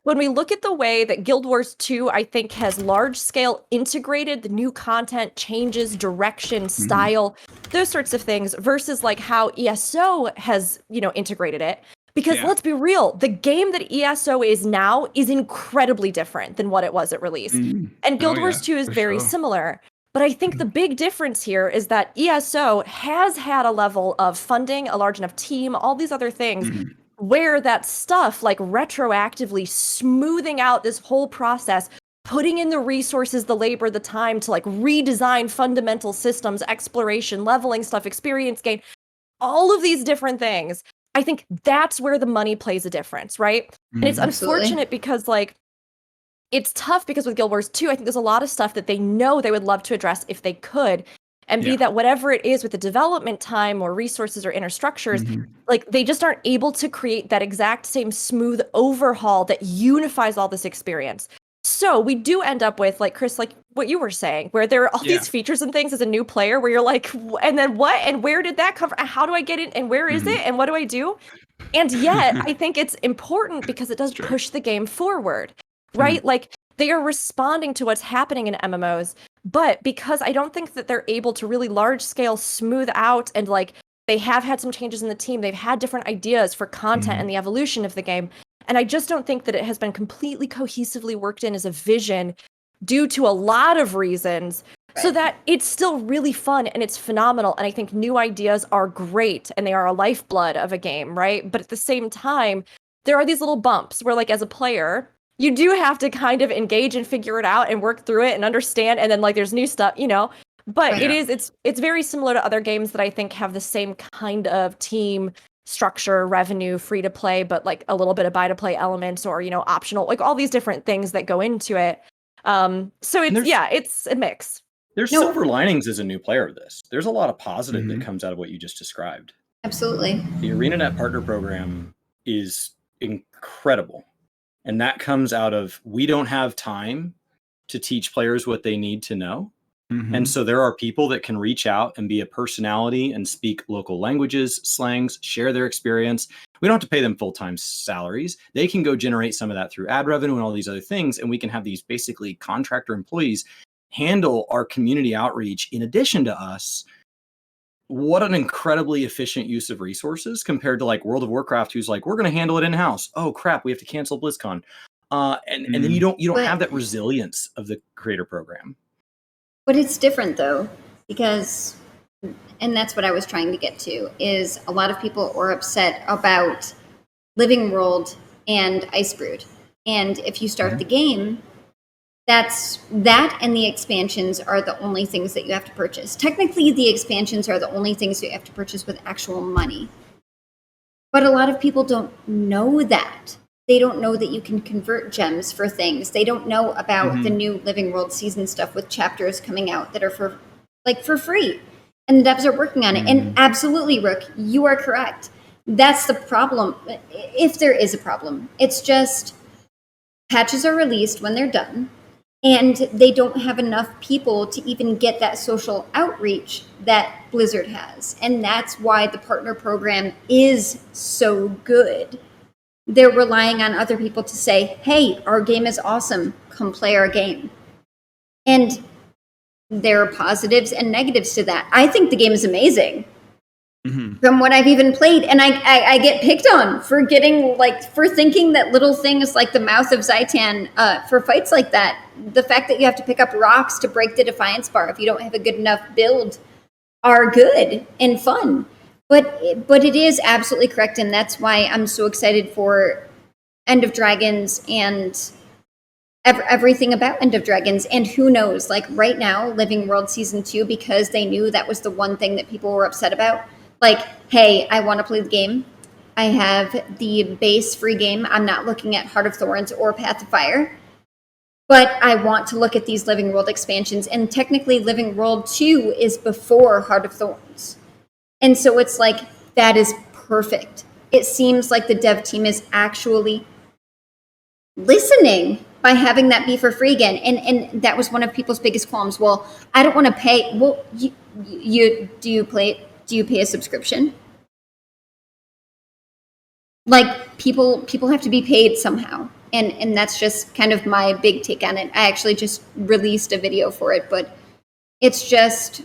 when we look at the way that Guild Wars 2, I think, has large-scale integrated the new content, changes, direction, style, those sorts of things, versus like how ESO has, integrated it. Because let's be real, the game that ESO is now is incredibly different than what it was at release. And Guild Wars 2 is very similar. But I think the big difference here is that ESO has had a level of funding, a large enough team, all these other things, where that stuff, like retroactively smoothing out this whole process, putting in the resources, the labor, the time to like redesign fundamental systems, exploration, leveling stuff, experience gain, all of these different things. I think that's where the money plays a difference, right? And it's unfortunate because like, it's tough because with Guild Wars 2, I think there's a lot of stuff that they know they would love to address if they could. And be that whatever it is with the development time or resources or inner structures, like they just aren't able to create that exact same smooth overhaul that unifies all this experience. So we do end up with, like Chris, like what you were saying, where there are all these features and things as a new player where you're like, and then what? And where did that come from? How do I get it? And where is it? And what do I do? And yet I think it's important because it does push the game forward, right? Like they are responding to what's happening in MMOs. But because I don't think that they're able to really large scale smooth out and like they have had some changes in the team, they've had different ideas for content and the evolution of the game. And I just don't think that it has been completely cohesively worked in as a vision due to a lot of reasons so that it's still really fun and it's phenomenal. And I think new ideas are great and they are a lifeblood of a game, right? But at the same time, there are these little bumps where like as a player, you do have to kind of engage and figure it out and work through it and understand. And then like there's new stuff, but it's very similar to other games that I think have the same kind of team structure, revenue, free to play, but like a little bit of buy to play elements or, optional, like all these different things that go into it. So it's a mix. There's silver linings as a new player of this. There's a lot of positive that comes out of what you just described. Absolutely. The ArenaNet partner program is incredible. And that comes out of, we don't have time to teach players what they need to know. And so there are people that can reach out and be a personality and speak local languages, slangs, share their experience. We don't have to pay them full-time salaries. They can go generate some of that through ad revenue and all these other things. And we can have these basically contractor employees handle our community outreach in addition to us what an incredibly efficient use of resources compared to like World of Warcraft, who's like, we're going to handle it in house. Oh crap, we have to cancel BlizzCon, and then you don't have that resilience of the creator program. But it's different though, because, and that's what I was trying to get to, is a lot of people are upset about Living World and Icebrew, and if you start the game, that and the expansions are the only things that you have to purchase. Technically, the expansions are the only things you have to purchase with actual money. But a lot of people don't know that. They don't know that you can convert gems for things. They don't know about the new Living World season stuff with chapters coming out that are for free. And the devs are working on it. And absolutely, Rook, you are correct. That's the problem. If there is a problem, it's just patches are released when they're done. And they don't have enough people to even get that social outreach that Blizzard has. And that's why the partner program is so good. They're relying on other people to say, hey, our game is awesome. Come play our game. And there are positives and negatives to that. I think the game is amazing. From what I've even played, and I get picked on for thinking that little things like the Mouth of Zaitan for fights like that, the fact that you have to pick up rocks to break the Defiance bar if you don't have a good enough build, are good and fun. But it is absolutely correct, and that's why I'm so excited for End of Dragons and everything about End of Dragons. And who knows, like right now, Living World Season 2, because they knew that was the one thing that people were upset about. Like, hey, I want to play the game. I have the base free game. I'm not looking at Heart of Thorns or Path of Fire. But I want to look at these Living World expansions. And technically, Living World 2 is before Heart of Thorns. And so it's like, that is perfect. It seems like the dev team is actually listening by having that be for free again. And that was one of people's biggest qualms. Well, I don't want to pay. Well, do you pay a subscription? Like people have to be paid somehow. And that's just kind of my big take on it. I actually just released a video for it, but it's just,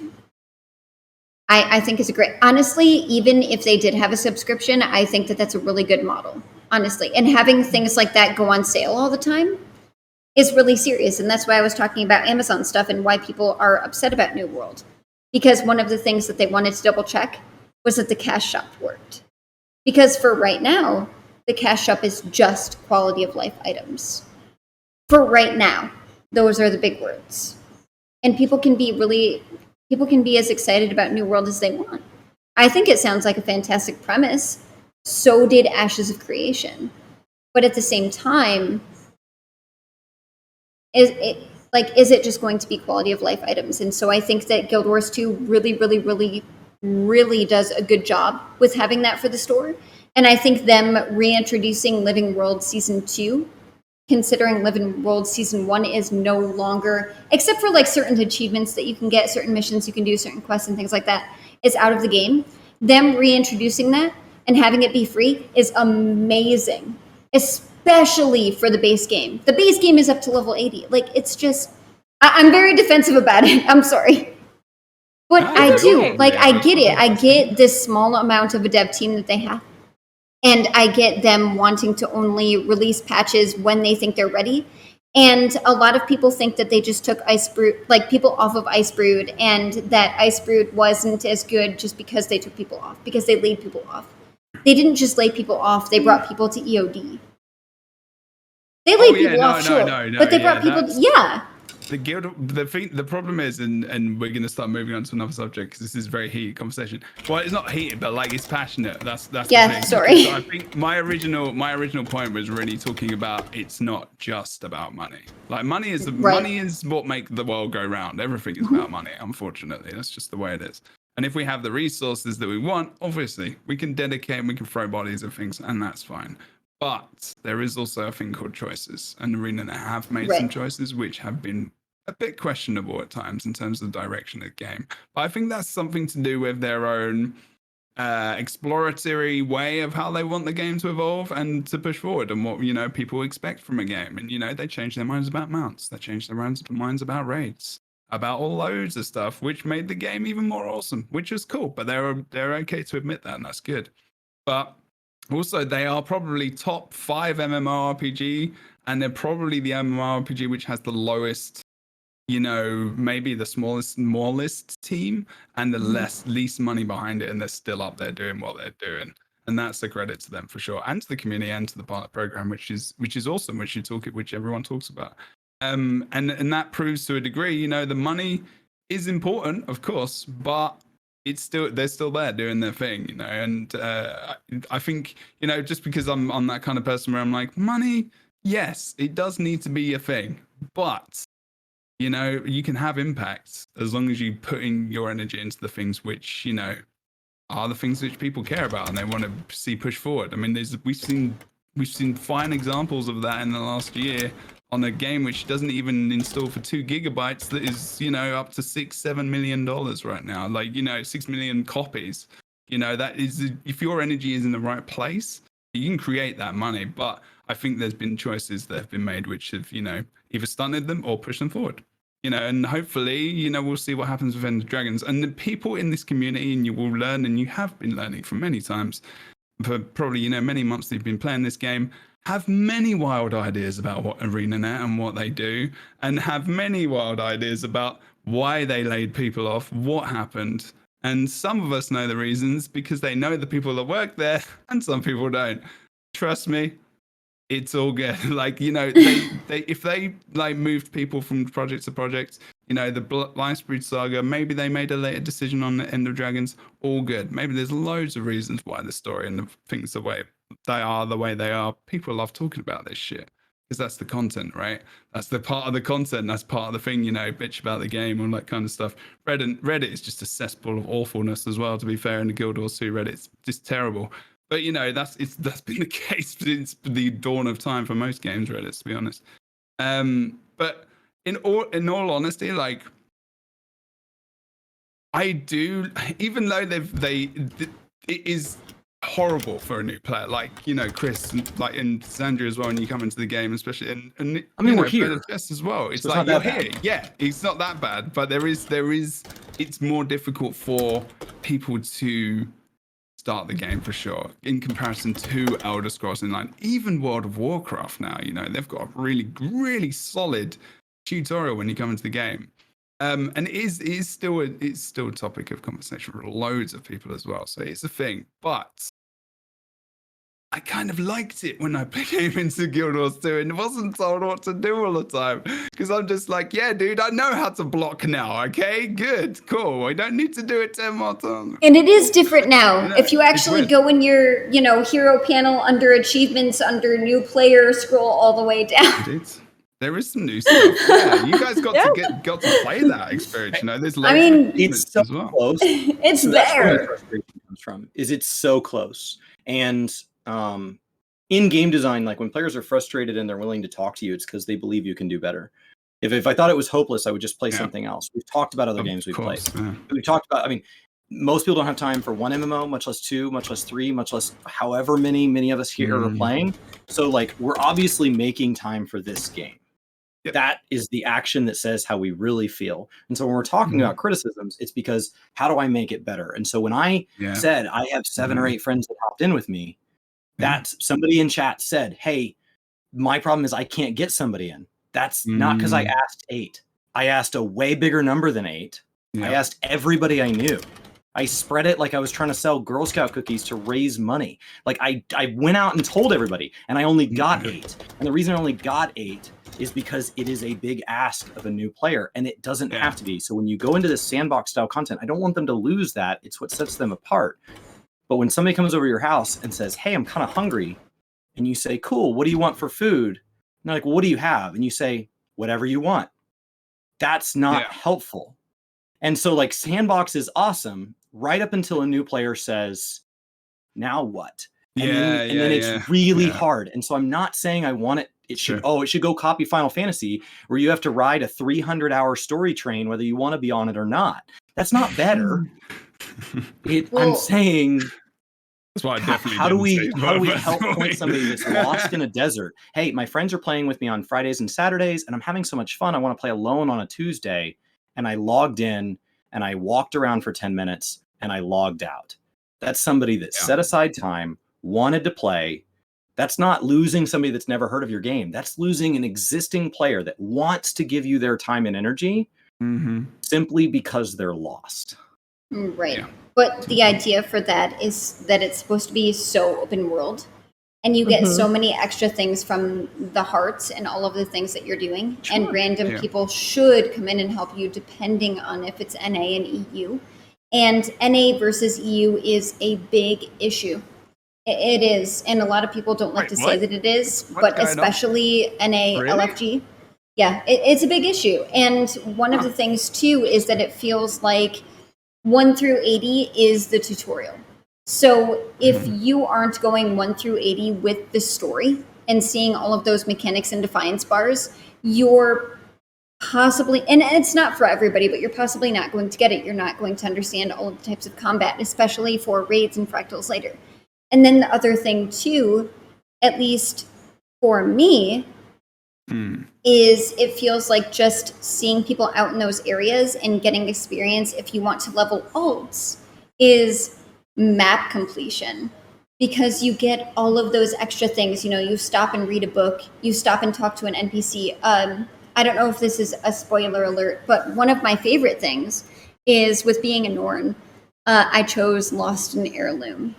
I think it's a great, honestly, even if they did have a subscription, I think that that's a really good model, honestly. And having things like that go on sale all the time is really serious. And that's why I was talking about Amazon stuff and why people are upset about New World. Because one of the things that they wanted to double check was that the cash shop worked. Because for right now, the cash shop is just quality of life items. For right now, those are the big words. And people can be as excited about New World as they want. I think it sounds like a fantastic premise. So did Ashes of Creation. But at the same time, is it just going to be quality of life items? And so I think that Guild Wars 2 really, really, really, really does a good job with having that for the store. And I think them reintroducing Living World Season 2, considering Living World Season 1 is no longer, except for like certain achievements that you can get, certain missions you can do, certain quests and things like that, is out of the game. Them reintroducing that and having it be free is amazing, especially for the base game. The base game is up to level 80. Like, it's just, I'm very defensive about it. I'm sorry. But I do. Like, I get it. I get this small amount of a dev team that they have. And I get them wanting to only release patches when they think they're ready. And a lot of people think that they just took people off of Icebrew, and that Icebrew wasn't as good just because they took people off, because they laid people off. They didn't just lay people off, they brought people to EOD. They laid people off, sure. But they brought people The problem is, and we're gonna start moving on to another subject because this is a very heated conversation. Well, it's not heated, but like it's passionate. That's yeah. The thing. Sorry. So I think my original point was really talking about it's not just about money. Like money is what makes the world go round. Everything is about money. Unfortunately, that's just the way it is. And if we have the resources that we want, obviously we can dedicate and we can throw bodies at things, and that's fine. But there is also a thing called choices, and Arena have made some choices which have been a bit questionable at times in terms of the direction of the game. But I think that's something to do with their own exploratory way of how they want the game to evolve and to push forward, and what people expect from a game. And they change their minds about mounts, they change their minds about raids. about loads of stuff, which made the game even more awesome, which was cool. But they're okay to admit that, and that's good. But also, they are probably top 5 MMORPG, and they're probably the MMORPG which has the lowest, maybe the smallest team and the least money behind it, and they're still up there doing what they're doing. And that's a credit to them for sure, and to the community and to the partner program, which is awesome, which everyone talks about. And that proves to a degree, the money is important, of course, but they're still there doing their thing, and I think, just because I'm that kind of person where I'm like, money, yes, it does need to be a thing, but you can have impact as long as you put in your energy into the things which, are the things which people care about and they want to see push forward. I mean, we've seen fine examples of that in the last year on a game which doesn't even install for 2 gigabytes that is, up to $6-7 million right now. Like, 6 million copies. That is, if your energy is in the right place, you can create that money. But I think there's been choices that have been made which have, either stunted them or pushed them forward. And hopefully, we'll see what happens with Ender Dragons. And the people in this community, and you will learn, and you have been learning for many times, for probably, many months that you've been playing this game, have many wild ideas about what ArenaNet and what they do, and have many wild ideas about why they laid people off, what happened. And some of us know the reasons because they know the people that work there, and some people don't. Trust me, it's all good. Like, they if they moved people from project to project, the Lifespread saga, maybe they made a later decision on the End of Dragons, all good. Maybe there's loads of reasons why the story and the things the way they are. People love talking about this shit because that's the content, right? That's the part of the content. That's part of the thing, bitch about the game, all that kind of stuff. Reddit is just a cesspool of awfulness as well, to be fair. In the Guild Wars 2, Reddit's just terrible. But that's been the case since the dawn of time for most games, Reddit, to be honest. But in all honesty, like, I do, even though it is horrible for a new player, like, Chris, and Sandra as well, when you come into the game, especially, and I mean, we're here BirdofChess as well. It's so like, it's you're here. Yeah, it's not that bad, but there is it's more difficult for people to start the game for sure in comparison to Elder Scrolls Online. Even World of Warcraft now, they've got a really, really solid tutorial when you come into the game. And it is still a topic of conversation for loads of people as well. So it's a thing. But I kind of liked it when I came into Guild Wars 2 and wasn't told what to do all the time. Because I'm just like, yeah, dude, I know how to block now, okay? Good, cool. I don't need to do it 10 more times. And it is different now. If you actually go in your, hero panel under achievements, under new player, scroll all the way down. Indeed. There is some new stuff. Yeah, you guys got to play that experience. There's loads it's so close. It's so there. That's where the frustration comes from. Is it's so close. And in game design, like when players are frustrated and they're willing to talk to you, it's because they believe you can do better. If I thought it was hopeless, I would just play something else. We've talked about other games we've played. Yeah. We've talked about, most people don't have time for one MMO, much less 2, much less 3, much less however many of us here are playing. So like, we're obviously making time for this game. Yep. That is the action that says how we really feel. And so when we're talking about criticisms, it's because how do I make it better? And so when I said I have 7 or 8 friends that hopped in with me, that somebody in chat said, hey, my problem is I can't get somebody in. That's not because I asked 8. I asked a way bigger number than 8. I asked everybody I knew. I spread it like I was trying to sell Girl Scout cookies to raise money. Like I went out and told everybody, and I only got 8. And the reason I only got 8 is because it is a big ask of a new player, and it doesn't have to be. So when you go into this sandbox style content, I don't want them to lose that. It's what sets them apart. But when somebody comes over your house and says, hey, I'm kind of hungry, and you say, cool, what do you want for food? And they're like, well, what do you have? And you say, whatever you want. That's not helpful. And so like sandbox is awesome right up until a new player says, now what? And then it's really hard. And so I'm not saying I want it. It should go copy Final Fantasy where you have to ride a 300-hour story train, whether you want to be on it or not. That's not better. I'm saying, that's why I definitely how do we help point somebody that's lost in a desert? Hey, my friends are playing with me on Fridays and Saturdays, and I'm having so much fun. I want to play alone on a Tuesday. and I logged in and I walked around for 10 minutes and I logged out. That's somebody that set aside time, wanted to play. That's not losing somebody that's never heard of your game. That's losing an existing player that wants to give you their time and energy simply because they're lost. Right. But the idea for that is that it's supposed to be so open world. And you get so many extra things from the hearts and all of the things that you're doing. Sure. And random people should come in and help you depending on if it's NA and EU. And NA versus EU is a big issue. It is. And a lot of people don't like to say that it is, but especially NA, LFG. Yeah, it's a big issue. And one of the things, too, is that it feels like 1 through 80 is the tutorial. So if you aren't going 1 through 80 with the story and seeing all of those mechanics and defiance bars, you're possibly, and it's not for everybody, but you're possibly not going to get it. You're not going to understand all of the types of combat, especially for raids and fractals later. And then the other thing too, at least for me, is it feels like just seeing people out in those areas and getting experience if you want to level alts is map completion, because you get all of those extra things. You know, you stop and read a book, you stop and talk to an NPC. I don't know if this is a spoiler alert, but one of my favorite things is with being a Norn, I chose Lost in Heirloom.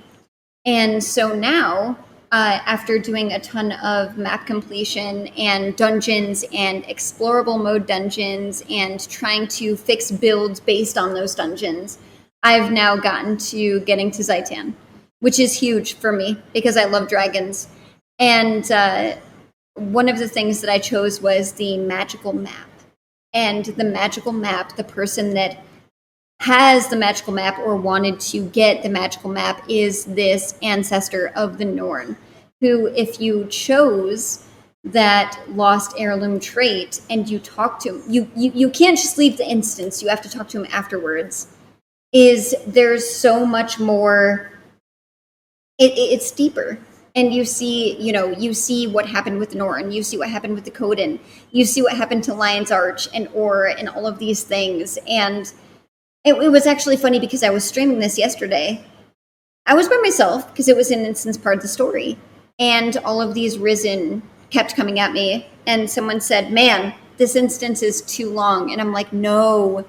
And so now, after doing a ton of map completion and dungeons and explorable mode dungeons and trying to fix builds based on those dungeons, I've now gotten to getting to Zaitan, which is huge for me because I love dragons. And one of the things that I chose was the magical map. And the magical map, the person that has the magical map or wanted to get the magical map is this ancestor of the Norn, who, if you chose that lost heirloom trait and you talk to him, you can't just leave the instance, you have to talk to him afterwards. There's so much more, it's deeper. And you see what happened with Norn, you see what happened with the Coden, you see what happened to Lion's Arch and Or and all of these things. And it was actually funny because I was streaming this yesterday. I was by myself because it was an instance part of the story. And all of these Risen kept coming at me. And someone said, man, this instance is too long. And I'm like, no,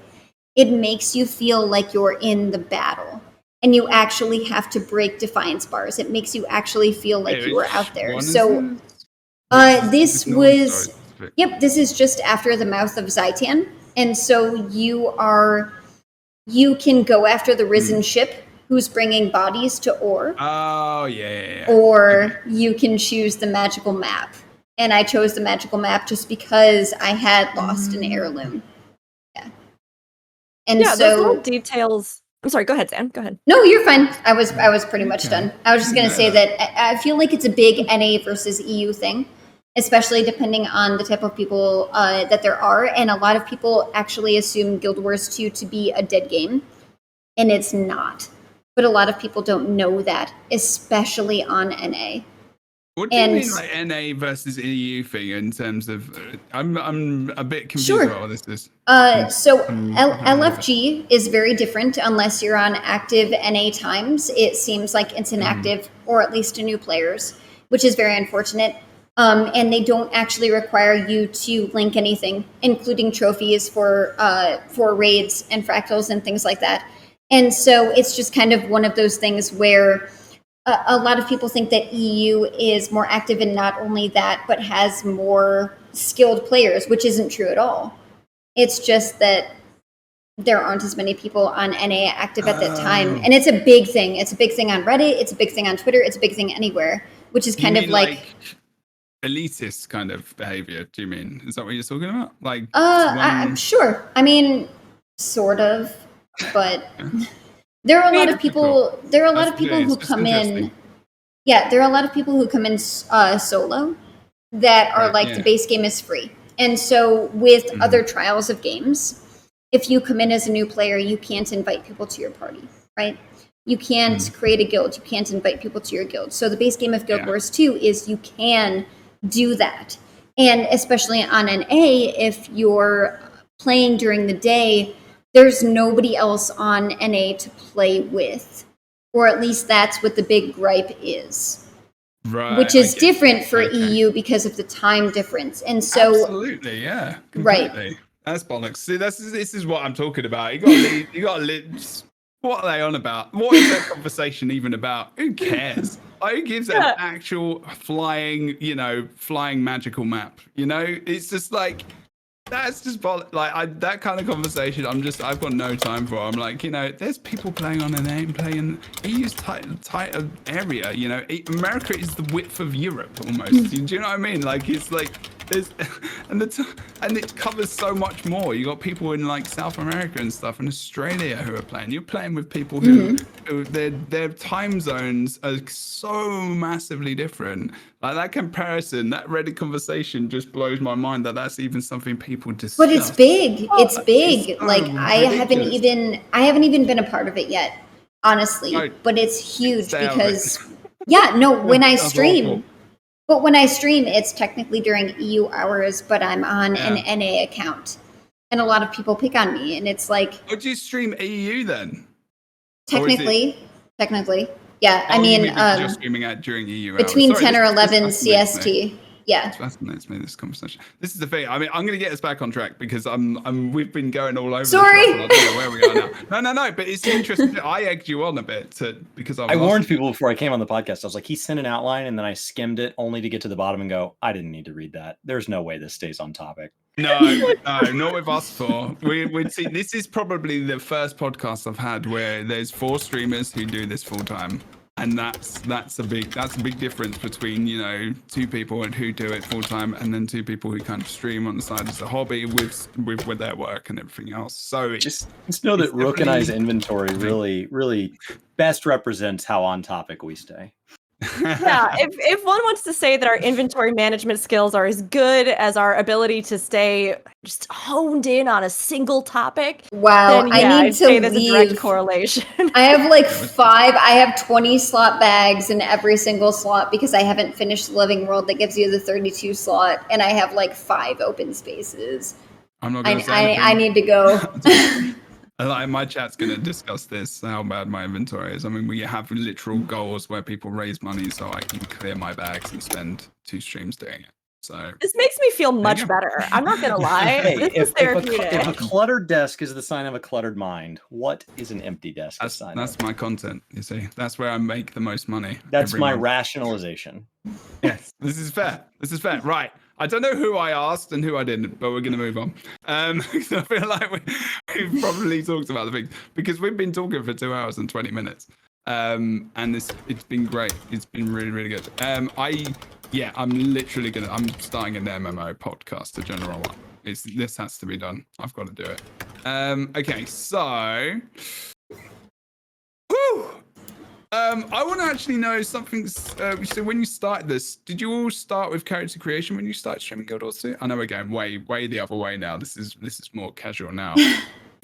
it makes you feel like you're in the battle. And you actually have to break defiance bars. It makes you actually feel like you were out there. So this is just after the mouth of Zaitan. And so you can go after the Risen ship who's bringing bodies to Or. Oh, yeah. Or you can choose the magical map. And I chose the magical map just because I had lost an heirloom. Yeah. And yeah, so those little details. I'm sorry, go ahead, Sam. Go ahead. No, you're fine. I was pretty much done. I was just going to say that I feel like it's a big NA versus EU thing, especially depending on the type of people that there are. And a lot of people actually assume Guild Wars 2 to be a dead game, and it's not. But a lot of people don't know that, especially on NA. What do you mean like NA versus EU thing in terms of? I'm a bit confused about what this is. So LFG is very different unless you're on active NA times. It seems like it's inactive, or at least to new players, which is very unfortunate. And they don't actually require you to link anything, including trophies for raids and fractals and things like that. And so it's just kind of one of those things where a lot of people think that EU is more active in not only that, but has more skilled players, which isn't true at all. It's just that there aren't as many people on NA active at that time. And it's a big thing. It's a big thing on Reddit. It's a big thing on Twitter. It's a big thing anywhere, which is kind of like elitist kind of behavior. Do you mean? Is that what you're talking about? Like, I'm sure. I mean, sort of, but there are a lot of people. There are a lot of people who come in. Yeah, there are a lot of people who come in solo that are like the base game is free, and so with other trials of games, if you come in as a new player, you can't invite people to your party, right? You can't create a guild. You can't invite people to your guild. So the base game of Guild Wars 2 is you can do that, and especially on an A, if you're playing during the day, there's nobody else on NA to play with. Or at least that's what the big gripe is. Right. Which is different for EU because of the time difference. And so absolutely, yeah. Completely. Right. That's bollocks. See, this is what I'm talking about. You got to lead. What are they on about? What is that conversation even about? Who cares? Who gives an actual flying magical map? It's just like, that's just like that kind of conversation. I've got no time for. I'm like, there's people playing on an aim, playing EU's tighter area. America is the width of Europe almost. Do you know what I mean? Like, it's like and it covers so much more. You got people in like South America and stuff, and Australia who are playing. You're playing with people who their time zones are so massively different. Like, that comparison, that Reddit conversation just blows my mind that that's even something people discuss. But it's big. It's big. It's so like I haven't even been a part of it yet, honestly. Right. But it's huge Stay out of because when I That's stream. awful. But when I stream, it's technically during EU hours, but I'm on an NA account. And a lot of people pick on me, and it's like... Would you stream EU then? Technically. Yeah, I mean... you're streaming out during EU hours. Between Sorry, 10 or 11 fascinates me. CST. Yeah. It fascinates me, this conversation. This is the thing. I mean, I'm going to get us back on track because we've been going all over. Sorry. The place, and I don't know where we are now. No. But it's interesting. I egged you on a bit because I warned people before I came on the podcast. I was like, he sent an outline, and then I skimmed it only to get to the bottom and go, I didn't need to read that. There's no way this stays on topic. No, not with us four. We'd see. This is probably the first podcast I've had where there's 4 streamers who do this full time. And that's a big difference between 2 people who do it full time and then 2 people who kind of stream on the side as a hobby with their work and everything else. So just know that Rook and I's inventory really best represents how on topic we stay. Yeah, if one wants to say that our inventory management skills are as good as our ability to stay just honed in on a single topic, wow, then yeah, I need I'd to say there's a direct leave. correlation. I have like 5. I have 20 slot bags in every single slot because I haven't finished the Living World that gives you the 32 slot, and I have like 5 open spaces. I'm not going to say I need to go. My chat's going to discuss this, how bad my inventory is. I mean, we have literal goals where people raise money so I can clear my bags and spend 2 streams doing it. So this makes me feel much better. I'm not going to lie. Hey, this is therapeutic. if a cluttered desk is the sign of a cluttered mind, what is an empty desk? That's my content, you see. That's where I make the most money. That's my month. Rationalization. Yes, this is fair. Right. I don't know who I asked and who I didn't, but we're going to move on. Because I feel like we've probably talked about the things because we've been talking for 2 hours and 20 minutes. And it's been great. It's been really, really good. I'm starting an MMO podcast, a general one. This has to be done. I've got to do it. Okay, so I want to actually know something. So when you started this, did you all start with character creation when you started streaming Guild Wars 2? I know we're going way the other way now. This is more casual now.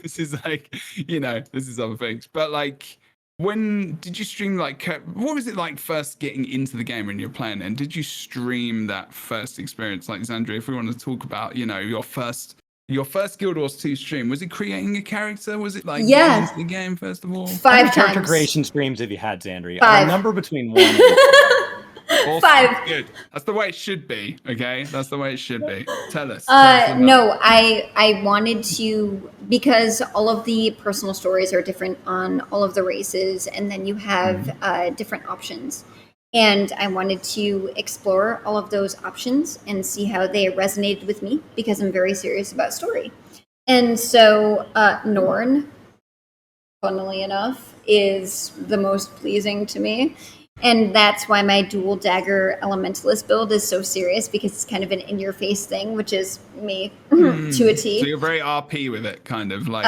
This is like, this is other things. But like, when did you stream? Like, what was it like first getting into the game when you're playing? And did you stream that first experience? Like, Xandria, if we want to talk about, your first Guild Wars 2 stream, was it creating a character? Was it like getting into the game first of all? 5 times. Character creation streams have you had, Xandria? 5. A number between 1 and Awesome. 5. Good. That's the way it should be. Okay, that's the way it should be. Tell us. No, I wanted to, because all of the personal stories are different on all of the races, and then you have different options. And I wanted to explore all of those options and see how they resonated with me because I'm very serious about story. And so Norn, funnily enough, is the most pleasing to me. And that's why my dual dagger elementalist build is so serious, because it's kind of an in-your-face thing, which is me to a T. So you're very RP with it, kind of like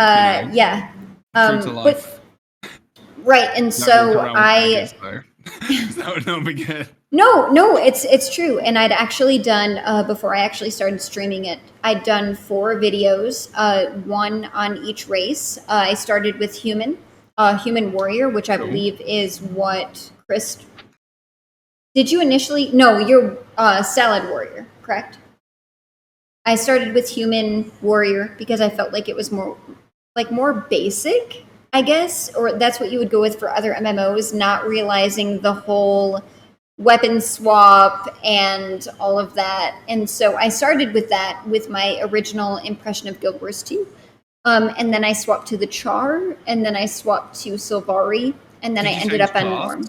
yeah, true to life. Right, and so I. That would not be good. No, it's true. And I'd actually done before I actually started streaming it. I'd done 4 videos, 1 on each race. I started with human warrior, which I believe is what Chris. Did you initially? No, you're salad warrior, correct? I started with human warrior because I felt like it was more basic, I guess, or that's what you would go with for other MMOs, not realizing the whole weapon swap and all of that. And so I started with that with my original impression of Guild Wars 2. And then I swapped to the Char, and then I swapped to Sylvari, and then I ended up on Norm.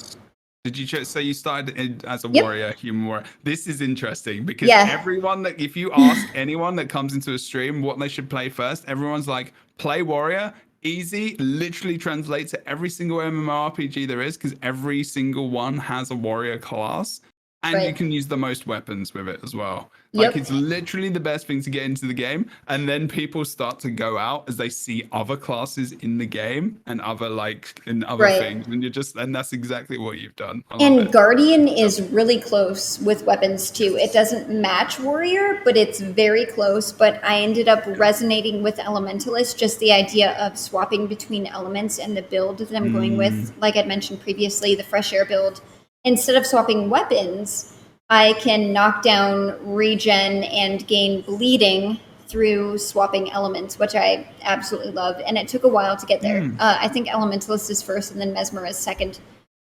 Did you so you started as a Yep. warrior, human warrior? This is interesting because Yeah. everyone that if you ask anyone that comes into a stream what they should play first, everyone's like, play warrior, easy, literally translates to every single MMORPG there is because every single one has a warrior class. And you Right. can use the most weapons with it as well. Yep. Like it's literally the best thing to get into the game. And then people start to go out as they see other classes in the game and other Right. things. And that's exactly what you've done. I love And it. Guardian is really close with weapons too. It doesn't match Warrior, but it's very close. But I ended up resonating with Elementalist, just the idea of swapping between elements and the build that I'm going with. Like I'd mentioned previously, the Fresh Air build. Instead of swapping weapons, I can knock down regen and gain bleeding through swapping elements, which I absolutely love. And it took a while to get there. I think Elementalist is first and then Mesmer is second.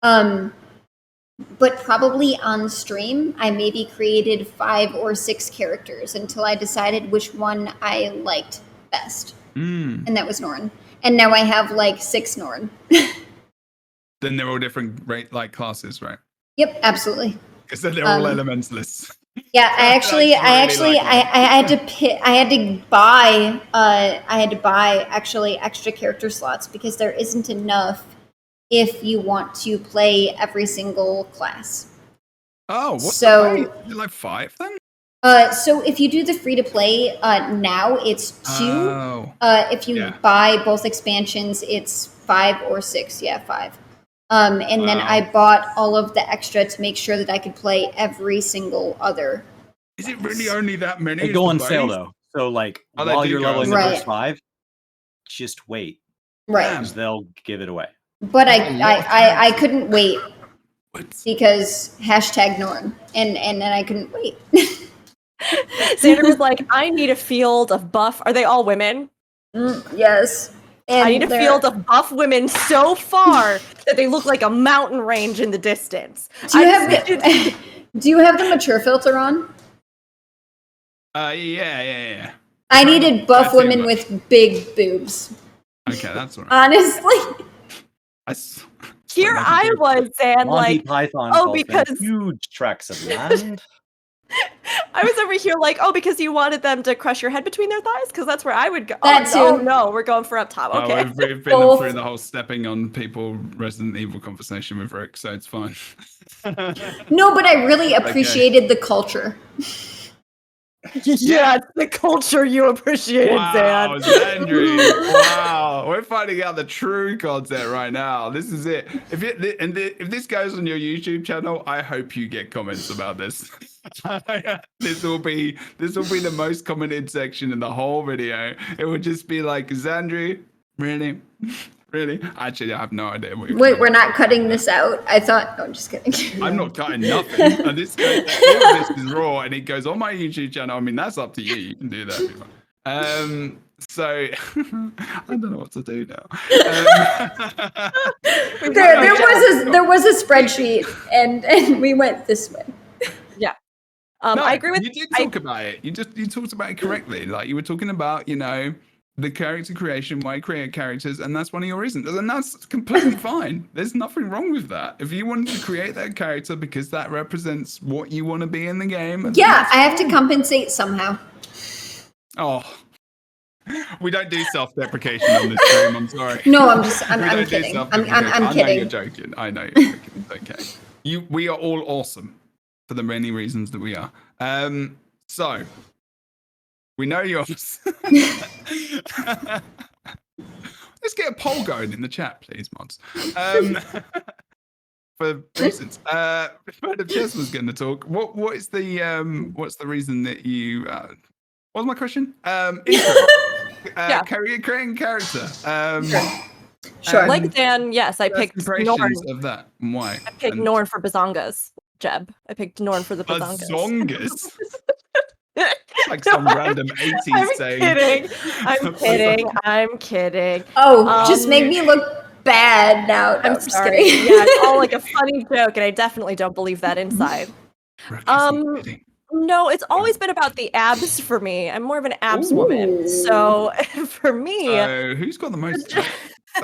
But probably on stream, I maybe created 5 or 6 characters until I decided which one I liked best. And that was Norn. And now I have like 6 Norn. Then they're all different classes, right? Yep, absolutely. Because then they're all elementalists. Yeah, I had to buy actually extra character slots because there isn't enough if you want to play every single class. Oh, what's So- the rate? Is it like 5 then? So if you do the free to play now, it's 2. Oh. If you Yeah. buy both expansions, it's 5 or 6. Yeah, 5. And then Wow. I bought all of the extra to make sure that I could play every single other. Is it really only that many? They Is go the on sale base? though. So like Oh, they while do you're go on leveling the sale. first 5, just wait. Right. Damn. Because they'll give it away. But That's a lot of I couldn't wait What? because #Norn, and then I couldn't wait. Xander was like, I need a field of buff. Are they all women? Yes. And I need a they're- field of buff women so far that they look like a mountain range in the distance. Do you I have just need to- do you have the mature filter on? Yeah. I needed buff That's too women much. with big boobs. Okay, that's all right. Honestly. Here I was, and Monty like, Python oh, calls them because- huge tracts of land. I was over here like, oh, because you wanted them to crush your head between their thighs? Because that's where I would go. That Oh, too. no, we're going for up top. Oh, Okay. we've been Both. through the whole stepping on people Resident Evil conversation with Rick, so it's fine. No, but I really appreciated the culture. Yeah, it's the culture you appreciated, Wow, Zan. Xandri. Wow, we're finding out the true content right now. This is it. If this goes on your YouTube channel, I hope you get comments about this. This will be the most commented section in the whole video. It would just be like, Xandri, really? Really? Actually, I have no idea what you're Wait, we're not cutting this out. I thought. No, I'm just kidding. I'm not cutting nothing. And this goes, all of this is raw, and it goes on my YouTube channel. I mean, that's up to you. You can do that if you want. So I don't know what to do now. There was a spreadsheet, and we went this way. No, I agree with you. Did talk about it. You talked about it correctly. Like you were talking about, the character creation, why create characters, and that's one of your reasons. And that's completely fine. There's nothing wrong with that. If you wanted to create that character because that represents what you want to be in the game. then Yeah, that's I have to fine. compensate somehow. Oh, we don't do self-deprecation on this stream. I'm sorry. No, I'm We kidding. don't do I'm self-deprecation. I know kidding. you're joking. I know you're joking. It's okay. We are all awesome for the many reasons that we are. So we know yours. Let's get a poll going in the chat, please, mods. For reasons. BirdofChess was going to talk. What is the what's the reason that you? What was my question? Yeah. Creating character. Sure. Like Dan, yes, I First picked Norn. impressions of that. And why? I picked Norn for Bazongas. Jeb. I picked Norn for the Bazongas. Bazongas. like some random 80s saying. I'm kidding. Oh, just make me look bad now. No, I'm just sorry. kidding. Yeah, it's all like a funny joke, and I definitely don't believe that inside. No, it's always been about the abs for me. I'm more of an abs woman. So for me, who's got the most?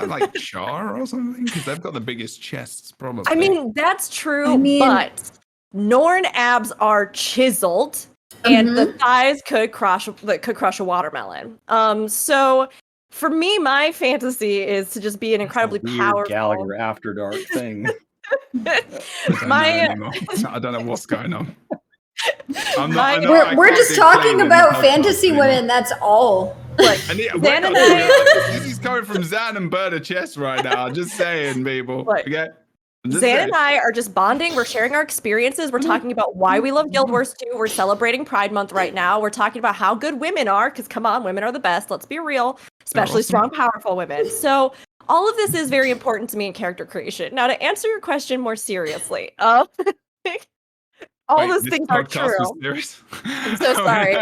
Like Char or something? Because they've got the biggest chests, probably. I mean, that's true, but Norn abs are chiseled, and the thighs could crush a watermelon. So for me, my fantasy is to just be an incredibly powerful Gallagher After Dark thing. I don't know what's going on. We're just talking about fantasy women. That's all. Zan and this is coming from Zan and BirdofChess right now. Just saying, people. Okay. Zan and I are just bonding. We're sharing our experiences. We're talking about why we love Guild Wars 2. We're celebrating Pride Month right now. We're talking about how good women are, because come on, women are the best. Let's be real, especially strong, powerful women. So all of this is very important to me in character creation. Now, to answer your question more seriously, all those things are true. I'm so sorry.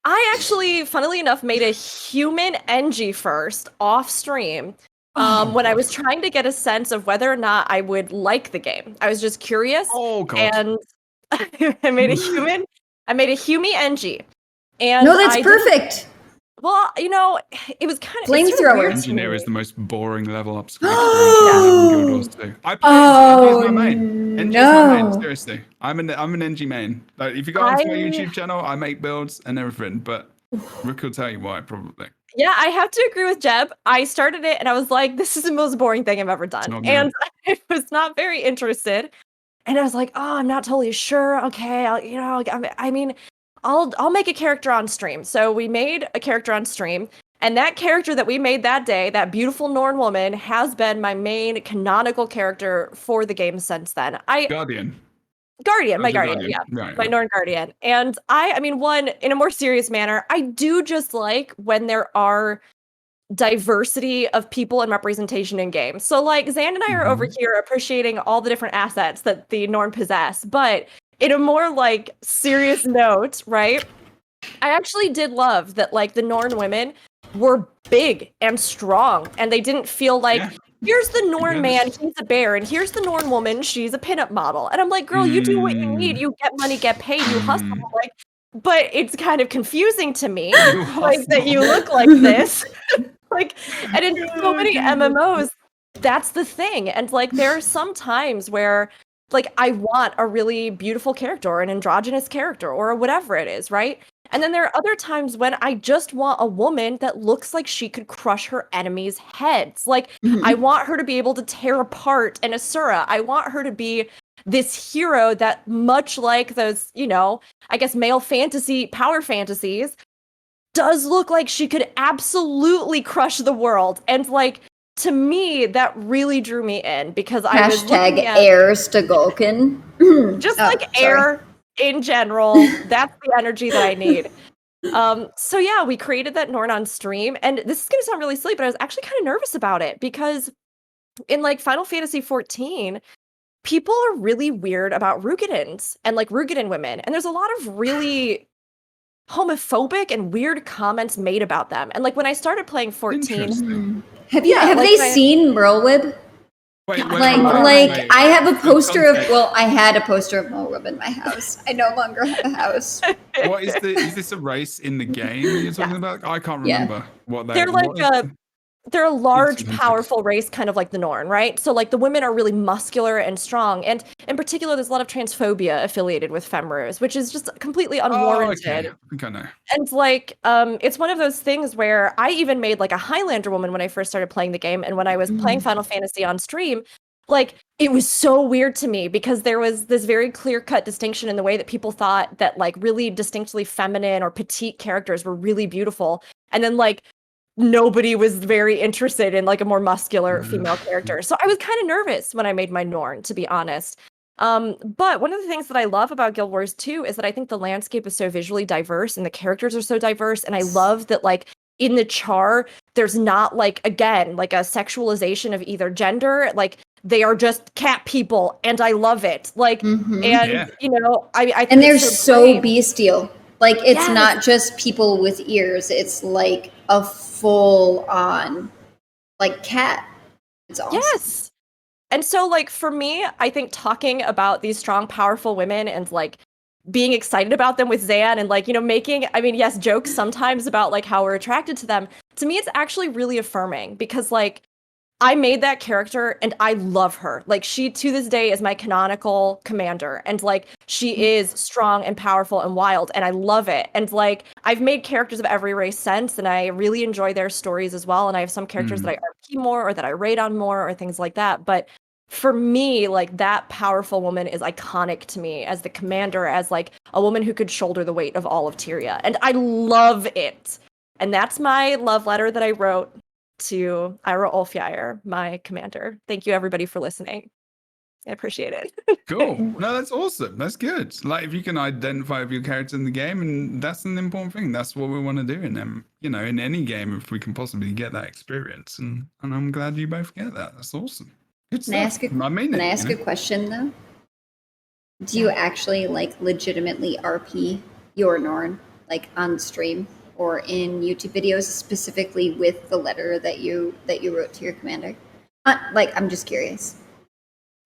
I actually, funnily enough, made a human NG first off stream when I was trying to get a sense of whether or not I would like the game. I was just curious. And I made a human. I made a Humi NG. And no, that's perfect. Well, you know, it was kind of flamethrower. Engineer is the most boring level up skill experience in Guild Wars 2. I play NG as my main. NG is my main, seriously. I'm an NG main. Like, if you go onto my YouTube channel, I make builds and everything, but Rick will tell you why, probably. Yeah, I have to agree with Jeb. I started it and I was like, this is the most boring thing I've ever done. And I was not very interested. And I was like, oh, I'm not totally sure. Okay, I'll make a character on stream. So we made a character on stream, and that character that we made that day, that beautiful Norn woman, has been my main canonical character for the game since then. My Guardian, yeah. My Norn Guardian. And I mean, one, in a more serious manner, I do just like when there are diversity of people and representation in games. So like Zan and I are over here appreciating all the different assets that the Norn possess, but in a more like serious note, right? I actually did love that like the Norn women were big and strong, and they didn't feel like here's the Norn man, he's a bear, and here's the Norn woman, she's a pinup model. And I'm like, girl, you do what you need, you get money, get paid, you hustle. Like, but it's kind of confusing to me, like that you look like this. Like, and in so many MMOs, that's the thing. And like there are some times where like I want a really beautiful character or an androgynous character or whatever it is, right? And then there are other times when I just want a woman that looks like she could crush her enemies' heads. Like I want her to be able to tear apart an Asura. I want her to be this hero that, much like those, you know, I guess male fantasy, power fantasies, does look like she could absolutely crush the world. And like, to me, that really drew me in because I was looking at heirs to Golkin. Just air in general. That's the energy that I need. So yeah, we created that Norn on stream, and this is gonna sound really silly, but I was actually kind of nervous about it because in like Final Fantasy XIV, people are really weird about Rugadins and like Rugadin women, and there's a lot of really homophobic and weird comments made about them. And like when I started playing 14, have they seen Merlwib? Wait, I have a poster of I had a poster of Merlwib in my house. I no longer have a house. What is this a race in the game you're talking about? I can't remember what they're like. They're a large, powerful race, kind of like the Norn, right? So like the women are really muscular and strong. And in particular, there's a lot of transphobia affiliated with Femrus, which is just completely unwarranted. I think I know. And like, it's one of those things where I even made like a Highlander woman when I first started playing the game. And when I was playing Final Fantasy on stream, like it was so weird to me because there was this very clear-cut distinction in the way that people thought that like really distinctly feminine or petite characters were really beautiful. And then like, nobody was very interested in like a more muscular female character. So I was kind of nervous when I made my Norn, to be honest. But one of the things that I love about Guild Wars 2 is that I think the landscape is so visually diverse and the characters are so diverse. And I love that like in the char, there's not like, again, like a sexualization of either gender. Like they are just cat people and I love it. Like, you know, I think and they're so bestial. Like, it's not just people with ears. It's like a full-on, like, cat. It's awesome. Yes. And so, like, for me, I think talking about these strong, powerful women and, like, being excited about them with Zan and, like, you know, making, I mean, yes, jokes sometimes about, like, how we're attracted to them. To me, it's actually really affirming because, like, I made that character and I love her. Like, she to this day is my canonical commander. And, like, she is strong and powerful and wild. And I love it. And, like, I've made characters of every race since. And I really enjoy their stories as well. And I have some characters that I RP more or that I raid on more or things like that. But for me, like, that powerful woman is iconic to me as the commander, as, like, a woman who could shoulder the weight of all of Tyria. And I love it. And that's my love letter that I wrote to Ira Ulfjær, my commander. Thank you, everybody, for listening. I appreciate it. Cool. No, that's awesome. That's good. Like, if you can identify with your character in the game, and that's an important thing. That's what we want to do in them. You know, in any game, if we can possibly get that experience. And I'm glad you both get that. That's awesome. Good Can I ask a question though? Do you actually, like, legitimately RP your Norn, like, on stream? Or in YouTube videos, specifically with the letter that you wrote to your commander? Like, I'm just curious.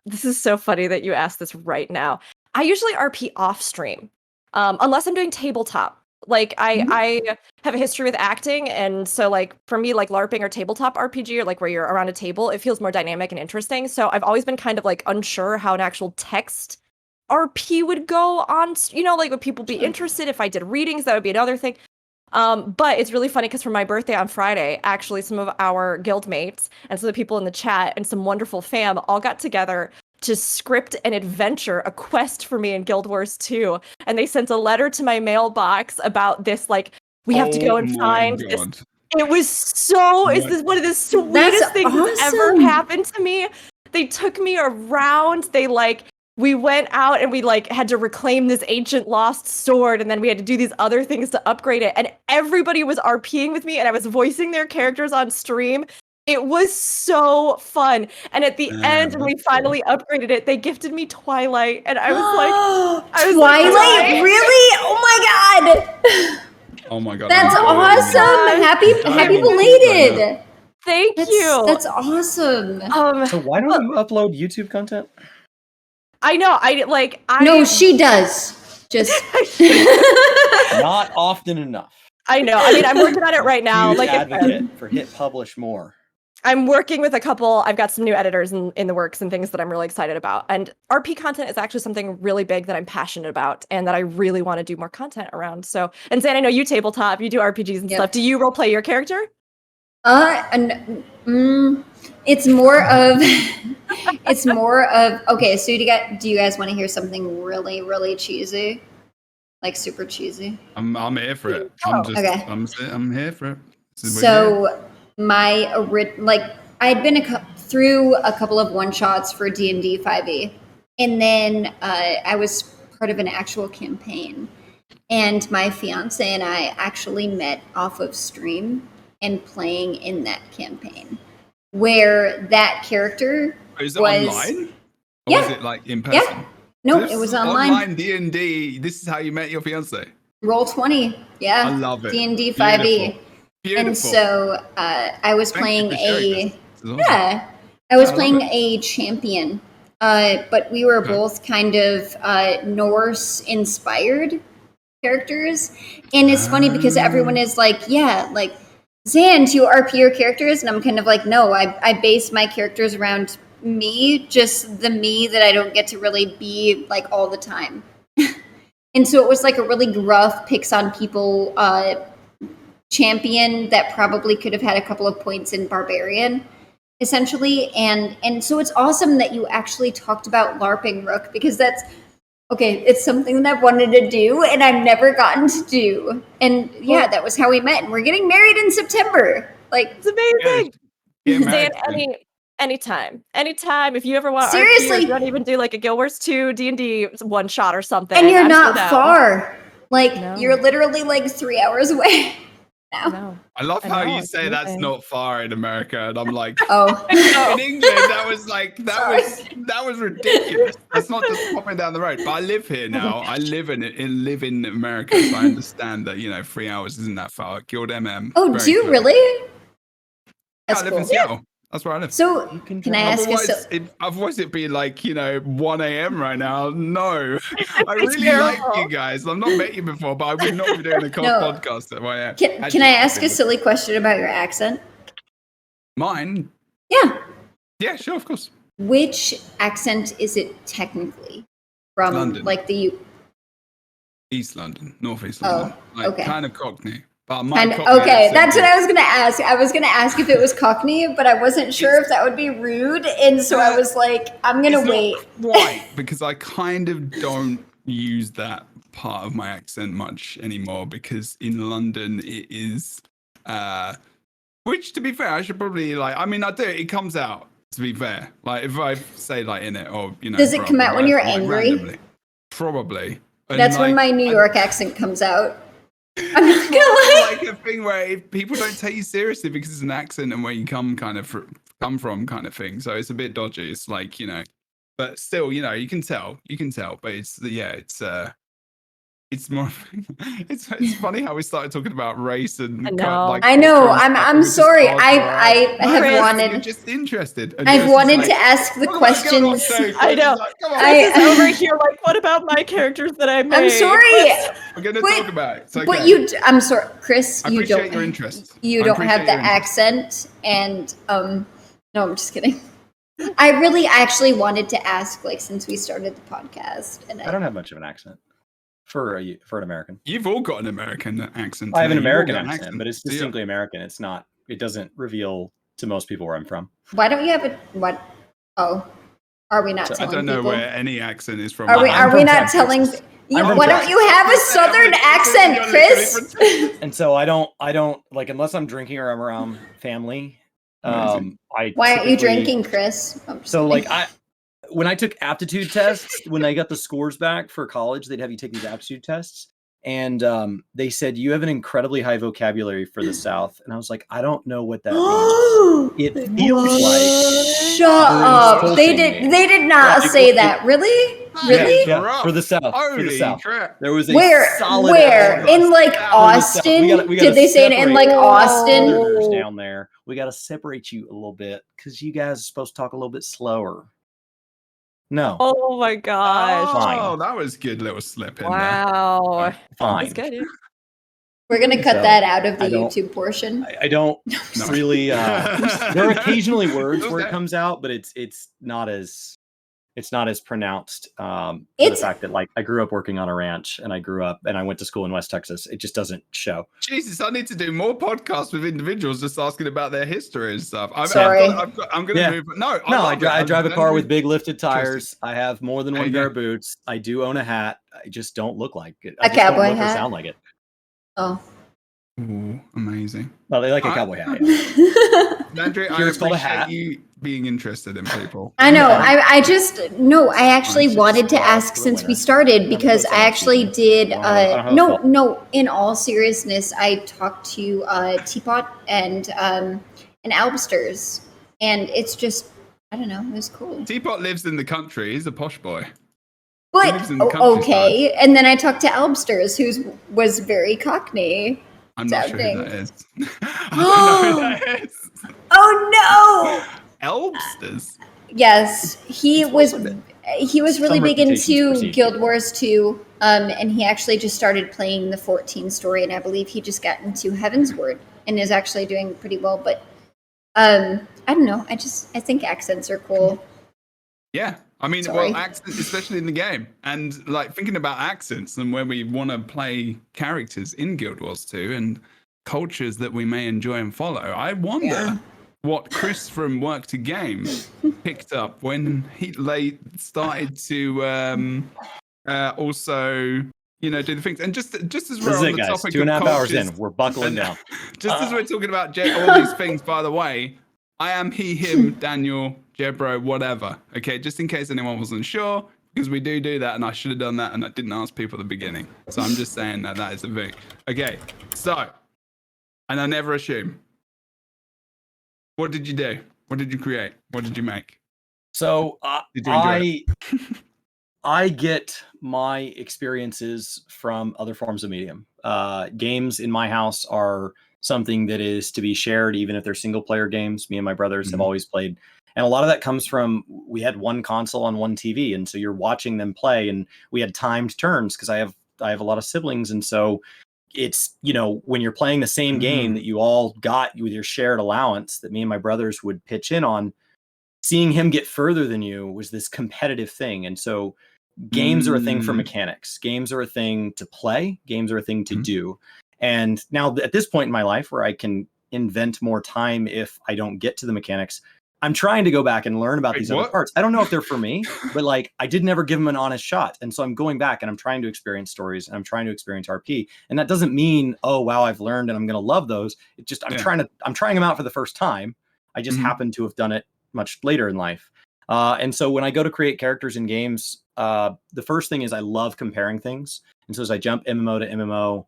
This is so funny that you asked this right now. I usually RP off stream, unless I'm doing tabletop. Like, I have a history with acting, and so, like, for me, like, LARPing or tabletop RPG, or, like, where you're around a table, it feels more dynamic and interesting. So I've always been kind of, like, unsure how an actual text RP would go on. You know, like, would people be interested if I did readings? That would be another thing. But it's really funny because for my birthday on Friday, actually some of our guild mates and some of the people in the chat and some wonderful fam all got together to script an adventure, a quest for me in Guild Wars 2. And they sent a letter to my mailbox about this, like, we have to go and find this. It was so, is this one of the sweetest things that's ever happened to me? They took me around, we went out and we, like, had to reclaim this ancient lost sword, and then we had to do these other things to upgrade it, and everybody was RPing with me, and I was voicing their characters on stream. It was so fun. And at the end, when we finally upgraded it, they gifted me Twilight, and I was like, Twilight? Really? Oh my god! Oh my god. That's awesome! Happy belated! Thank you. That's awesome. So why don't you upload YouTube content? I know. No, she does. Just not often enough. I know. I mean, I'm working on it right now. Huge advocate for hit publish more. I'm working with a couple. I've got some new editors in the works and things that I'm really excited about. And RP content is actually something really big that I'm passionate about and that I really want to do more content around. So, and Zan, I know you tabletop, you do RPGs and stuff. Do you roleplay your character? It's more of okay, so do you guys want to hear something really, really cheesy? Like super cheesy? I'm here for it. Okay. I'm here for it. So I'd been through a couple of one-shots for D&D 5e, and then I was part of an actual campaign, and my fiance and I actually met off of stream and playing in that campaign, where that character was online? Or was it like in person? Yeah. No, it was online. Online D&D. This is how you met your fiance. Roll20. Yeah. I love it. D&D 5e. Beautiful. And so I was playing a champion. But we were both kind of Norse inspired characters. And it's funny because everyone is like, Zan, do you RP your characters? And I'm kind of like, no, I base my characters around me, just the me that I don't get to really be like all the time. And so it was like a really gruff, picks on people champion that probably could have had a couple of points in Barbarian, essentially. And so it's awesome that you actually talked about LARPing, Rook, because it's something that I've wanted to do and I've never gotten to do. And that was how we met. And we're getting married in September. Like, it's amazing. Zan, anytime. If you ever want seriously, RP, you don't even do like a Guild Wars 2 D&D one shot or something. And you're not far. Like, you're literally like 3 hours away. now. No. I love I how know, you it's say that's amazing. not far in America, and I'm like, Oh, in England, that was like Sorry. that was ridiculous. That's not just popping down the road. But I live here now. I live in America, so I understand that 3 hours isn't that far. Guild MM. oh, very do you close. really? Yeah, That's I live cool. in Seattle. That's where I live. So, You can can I ask you? Otherwise, it'd be like 1 a.m. right now. No, I It's really like terrible. you guys. I've not met you before, but I would not be doing a No. podcast at 1 a.m. Can I ask a silly question about your accent? Mine? Yeah. Yeah, sure, of course. Which accent is it technically from? London. Like the East London, Northeast Oh, London. Like, okay. kind of Cockney. But my kind Cockney okay, accent that's what is- I was gonna ask. I was gonna ask if it was Cockney, but I wasn't sure if that would be rude, and so I was like, I'm gonna It's wait. not quite, because I kind of don't use that part of my accent much anymore, because in London it is which, to be fair, I should probably I do it comes out, to be fair, like if I say in it, or Does it come out when you're angry? randomly. Probably. And, That's when my New York accent comes out. I'm not gonna lie. like a thing where if people don't take you seriously because it's an accent and where you come from kind of thing, so it's a bit dodgy. It's but still, you can tell, but it's more. It's funny how we started talking about race and I know. I know. culture and stuff, and I'm we just sorry. paused I for a have while. You're wanted. just interested. and I've Chris is wanted like, to ask the "What am I going on questions. today, I Chris?" know. Like, come on, I- Chris is over here like, what about my characters that I made? I'm sorry, we're going to but- talk about it. It's okay. but I'm sorry, Chris. I you appreciate don't. your interest. You I don't have appreciate the your interest. accent, and no, I'm just kidding. I really actually wanted to ask, since we started the podcast, and I don't have much of an accent for an American. You've all got an American accent. I have an You've all American got an accent, but it's So, yeah. distinctly American. It's not. It doesn't reveal to most people where I'm from. Why don't you have a what? Oh, are we not So, I telling I don't know people? where any accent is from. Are we? I'm Are we from not Texas. telling? I'm from Why don't Texas. you have a Southern accent, Chris? And so I don't unless I'm drinking or I'm around family. Amazing. Why aren't you typically- drinking, Chris? I'm just So kidding. when I took aptitude tests, when I got the scores back for college, they'd have you take these aptitude tests. And they said, you have an incredibly high vocabulary for the South. And I was like, I don't know what that means. It feels like Shut up! They insulting me. did not Yeah, say that. Really? Really? Yeah, for the South. For Holy the South. crap. There was a Where? solid Where? ass In for the South. Austin? We gotta Did they say it in separate Austin? Southerners down there. We got to separate you a little bit because you guys are supposed to talk a little bit slower. No. Oh my gosh. Fine. Oh, that was a good little slip in Wow. Fine. That's good. We're gonna cut So, that out of the I don't- YouTube portion. I don't No. really. There are occasionally words where it Okay. comes out, but it's not as pronounced. For the It's- fact that I grew up working on a ranch, and I went to school in West Texas. It just doesn't show. Jesus, I need to do more podcasts with individuals just asking about their history and stuff. Sorry. I'm going to Yeah. move. No, No, love it. I drive a I'm car very- with big lifted tires. I have more than There one you pair go. of boots. I do own a hat. I just don't look like it. A I just don't cowboy look or hat? sound like it. Oh. Ooh, amazing. Well, they like a Alright. cowboy hat. Yeah. Andrew, I Here it's called a appreciate hat. you being interested in people. I know. Yeah. I actually Mine's wanted to just ask for the since we winter. started Never because put I so much actually in. did. Wow, I don't know how it No. In all seriousness, I talked to Teapot and Albsters, and it's just I don't know. It was cool. Teapot lives in the country. He's a posh boy. But lives in the countryside. okay, and then I talked to Albsters, who was very Cockney. I'm not sure who Sounding. that is. I don't know who that is. Oh Elbsters. no! Yes, he was. He was really Some big reputations into precede Guild people. Wars 2, and he actually just started playing the 14 story, and I believe he just got into Heaven's Word and is actually doing pretty well. But I don't know. I think accents are cool. Yeah. I mean, Sorry. well, accents, especially in the game. And thinking about accents and where we want to play characters in Guild Wars 2 and cultures that we may enjoy and follow. I wonder Yeah. what Chris from Work to Game picked up when he started to also, do the things. And just as This we're is on it, the guys. topic 2.5 of hours cultures, in. We're buckling and- down. just as we're talking about all these things, by the way, I am he, him, Daniel, Jebro, whatever. Okay, just in case anyone wasn't sure, because we do that, and I should have done that, and I didn't ask people at the beginning. So I'm just saying that is a thing. Okay, so And I never assume. What did you do? What did you create? What did you make? So Did you enjoy I get my experiences from other forms of medium. Games in my house are something that is to be shared, even if they're single player games. Me and my brothers have always played. And a lot of that comes from, we had one console on one TV. And so you're watching them play, and we had timed turns because I have a lot of siblings. And so it's, when you're playing the same game that you all got with your shared allowance that me and my brothers would pitch in on, seeing him get further than you was this competitive thing. And so games are a thing for mechanics. Games are a thing to play. Games are a thing to do. And now at this point in my life where I can invent more time if I don't get to the mechanics, I'm trying to go back and learn about these other parts. I don't know if they're for me, but like I did never give them an honest shot. And so I'm going back and I'm trying to experience stories and I'm trying to experience RP. And that doesn't mean, oh, wow, I've learned and I'm going to love those. It's just, I'm trying them out for the first time. I just happen to have done it much later in life. And so when I go to create characters in games, the first thing is I love comparing things. And so as I jump MMO to MMO,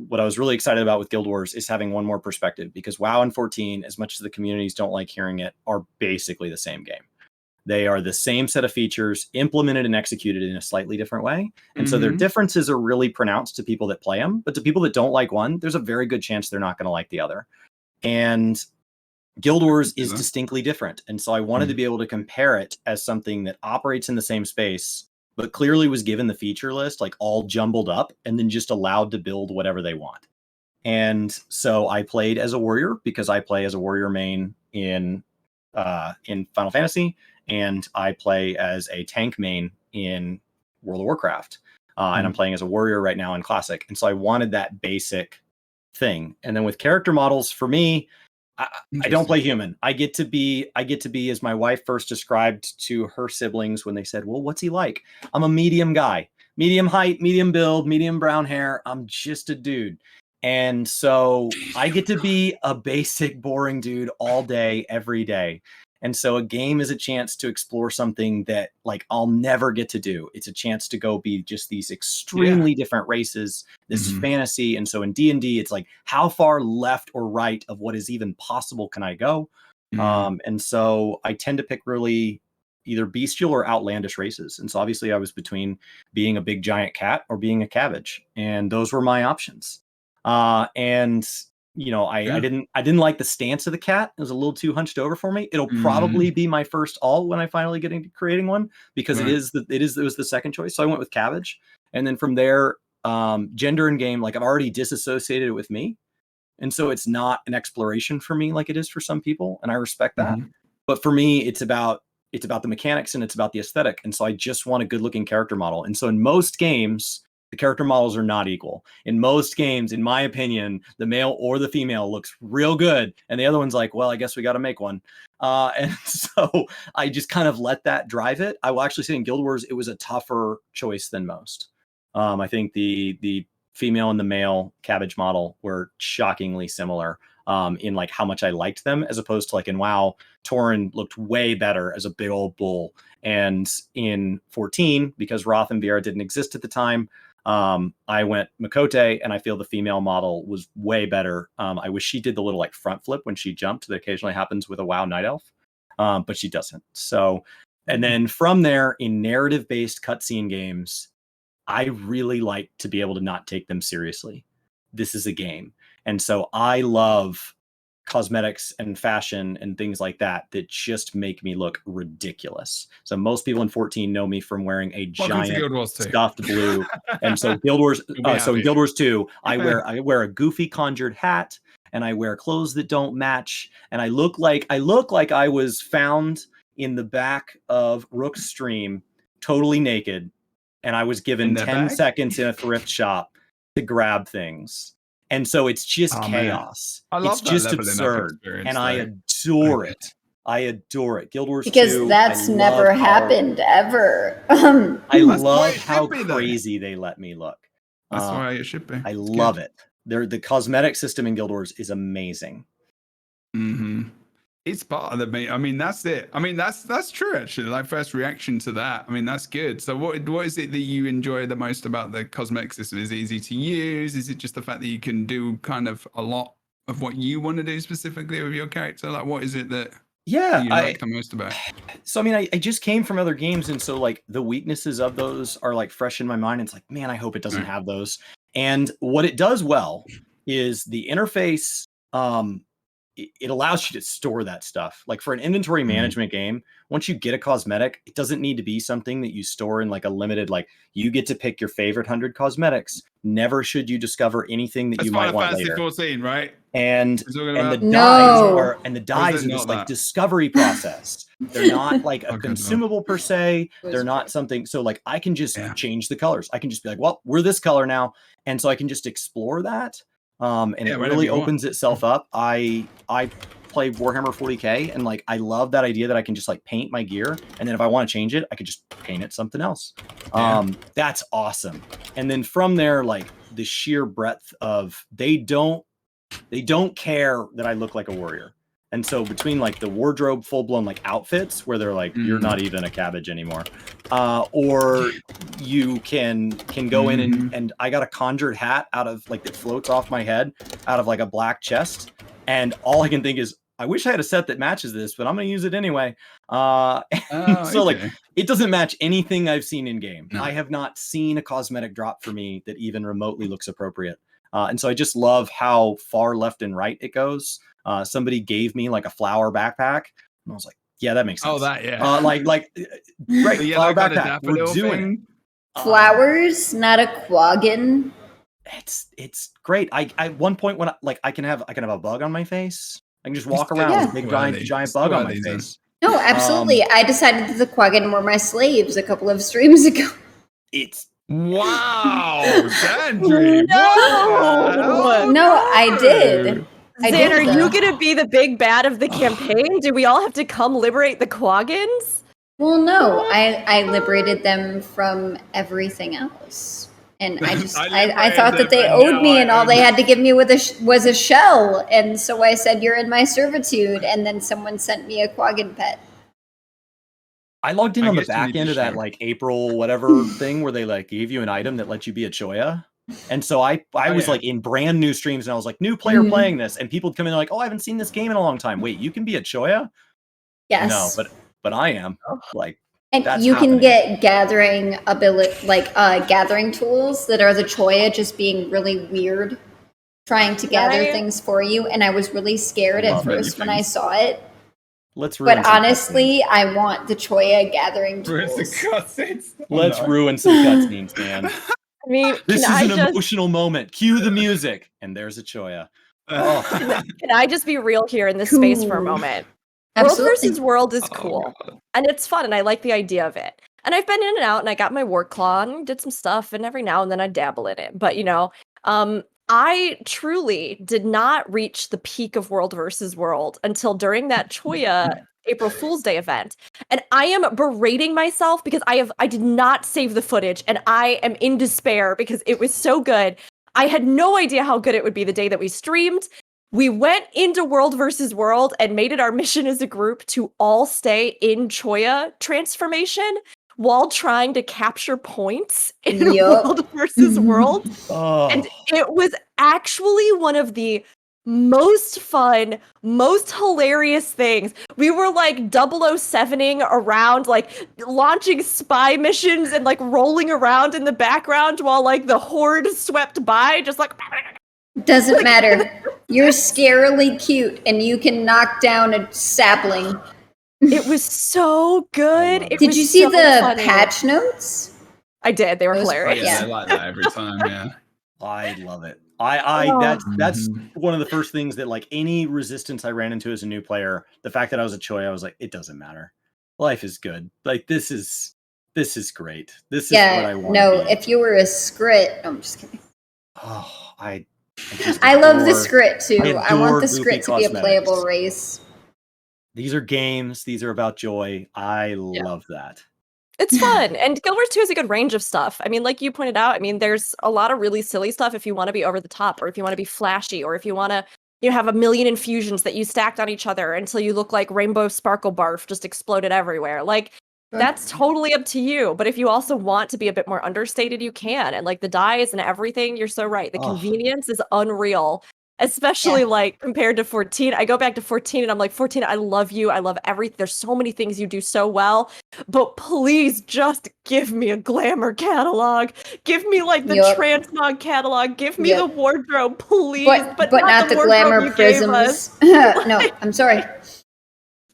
what I was really excited about with Guild Wars is having one more perspective, because WoW and 14, as much as the communities don't like hearing it, are basically the same game. They are the same set of features implemented and executed in a slightly different way. And so their differences are really pronounced to people that play them. But to people that don't like one, there's a very good chance they're not going to like the other. And Guild Wars is distinctly different. And so I wanted to be able to compare it as something that operates in the same space, but clearly was given the feature list, like all jumbled up, and then just allowed to build whatever they want. And so I played as a warrior because I play as a warrior main in Final Fantasy, and I play as a tank main in World of Warcraft. And I'm playing as a warrior right now in Classic. And so I wanted that basic thing. And then with character models, for me, I don't play human. I get to be, as my wife first described to her siblings when they said, well, what's he like? I'm a medium guy, medium height, medium build, medium brown hair. I'm just a dude. And so I get to be a basic, boring dude all day, every day. And so a game is a chance to explore something that like I'll never get to do. It's a chance to go be just these extremely different races. This is fantasy. And so in D&D, it's like, how far left or right of what is even possible can I go? And so I tend to pick really either bestial or outlandish races. And so obviously I was between being a big giant cat or being a cabbage. And those were my options. I didn't like the stance of the cat. It was a little too hunched over for me. It'll probably be my first alt when I finally get into creating one, because it was the second choice. So I went with cabbage. And then from there, gender in game, like I've already disassociated it with me. And so it's not an exploration for me like it is for some people. And I respect that. But for me, it's about the mechanics and it's about the aesthetic. And so I just want a good looking character model. And so in most games, the character models are not equal. In most games, in my opinion, the male or the female looks real good. And the other one's like, well, I guess we got to make one. And so I just kind of let that drive it. I will actually say in Guild Wars, it was a tougher choice than most. I think the female and the male cabbage model were shockingly similar in like how much I liked them, as opposed to like in WoW, Tauren looked way better as a big old bull. And in 14, because Roth and Viera didn't exist at the time, I went Makote, and I feel the female model was way better. I wish she did the little like front flip when she jumped that occasionally happens with a WoW Night Elf, but she doesn't. So, and then from there, in narrative-based cutscene games, I really like to be able to not take them seriously. This is a game. And so I love cosmetics and fashion and things like that just make me look ridiculous. So most people in 14 know me from wearing a giant stuffed blue. And so Guild Wars, so in Guild Wars 2, I wear a goofy conjured hat, and I wear clothes that don't match, and I look like I was found in the back of Rook's stream totally naked, and I was given 10 seconds in a thrift shop to grab things. And so it's just chaos. It's just absurd. And I adore it. I adore it. Guild Wars 2. Because that's never happened ever. I love how crazy they let me look. That's why it should be. I love it. The cosmetic system in Guild Wars is amazing. It's part of the. I mean, that's it. I mean, that's true actually. Like first reaction to that. I mean, that's good. So what is it that you enjoy the most about the cosmetic system? Is it easy to use? Is it just the fact that you can do kind of a lot of what you want to do specifically with your character? Like, what is it that you I like the most about? so I mean, I just came from other games, and so like the weaknesses of those are like fresh in my mind. It's like, man, I hope it doesn't Right. have those. And what it does well is the interface. It allows you to store that stuff. Like for an inventory management game, once you get a cosmetic, it doesn't need to be something that you store in like a limited, like you get to pick your favorite 100 cosmetics. Never should you discover anything that That's you might Final want Fantasy later. 14, right? And We're talking the about- No. dies Or is are it this not like that? discovery process. They're not like a Okay, consumable per se. Was They're not great. something. So like I can just Yeah. change the colors. I can just be like, well, we're this color now. And so I can just explore that. And Yeah, it whenever really you want. opens itself up. I play Warhammer 40K, and like I love that idea that I can just like paint my gear, and then if I want to change it, I could just paint it something else. Yeah. That's awesome. And then from there, like the sheer breadth of they don't care that I look like a warrior. And so between like the wardrobe full-blown like outfits where they're like, you're not even a cabbage anymore, or you can go in and I got a conjured hat out of like that floats off my head out of like a black chest, and all I can think is, I wish I had a set that matches this, but I'm going to use it anyway. So like it doesn't match anything I've seen in game. No. I have not seen a cosmetic drop for me that even remotely looks appropriate. And so I just love how far left and right it goes. Somebody gave me like a flower backpack, and I was like, yeah, that makes sense. Oh, that, yeah. Right, The yellow flower kind of backpack. We're daffodil doing thing. it. Flowers, not a quaggan. It's great. I at one point when I can have a bug on my face. I can just walk around Yeah. with a big giant bug on my face. No, absolutely. I decided that the quaggan were my slaves a couple of streams ago. It's Wow, Sandry. No! No, I did. I Zan, did, are you though. gonna be the big bad of the campaign? Do we all have to come liberate the quaggins? Well, no, I liberated them from everything else. And I just, I thought that they owed me, and all they had to give me was a shell. And so I said, you're in my servitude. And then someone sent me a quaggan pet. I logged in I on the guess you back need to end of that share. like April whatever thing where they like gave you an item that lets you be a choya. And so I was yeah. like in brand new streams, and I was like, new player Mhm. playing this, and people would come in like, oh, I haven't seen this game in a long time. Wait, you can be a choya? Yes. No, but I am. Like, And that's you can happening. get gathering ability, like gathering tools that are the choya just being really weird, trying to gather Right. things for you. And I was really scared at Love first when I things. saw it. Let's ruin But some honestly, I want the choya gathering Where's the tools. cutscenes? cutscenes. Let's ruin some cutscenes, man. I mean, This can is I an just emotional moment. Cue the music, and there's a choya. Oh. can I just be real here in this space for a Cool. moment? World Absolutely. versus World is Oh, cool. God. And it's fun, and I like the idea of it. And I've been in and out, and I got my work claw and did some stuff, and every now and then I dabble in it. But I truly did not reach the peak of World versus World until during that Choya April Fool's Day event. And I am berating myself because I did not save the footage, and I am in despair because it was so good. I had no idea how good it would be the day that we streamed. We went into World versus World and made it our mission as a group to all stay in Choya transformation while trying to capture points in Yup. World versus World. Oh. And it was actually one of the most fun, most hilarious things. We were like 007ing around, like launching spy missions and like rolling around in the background while like the horde swept by, just like Doesn't matter. You're scarily cute, and you can knock down a sapling. it was so good. It Did was you see so the funny. patch notes? I did. They were Those- Oh, hilarious. yeah, Yeah. I like that every time, yeah. I love it. That's one of the first things that like any resistance I ran into as a new player, the fact that I was a choy, I was like, it doesn't matter. Life is good. Like this is great. This is what I want. No, if you were a scrit, no, I'm just kidding. Oh, I love the adore- scrit too. I I want adore the scrit goofy to be a playable cosmetics. race. These are games. These are about joy. I love that. It's fun. And Guild Wars 2 has a good range of stuff. I mean, like you pointed out, I mean, there's a lot of really silly stuff if you want to be over the top, or if you want to be flashy, or if you want to, have a million infusions that you stacked on each other until you look like Rainbow Sparkle Barf just exploded everywhere. Like, that's totally up to you. But if you also want to be a bit more understated, you can. And like the dyes and everything, you're so right. The Oh. convenience is unreal. especially like compared to 14. I go back to 14 and I'm like, 14, I love you. I love everything. There's so many things you do so well, but please just give me a glamour catalog. Give me like the transmog catalog. Give me the wardrobe, please. But not the glamour prisms. No, I'm sorry.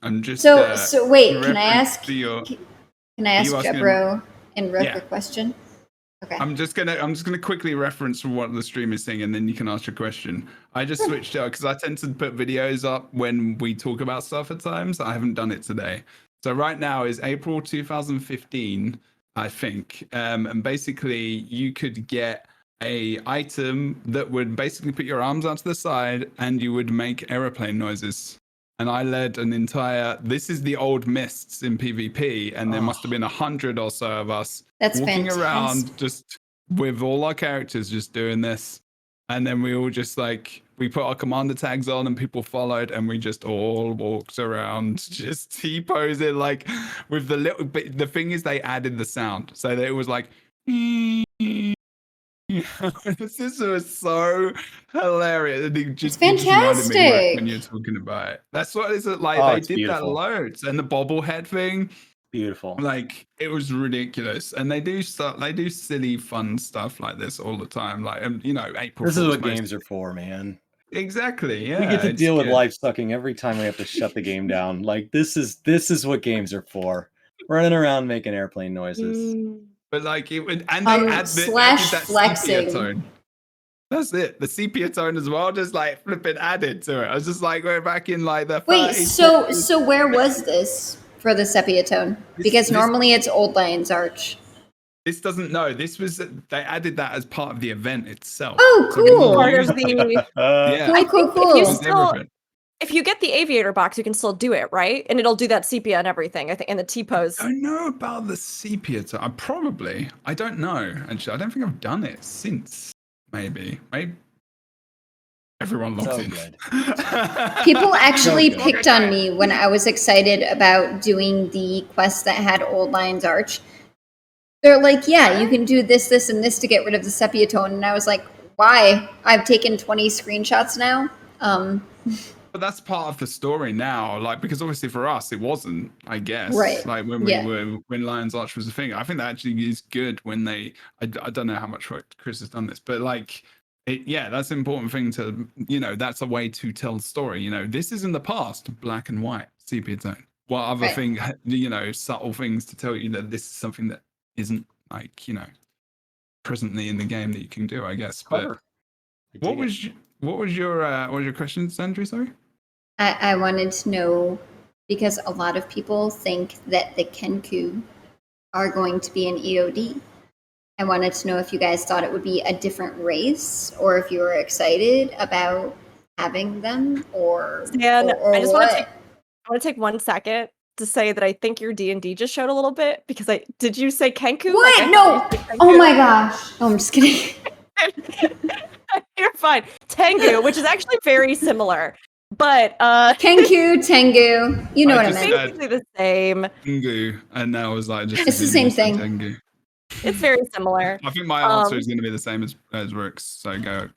I'm just so wait, can I ask Jebro and Rook a question? Okay. I'm just gonna quickly reference what the stream is saying, and then you can ask your question. I just switched out because I tend to put videos up when we talk about stuff at times. I haven't done it today. So right now is April 2015, I think, and basically you could get a item that would basically put your arms out to the side, and you would make aeroplane noises. And I led an entire. This is the old mists in PvP, and there must have been 100 or so of us walking around just with all our characters just doing this. And then we all just we put our commander tags on, and people followed, and we just all walked around just T-posing with the little bit. The thing is, they added the sound so that it was like. This was so hilarious. It's fantastic. When you're talking about it, that's what it's like. They did beautiful. That loads, and the bobblehead thing, beautiful. It was ridiculous. And they do stuff. They do silly, fun stuff like this all the time. April. This is what games are for, man. Exactly. Yeah. We get to deal with life sucking every time we have to shut the game down. This is what games are for. Running around making airplane noises. But it would, and they add that sepia tone. That's it. The sepia tone as well, just flipping added to it. I was just we're back in the. Wait, so where was this for the sepia tone? Because normally it's Old Lion's Arch. This doesn't know. This was they added that as part of the event itself. Oh, cool! Part of the cool. If you get the aviator box, you can still do it, right? And it'll do that sepia and everything. I think, and the T-pose. I know about the sepia. I don't know. Actually, I don't think I've done it since. Maybe. Everyone loves it. People actually picked on me when I was excited about doing the quest that had Old Lion's Arch. They're like, yeah, you can do this, this, and this to get rid of the sepia tone. And I was like, why? I've taken 20 screenshots now. But that's part of the story now, because obviously for us it wasn't, I guess. Right. When Lion's Arch was a thing. I think that actually is good when they. I don't know how much work Chris has done this, but that's an important thing to. That's a way to tell the story. This is in the past, black and white sepia tone. What other thing? Subtle things to tell you that this is something that isn't presently in the game that you can do, I guess. But what was your question, Sandra? Sorry. I wanted to know, because a lot of people think that the Kenku are going to be an EOD. I wanted to know if you guys thought it would be a different race, or if you were excited about having them, or I just want to take 1 second to say that I think your D&D just showed a little bit, because did you say Kenku? What? No. Oh my gosh. Oh, I'm just kidding. You're fine. Tengu, which is actually very similar. But Kenku, Tengu, you know what I meant. Basically the same. Tengu, and that was just. It's the same thing. Tengu. It's very similar. I think my answer is going to be the same as Rook's. So go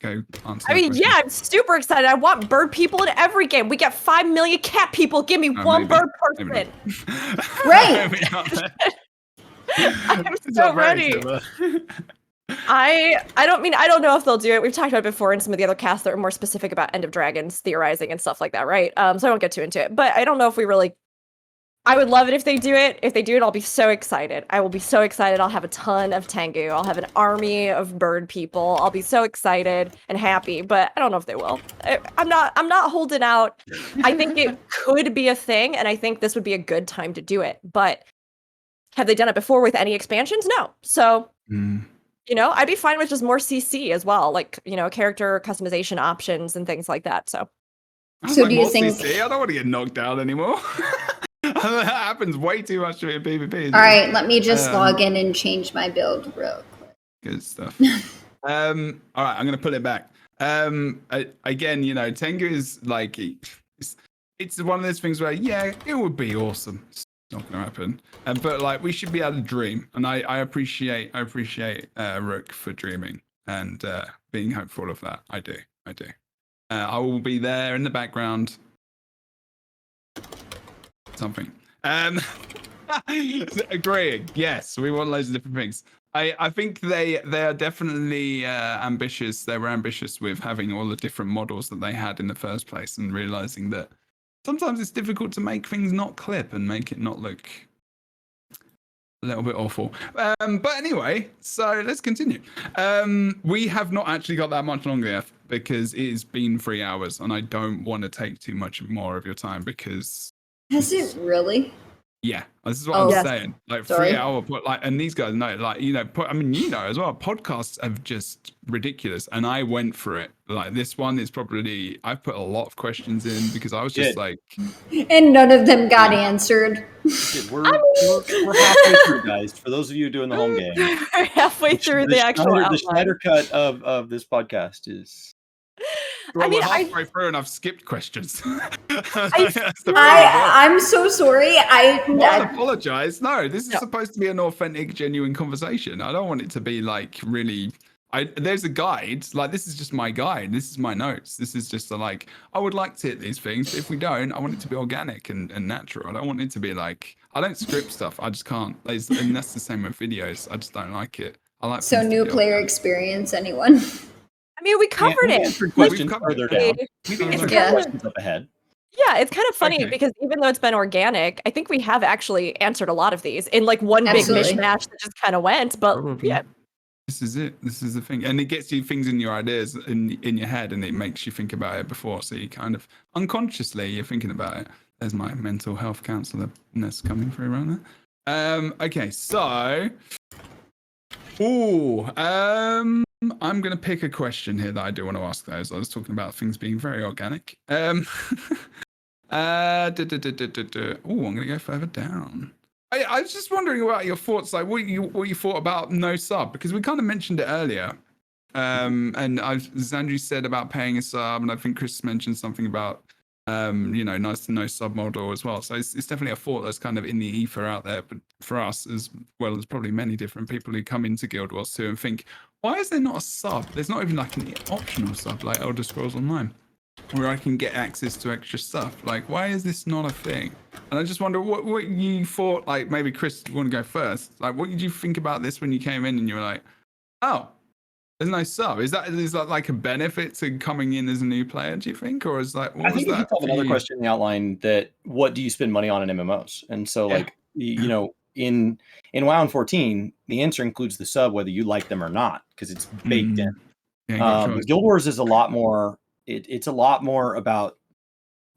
answer. I'm super excited. I want bird people in every game. We get 5 million cat people. Give me one bird person. Right. I'm so ready. I don't know if they'll do it. We've talked about it before in some of the other casts that are more specific about End of Dragons theorizing and stuff like that, right? So I won't get too into it. But I don't know if we really. I would love it if they do it. If they do it, I'll be so excited. I will be so excited. I'll have a ton of Tengu. I'll have an army of bird people. I'll be so excited and happy. But I don't know if they will. I'm not holding out. I think it could be a thing, and I think this would be a good time to do it. But have they done it before with any expansions? No. So. I'd be fine with just more CC as well, character customization options and things like that. So do you think? CC? I don't want to get knocked down anymore. That happens way too much in PvP. All right, let me just log in and change my build real quick. Good stuff. All right, I'm gonna pull it back. Again, Tengu is it's one of those things where it would be awesome. Not gonna happen, but we should be able to dream, and I appreciate Rook for dreaming and being hopeful of that. I do. I will be there in the background. Something. Agreeing. Yes, we want loads of different things. I think they are definitely ambitious. They were ambitious with having all the different models that they had in the first place, and realizing that sometimes it's difficult to make things not clip and make it not look a little bit awful. But anyway, so let's continue. We have not actually got that much longer yet because it has been 3 hours, and I don't want to take too much more of your time because. Has it really? Yeah, this is what I'm yes. saying. Like Sorry. 3 hour, and these guys know, like, you know, I mean, you know as well, podcasts are just ridiculous. And I went for it. Like this one is probably, I've put a lot of questions in because I was just like. And none of them got answered. We're halfway through, guys. For those of you doing the home game. We're halfway through the actual outline. The Schneider cut of this podcast is. Well, we're halfway through and I've skipped questions. I'm so sorry. I apologize. No, this is supposed to be an authentic, genuine conversation. I don't want it to be like really. There's a guide. Like this is just my guide. This is my notes. This is just like I would like to hit these things, but if we don't, I want it to be organic and natural. I don't want it to be like I don't script stuff. I just can't. And that's the same with videos. I just don't like it. I like so new player experience. Anyone? I mean, we covered it. Questions further down. We've answered questions up ahead. Yeah, it's kind of funny because even though it's been organic, I think we have actually answered a lot of these in like one big mishmash that just kind of went. But yeah. This is it. This is the thing. And it gets you things in your ideas in your head and it makes you think about it before. So you kind of unconsciously you're thinking about it. There's my mental health counselor-ness coming through around there. Okay, so I'm going to pick a question here that I do want to ask those. I was talking about things being very organic. I'm going to go further down. I was just wondering about your thoughts, like what you thought about no sub, because we kind of mentioned it earlier. And as Andrew said about paying a sub, and I think Chris mentioned something about, nice to know sub model as well. So it's definitely a thought that's kind of in the ether out there, but for us, as well as probably many different people who come into Guild Wars too and think, why is there not a sub? There's not even like an optional sub like Elder Scrolls Online, where I can get access to extra stuff. Like, why is this not a thing? And I just wonder what you thought, like maybe Chris, you want to go first? Like, what did you think about this when you came in and you were like, oh, there's no sub? Is that like a benefit to coming in as a new player, do you think? Or is like, I think you have another question in the outline that what do you spend money on in MMOs? And so like, in WoW and 14, the answer includes the sub, whether you like them or not, because it's baked in. Guild Wars is a lot more, it's a lot more about,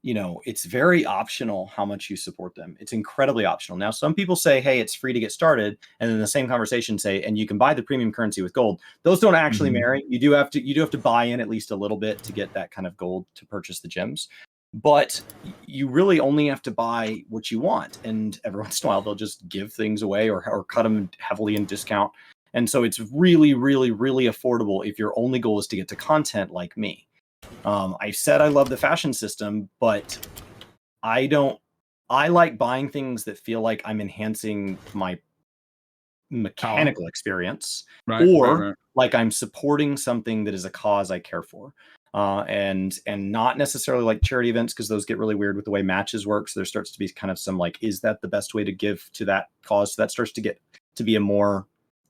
it's very optional how much you support them. It's incredibly optional. Now, some people say, hey, it's free to get started. And then the same conversation say, and you can buy the premium currency with gold. Those don't actually marry. You do have to buy in at least a little bit to get that kind of gold to purchase the gems. But you really only have to buy what you want. And every once in a while, they'll just give things away or cut them heavily in discount. And so it's really, really, really affordable if your only goal is to get to content like me. I said I love the fashion system, but I like buying things that feel like I'm enhancing my mechanical experience, like I'm supporting something that is a cause I care for. And not necessarily like charity events, because those get really weird with the way matches work. So there starts to be kind of some like, is that the best way to give to that cause? So that starts to get to be a more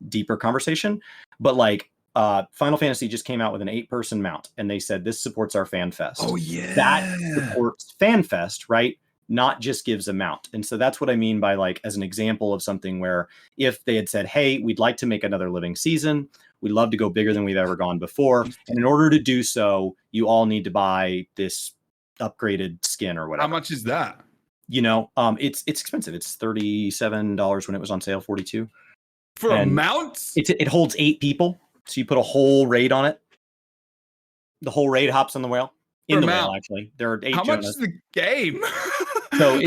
deeper conversation. But like Final Fantasy just came out with an 8-person mount, and they said this supports our fan fest. Oh yeah, that supports fan fest, right? Not just gives a mount. And so that's what I mean by like as an example of something where if they had said, hey, we'd like to make another living season. We'd love to go bigger than we've ever gone before. And in order to do so, you all need to buy this upgraded skin or whatever. How much is that? It's expensive. It's $37 when it was on sale, $42. For a mount? It holds 8 people. So you put a whole raid on it. The whole raid hops on the whale. In the whale, actually. There are 8 How much is the game? So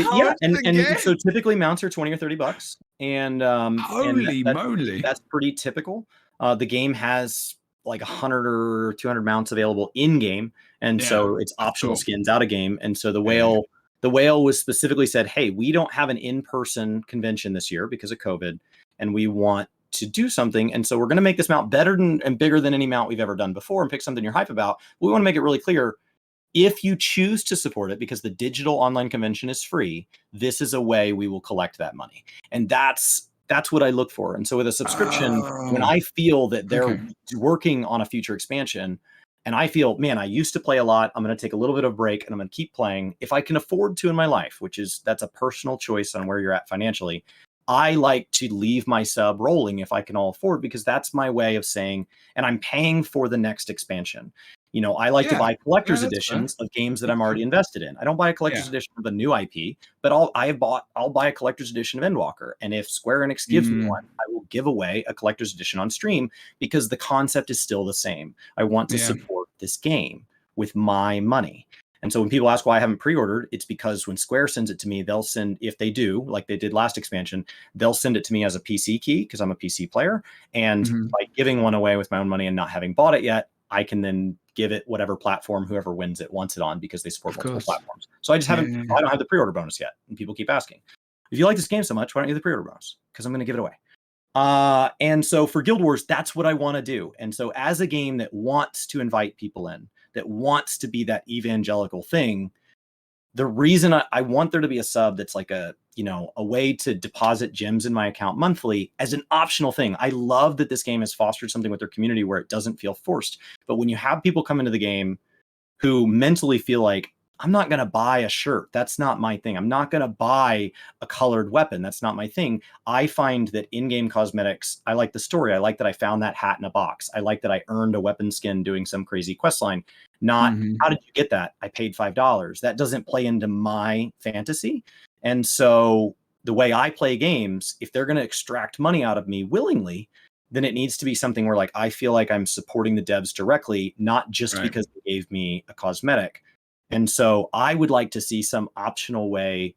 so typically mounts are $20 or $30. And holy moly. That's pretty typical. The game has like 100 or 200 mounts available in game, and so it's optional skins out of game. And so the whale was specifically said, hey, we don't have an in-person convention this year because of COVID, and we want to do something, and so we're going to make this mount better and bigger than any mount we've ever done before, and pick something you're hype about. We want to make it really clear if you choose to support it, because the digital online convention is free, this is a way we will collect that money. And that's what I look for. And so with a subscription, when I feel that they're working on a future expansion, and I feel, man, I used to play a lot, I'm going to take a little bit of a break and I'm going to keep playing if I can afford to in my life, that's a personal choice on where you're at financially. I like to leave my sub rolling if I can all afford, because that's my way of saying, and I'm paying for the next expansion. I like to buy collector's editions of games that I'm already invested in. I don't buy a collector's edition of a new IP, but I'll buy a collector's edition of Endwalker. And if Square Enix gives me one, I will give away a collector's edition on stream, because the concept is still the same. I want to support this game with my money. And so when people ask why I haven't pre-ordered, it's because when Square sends it to me, they'll send, if they do, like they did last expansion, they'll send it to me as a PC key, because I'm a PC player. And by giving one away with my own money and not having bought it yet, I can then give it whatever platform whoever wins it wants it on, because they support multiple platforms. So I just I don't have the pre-order bonus yet. And people keep asking, if you like this game so much, why don't you have the pre-order bonus? Because I'm going to give it away. And so for Guild Wars, that's what I want to do. And so as a game that wants to invite people in, that wants to be that evangelical thing, the reason I want there to be a sub that's like a way to deposit gems in my account monthly as an optional thing. I love that this game has fostered something with their community where it doesn't feel forced. But when you have people come into the game who mentally feel like, I'm not going to buy a shirt, that's not my thing. I'm not going to buy a colored weapon, that's not my thing. I find that in-game cosmetics, I like the story. I like that I found that hat in a box. I like that I earned a weapon skin doing some crazy quest line. Not, how did you get that? I paid $5. That doesn't play into my fantasy. And so the way I play games, if they're going to extract money out of me willingly, then it needs to be something where like I feel like I'm supporting the devs directly, not just because they gave me a cosmetic. And so I would like to see some optional way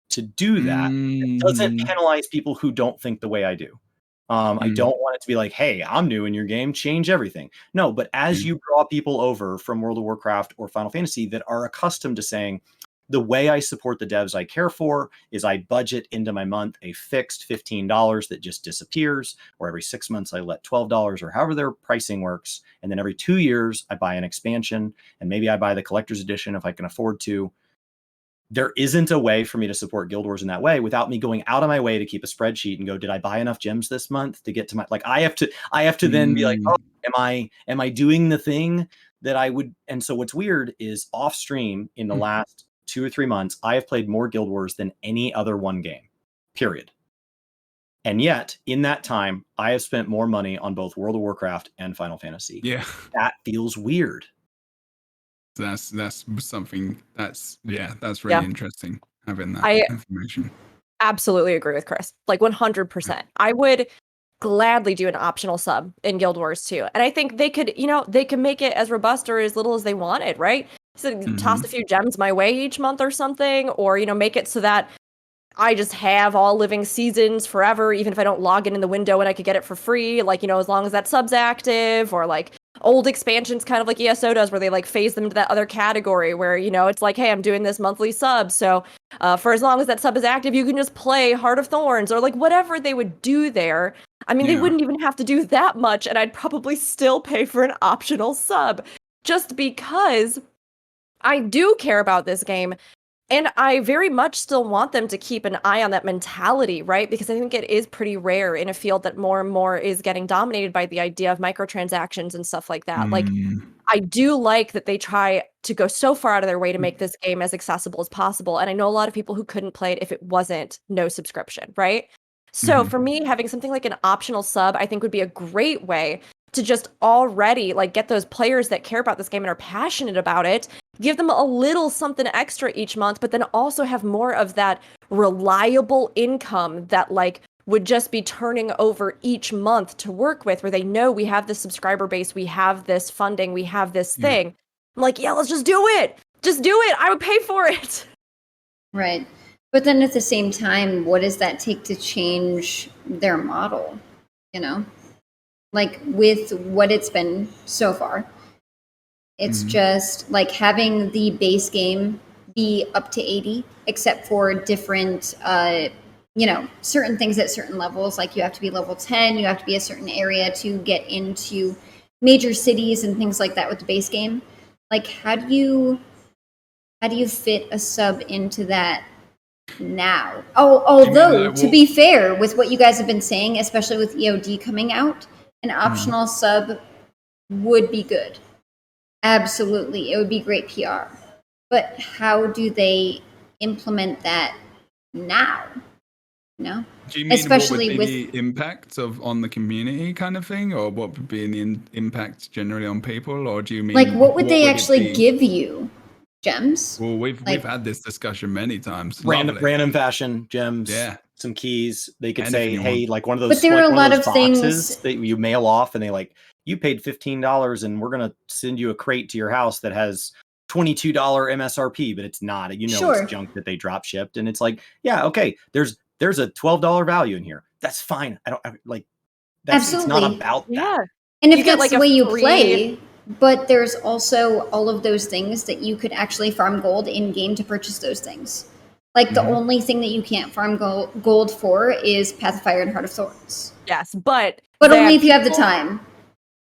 to do that. It doesn't penalize people who don't think the way I do. I don't want it to be like, hey, I'm new in your game, change everything. No, but as you draw people over from World of Warcraft or Final Fantasy that are accustomed to saying, the way I support the devs I care for is I budget into my month a fixed $15 that just disappears, or every 6 months I let $12 or however their pricing works. And then every 2 years I buy an expansion, and maybe I buy the collector's edition if I can afford to. There isn't a way for me to support Guild Wars in that way without me going out of my way to keep a spreadsheet and go, did I buy enough gems this month to get to my, like, I have to then be like, oh, am I doing the thing that I would? And so what's weird is off stream in the last 2 or 3 months, I have played more Guild Wars than any other one game, period. And yet, in that time, I have spent more money on both World of Warcraft and Final Fantasy. Yeah. That feels weird. That's something that's really interesting, having that information. Absolutely agree with Chris. Like 100%. I would gladly do an optional sub in Guild Wars 2. And I think they could make it as robust or as little as they wanted, right? So toss a few gems my way each month or something, or, make it so that I just have all living seasons forever, even if I don't log in the window and I could get it for free, like, as long as that sub's active, or like old expansions kind of like ESO does, where they like phase them to that other category where, it's like, hey, I'm doing this monthly sub. So for as long as that sub is active, you can just play Heart of Thorns, or like whatever they would do there. I mean, they wouldn't even have to do that much, and I'd probably still pay for an optional sub, just because I do care about this game. And I very much still want them to keep an eye on that mentality, right? Because I think it is pretty rare in a field that more and more is getting dominated by the idea of microtransactions and stuff like that. Like, I do like that they try to go so far out of their way to make this game as accessible as possible. And I know a lot of people who couldn't play it if it wasn't no subscription, right? So for me, having something like an optional sub, I think would be a great way to just already like get those players that care about this game and are passionate about it, give them a little something extra each month, but then also have more of that reliable income that like would just be turning over each month to work with, where they know we have this subscriber base, we have this funding, we have this thing. I'm like, yeah, let's just do it. Just do it. I would pay for it. Right. But then at the same time, what does that take to change their model? Like with what it's been so far, it's just like having the base game be up to 80, except for different, certain things at certain levels. Like you have to be level 10, you have to be a certain area to get into major cities and things like that with the base game. Like, how do you how do you fit a sub into that now? Although, to be fair, with what you guys have been saying, especially with EOD coming out, an optional sub would be good. Absolutely. It would be great PR. But how do they implement that now? No. Do you mean especially what would be the impact on the community kind of thing, or what would be the impact generally on people, or do you mean like what would they actually give you? Gems? Well, we've had this discussion many times. Random fashion gems. Yeah. Some keys. They could say, hey, like one of those. But there are a lot of boxes things that you mail off, and they like, you paid $15, and we're gonna send you a crate to your house that has $22 MSRP, but it's not. It's junk that they drop shipped, and it's like, yeah, okay. There's a $12 value in here. That's fine. I don't like. That's It's not about that. Yeah. And if that's the way you play, but there's also all of those things that you could actually farm gold in game to purchase those things. Like the only thing that you can't farm gold for is Path of Fire and Heart of Thorns. Yes, but only if you have the time.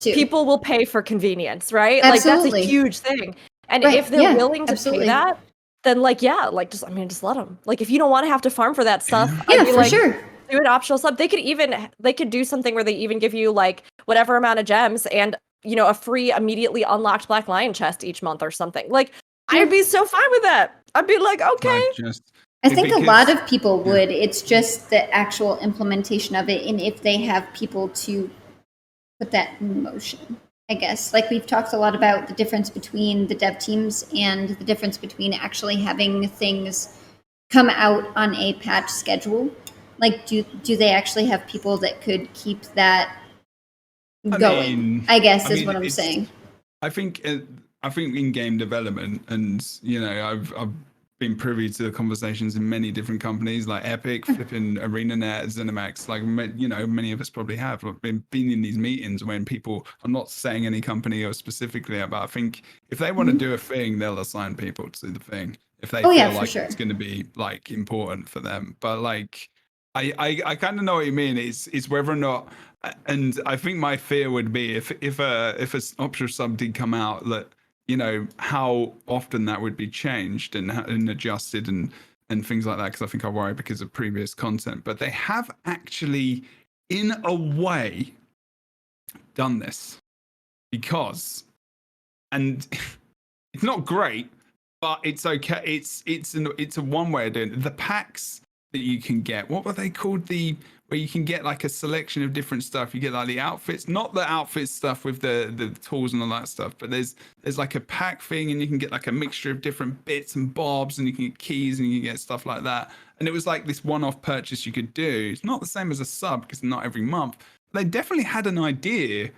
People will pay for convenience, right? Absolutely. Like that's a huge thing. And if they're willing to pay that, then just let them. Like if you don't want to have to farm for that stuff, for sure. Do an optional sub. They could do something where they even give you like whatever amount of gems and a free immediately unlocked Black Lion chest each month or something. Like I'd be so fine with that. I'd be like, okay. I think a lot of people would. It's just the actual implementation of it, and if they have people to put that in motion, I guess. Like we've talked a lot about the difference between the dev teams and the difference between actually having things come out on a patch schedule. Like, do they actually have people that could keep that going? I guess is what I'm saying. I think in game development, and I've been privy to the conversations in many different companies like Epic, flipping ArenaNet, ZeniMax. Like many of us probably have been in these meetings when people. I'm not saying any company or specifically, but I think if they want to do a thing, they'll assign people to do the thing if they feel like it's going to be like important for them. But like, I kind of know what you mean. It's whether or not. And I think my fear would be if an optional sub did come out that how often that would be changed and adjusted and things like that, because I think I worry because of previous content. But they have actually, in a way, done this because, and it's not great, but it's okay. It's a one way of doing it. The packs that you can get, what were they called? Where you can get like a selection of different stuff. You get like the outfits, not the outfit stuff with the tools and all that stuff, but there's like a pack thing, and you can get like a mixture of different bits and bobs, and you can get keys and you can get stuff like that. And it was like this one-off purchase you could do. It's not the same as a sub because not every month. They definitely had an idea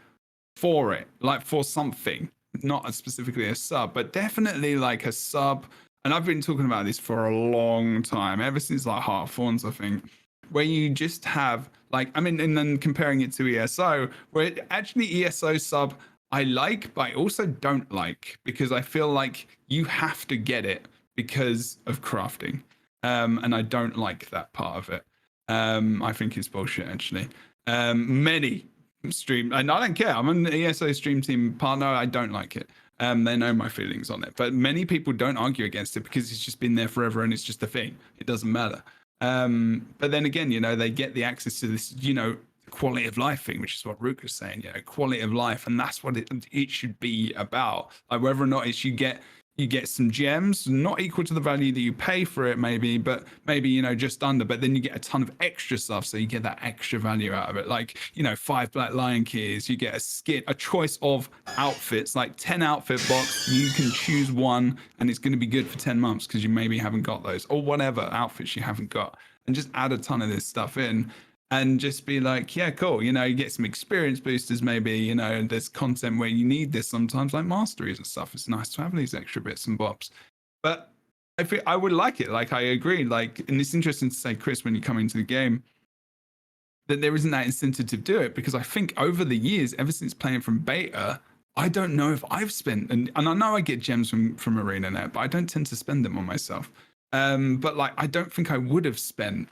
for it, like for something, not specifically a sub, but definitely like a sub. And I've been talking about this for a long time, ever since like Heart of Thorns, I think, where you just have and then comparing it to ESO, where actually ESO sub I like, but I also don't like, because I feel like you have to get it because of crafting. And I don't like that part of it. I think it's bullshit, actually. Many stream, and I don't care. I'm an ESO stream team partner. I don't like it. They know my feelings on it, but many people don't argue against it because it's just been there forever and it's just a thing. It doesn't matter. But then again, they get the access to this, quality of life thing, which is what Rook was saying, quality of life. And that's what it should be about. Like whether or not it's you get some gems, not equal to the value that you pay for it, maybe, but maybe, just under, but then you get a ton of extra stuff. So you get that extra value out of it. Like, 5 Black Lion keys, you get a choice of outfits, like 10 outfit box. You can choose one and it's going to be good for 10 months because you maybe haven't got those, or whatever outfits you haven't got, and just add a ton of this stuff in. And just be like, yeah, cool. You get some experience boosters, maybe, and there's content where you need this sometimes, like masteries and stuff. It's nice to have these extra bits and bobs. But I feel I would like it. Like, I agree. Like, and it's interesting to say, Chris, when you come into the game, that there isn't that incentive to do it, because I think over the years, ever since playing from beta, I don't know if I've spent, and I know I get gems from ArenaNet, but I don't tend to spend them on myself. But like, I don't think I would have spent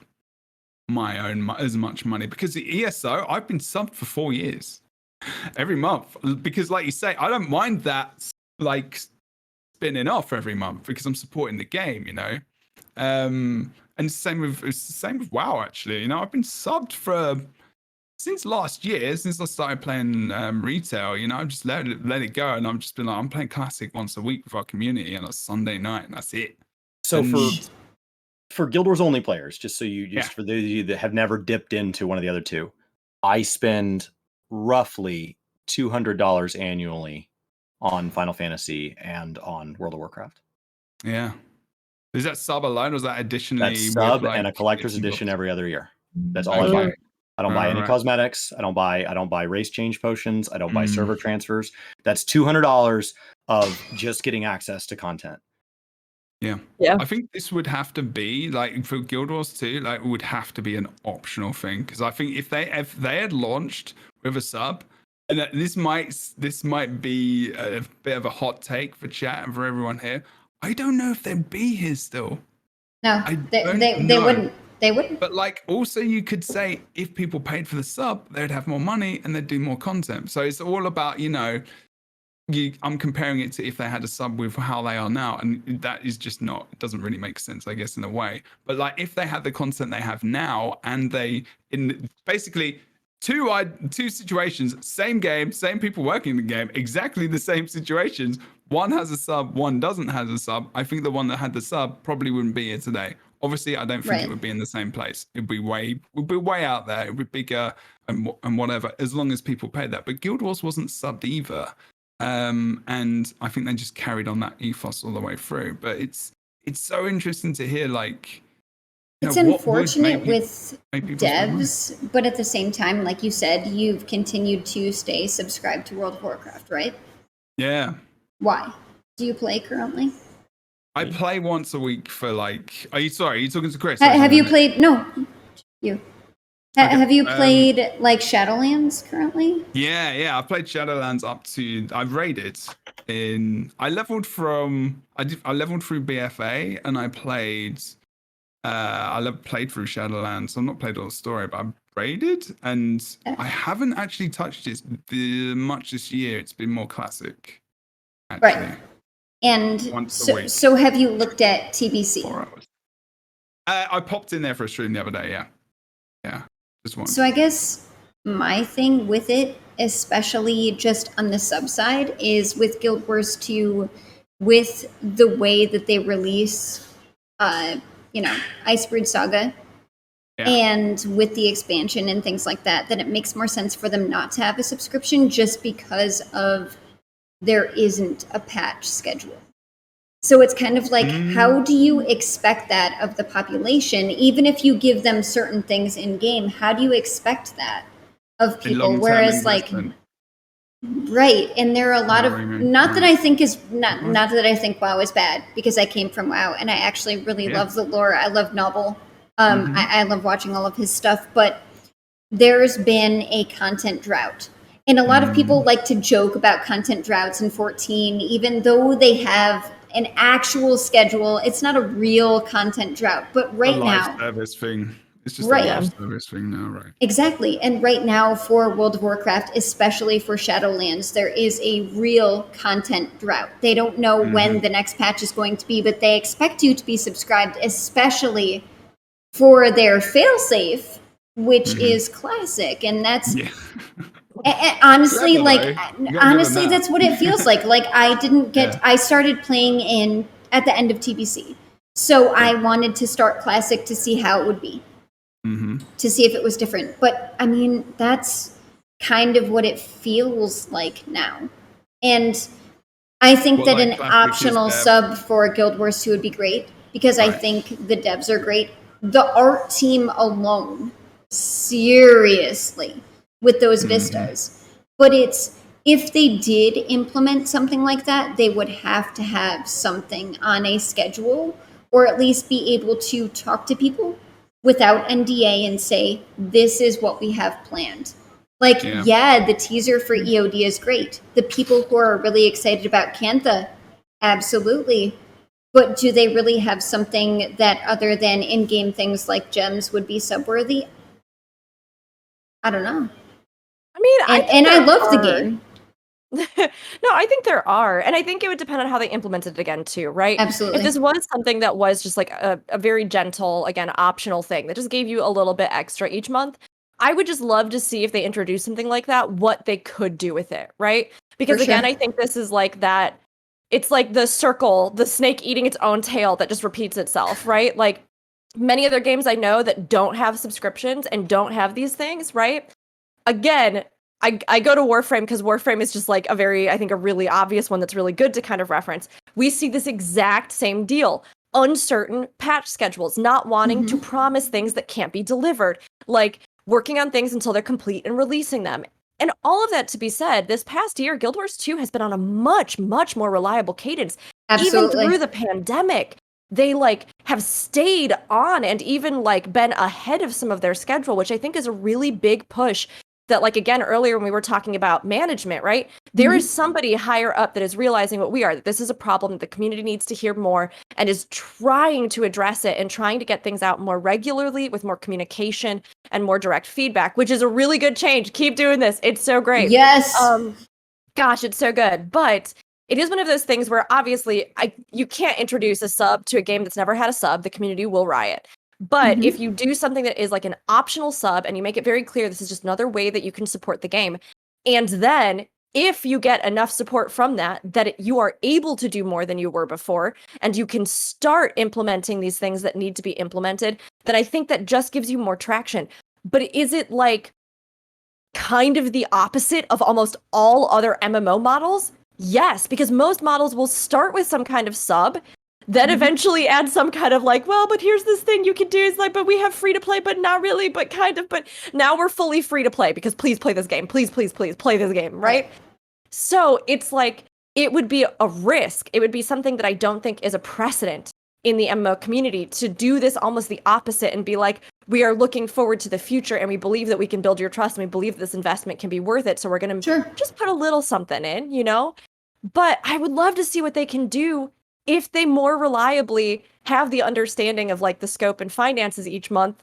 my own as much money, because the ESO, I've been subbed for 4 years every month, because like you say, I don't mind that like spinning off every month because I'm supporting the game, you know. And it's the same with WoW, actually. You know, I've been subbed for since last year, since I started playing retail. You know, I've just let it go, and I've just been like, I'm playing Classic once a week with our community on a Sunday night, and that's it. So And for Guild Wars only players, just for those of you that have never dipped into one of the other two, I spend roughly $200 annually on Final Fantasy and on World of Warcraft. yeah. Is that sub alone, or is that additionally? That's sub with, and a collector's bits? edition every other year. That's all Okay. I buy. I don't buy any Alright. cosmetics. I don't buy race change potions. I don't buy server transfers. That's $200 of just getting access to content. Yeah. Yeah. I think this would have to be like for Guild Wars 2, like it would have to be an optional thing, because I think if they had launched with a sub, and this might be a bit of a hot take for chat and for everyone here. I don't know if they'd be here still. No, they wouldn't. They wouldn't. But like, also you could say if people paid for the sub, they'd have more money and they'd do more content. So it's all about, you know, I'm comparing it to if they had a sub with how they are now, and that is just not. It doesn't really make sense, I guess, in a way. But like, if they had the content they have now, and they in basically two situations, same game, same people working the game, exactly the same situations. One has a sub, one doesn't have a sub. I think the one that had the sub probably wouldn't be here today. Obviously, I don't think it would be in the same place. It'd be way out there. It'd be bigger and whatever, as long as people paid that. But Guild Wars wasn't subbed either. And I think they just carried on that ethos all the way through. But it's so interesting to hear, like, it's unfortunate with devs, but at the same time, like you said, you've continued to stay subscribed to World of Warcraft, right? Yeah. Why? Do you play currently? I play once a week for like. Are you talking to Chris? Have you played? No, you. Okay. Have you played like Shadowlands currently? Yeah. I played Shadowlands up to. I've raided in. I leveled through BFA, and I played. Played through Shadowlands. I've not played all the story, but I've raided, and I haven't actually touched it much this year. It's been more classic. Actually. Right. And so have you looked at TBC? 4 hours. I popped in there for a stream the other day. Yeah, just one. So I guess my thing with it, especially just on the sub side, is with Guild Wars 2, with the way that they release, Icebreakers Saga, and with the expansion and things like that, it makes more sense for them not to have a subscription just because of there isn't a patch schedule. So it's kind of like, how do you expect that of the population? Even if you give them certain things in game, how do you expect that of people? Whereas like, right. And there are a lot of, not that I think WoW is bad, because I came from WoW and I actually really love the lore. I love Novel. I love watching all of his stuff, but there's been a content drought. And a lot of people like to joke about content droughts in 14, even though they have an actual schedule. It's not a real content drought, but right now, service thing. It's just a live service thing now, right? Exactly. And right now for World of Warcraft, especially for Shadowlands, there is a real content drought. They don't know when the next patch is going to be, but they expect you to be subscribed, especially for their failsafe, which is classic. And that's honestly, honestly, that's what it feels like. Like I started playing at the end of TBC. So I wanted to start Classic to see how it would be, to see if it was different. But I mean, that's kind of what it feels like now. And I think that an optional sub for Guild Wars 2 would be great, because I think the devs are great. The art team alone, seriously, with those vistas. But if they did implement something like that, they would have to have something on a schedule, or at least be able to talk to people without NDA and say, this is what we have planned. Like, the teaser for EOD is great. The people who are really excited about Cantha, absolutely. But do they really have something that, other than in-game things like gems, would be subworthy? I don't know. I mean, I love the game. No, I think there are. And I think it would depend on how they implemented it again, too, right? Absolutely. If this was something that was just like a very gentle, again, optional thing that just gave you a little bit extra each month, I would just love to see if they introduced something like that, what they could do with it, right? Because For again, sure. I think this is like that. It's like the circle, the snake eating its own tail that just repeats itself, right? Like many other games I know that don't have subscriptions and don't have these things, right? Again, I go to Warframe because Warframe is just like I think a really obvious one that's really good to kind of reference. We see this exact same deal. Uncertain patch schedules, not wanting to promise things that can't be delivered, like working on things until they're complete and releasing them. And all of that to be said, this past year, Guild Wars 2 has been on a much, much more reliable cadence. Absolutely. Even through the pandemic, they like have stayed on and even like been ahead of some of their schedule, which I think is a really big push. That, like, again, earlier when we were talking about management, right? There is somebody higher up that is realizing what we are, that this is a problem that the community needs to hear more and is trying to address it and trying to get things out more regularly with more communication and more direct feedback, which is a really good change. Keep doing this. It's so great. Yes. Gosh, it's so good. But it is one of those things where obviously you can't introduce a sub to a game that's never had a sub. The community will riot. But if you do something that is like an optional sub and you make it very clear this is just another way that you can support the game, and then if you get enough support from that you are able to do more than you were before, and you can start implementing these things that need to be implemented, then I think that just gives you more traction. But is it like kind of the opposite of almost all other MMO models? Yes, because most models will start with some kind of sub, then eventually add some kind of like, well, but here's this thing you can do. It's like, but we have free to play, but not really, but kind of, but now we're fully free to play because please play this game. Please, please, please play this game, right? So it's like, it would be a risk. It would be something that I don't think is a precedent in the MMO community to do this almost the opposite and be like, we are looking forward to the future and we believe that we can build your trust and we believe this investment can be worth it. So we're going to just put a little something in, you know? But I would love to see what they can do if they more reliably have the understanding of like the scope and finances each month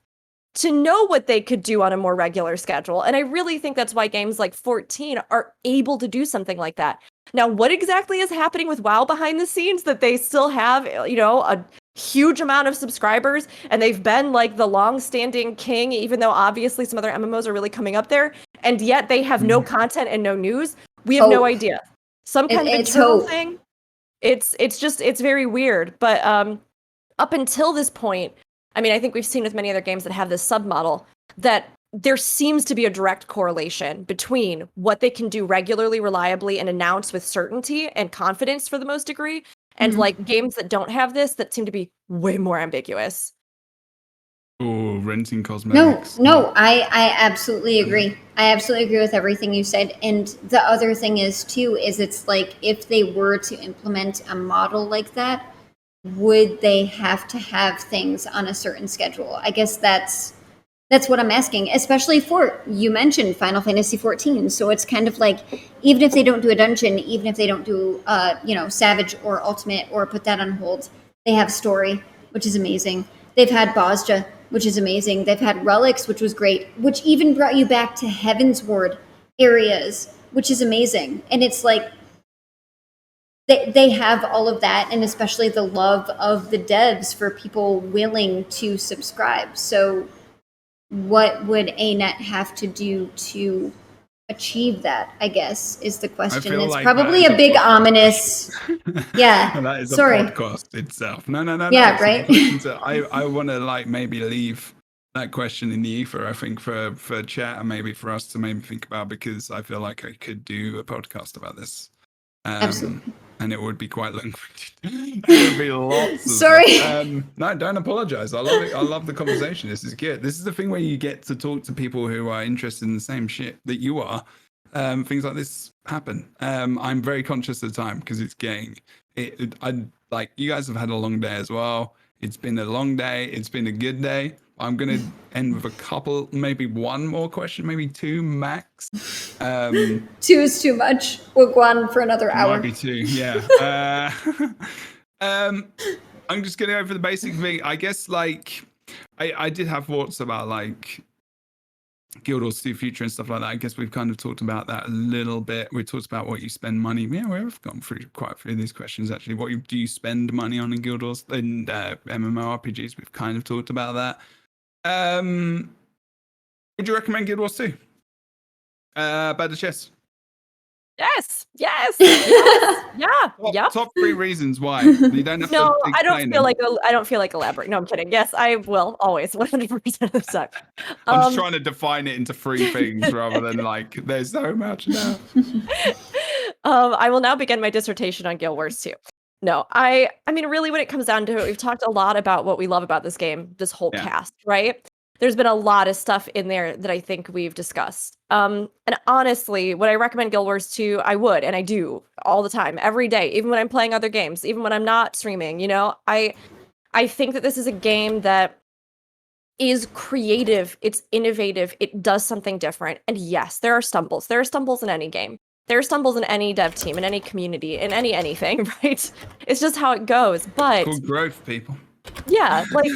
to know what they could do on a more regular schedule. And I really think that's why games like 14 are able to do something like that. Now, what exactly is happening with WoW behind the scenes that they still have, you know, a huge amount of subscribers and they've been like the long-standing king, even though obviously some other MMOs are really coming up there, and yet they have no content and no news? We have no idea. Some kind of internal thing. It's very weird. But up until this point, I mean, I think we've seen with many other games that have this submodel that there seems to be a direct correlation between what they can do regularly, reliably, and announce with certainty and confidence for the most degree, and like games that don't have this that seem to be way more ambiguous. Oh, renting cosmetics. No, I absolutely agree. I absolutely agree with everything you said. And the other thing is too, is it's like if they were to implement a model like that, would they have to have things on a certain schedule? I guess that's what I'm asking, especially for, you mentioned Final Fantasy 14. So it's kind of like, even if they don't do a dungeon, even if they don't do, Savage or Ultimate or put that on hold, they have story, which is amazing. They've had Bozja, which is amazing. They've had Relics, which was great, which even brought you back to Heavensward areas, which is amazing. And it's like, they have all of that, and especially the love of the devs for people willing to subscribe. So what would ANET have to do to achieve that, I guess, is the question. It's like probably a big ominous... Yeah, that is sorry. A podcast itself. No. Yeah, right? I want to like maybe leave that question in the ether, I think, for chat and maybe for us to maybe think about, because I feel like I could do a podcast about this. Absolutely. And it would be quite long. It would be lots of Sorry. stuff. No, don't apologize. I love it. I love the conversation. This is good. This is the thing where you get to talk to people who are interested in the same shit that you are. Things like this happen. I'm very conscious of the time because it's getting I like, you guys have had a long day as well. It's been a long day. It's been a good day. I'm going to end with a couple, maybe one more question, maybe two max. 2 is too much. We'll go on for another hour. Might be 2, yeah. I'm just going to go for the basic thing. I guess, like, I did have thoughts about, like, Guild Wars 2 Future and stuff like that. I guess we've kind of talked about that a little bit. We talked about what you spend money. Yeah, we've gone through quite a few of these questions actually. Do you spend money on in Guild Wars and MMORPGs? We've kind of talked about that. Would you recommend Guild Wars 2? BirdofChess. Yes. Yeah. Top 3 reasons why. You don't have No, to I don't feel like elaborate. No, I'm kidding. Yes, I will always 100% of the time. I'm just trying to define it into 3 things rather than like there's so much now. I will now begin my dissertation on Guild Wars 2. No, I mean, really, when it comes down to it, we've talked a lot about what we love about this game, this whole cast, right? There's been a lot of stuff in there that I think we've discussed. And honestly, would I recommend Guild Wars 2? I would, and I do all the time, every day, even when I'm playing other games, even when I'm not streaming. You know, I think that this is a game that is creative, it's innovative, it does something different. And yes, there are stumbles. There are stumbles in any game. There are stumbles in any dev team, in any community, in anything, right? It's just how it goes. But called growth, people. Yeah, like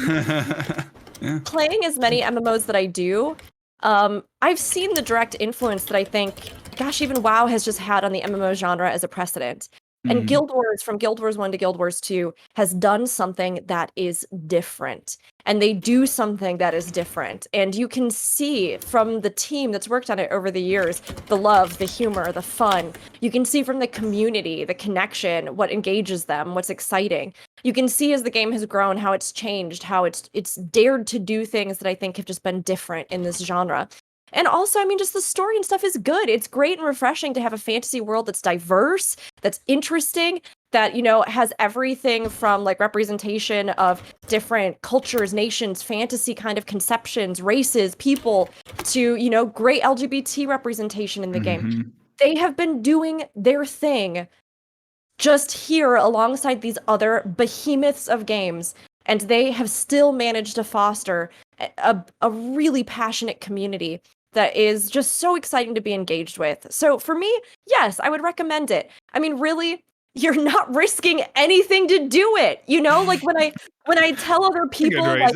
playing as many MMOs that I do, I've seen the direct influence that I think, gosh, even WoW has just had on the MMO genre as a precedent. And Guild Wars, from Guild Wars 1 to Guild Wars 2, has done something that is different. And they do something that is different. And you can see from the team that's worked on it over the years, the love, the humor, the fun. You can see from the community, the connection, what engages them, what's exciting. You can see as the game has grown how it's changed, how it's dared to do things that I think have just been different in this genre. And also, I mean, just the story and stuff is good. It's great and refreshing to have a fantasy world that's diverse, that's interesting, that, you know, has everything from like representation of different cultures, nations, fantasy kind of conceptions, races, people, to, you know, great LGBT representation in the game. They have been doing their thing just here alongside these other behemoths of games. And they have still managed to foster a really passionate community that is just so exciting to be engaged with. So for me, yes, I would recommend it. I mean, really, you're not risking anything to do it. You know, like when I tell other people, like,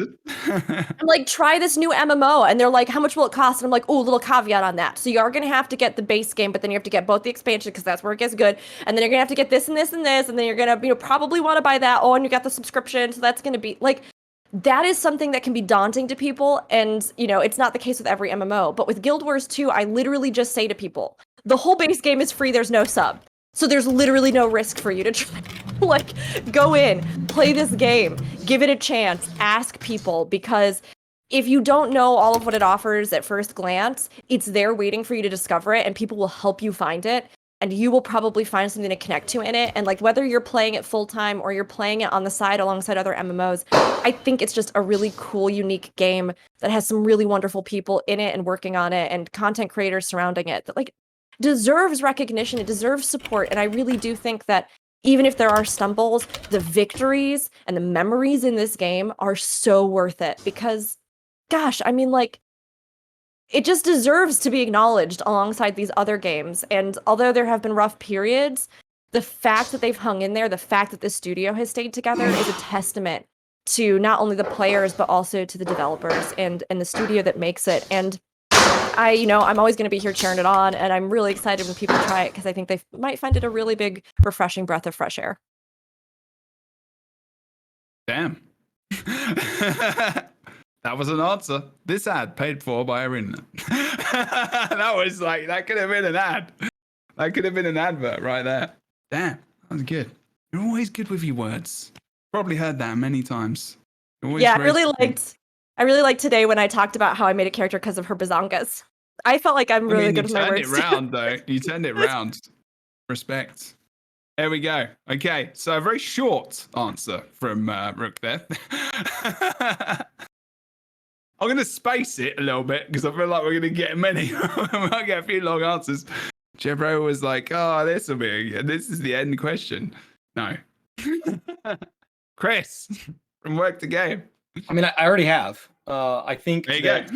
I'm like, try this new MMO, and they're like, how much will it cost? And I'm like, oh, little caveat on that. So you are going to have to get the base game, but then you have to get both the expansion because that's where it gets good. And then you're going to have to get this and this and this, and then you're going to, you know, probably want to buy that. Oh, and you got the subscription, so that's going to be like, that is something that can be daunting to people. And, you know, it's not the case with every MMO. But with Guild Wars 2, I literally just say to people, the whole base game is free. There's no sub. So there's literally no risk for you to try. Like, go in, play this game, give it a chance, ask people. Because if you don't know all of what it offers at first glance, it's there waiting for you to discover it. And people will help you find it. And you will probably find something to connect to in it. And like, whether you're playing it full time or you're playing it on the side alongside other MMOs, I think it's just a really cool, unique game that has some really wonderful people in it and working on it, and content creators surrounding it that like deserves recognition. It deserves support. And I really do think that even if there are stumbles, the victories and the memories in this game are so worth it, because gosh, I mean, like, it just deserves to be acknowledged alongside these other games. And although there have been rough periods, the fact that they've hung in there, the fact that the studio has stayed together is a testament to not only the players, but also to the developers and the studio that makes it. And I'm always going to be here cheering it on. And I'm really excited when people try it, because I think they might find it a really big, refreshing breath of fresh air. Damn. That was an answer. This ad paid for by Arena. That was like, that could have been an ad. That could have been an advert right there. Damn, that was good. You're always good with your words. Probably heard that many times. Yeah, I really liked today when I talked about how I made a character because of her bazongas. I felt like I'm really good with my words. You turned it round, though. You turned it round. Respect. There we go. Okay, so a very short answer from Rook there. I'm going to space it a little bit because I feel like we're going to get many. We might get a few long answers. Jebro was like, oh, this is the end question. No. Chris, from work to game. I mean, I already have. I think that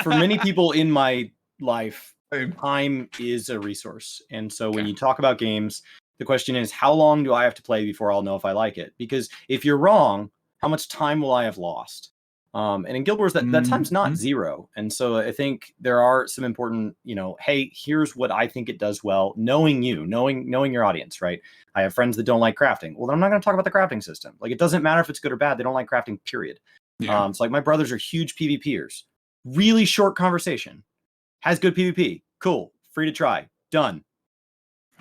for many people in my life, time is a resource. And so when you talk about games, the question is, how long do I have to play before I'll know if I like it? Because if you're wrong, how much time will I have lost? And in Guild Wars, that time's not 0. And so I think there are some important, hey, here's what I think it does well, knowing your audience, right? I have friends that don't like crafting. Well, then I'm not going to talk about the crafting system. Like, it doesn't matter if it's good or bad. They don't like crafting, period. Yeah. So like my brothers are huge PvPers. Really short conversation. Has good PvP. Cool. Free to try. Done.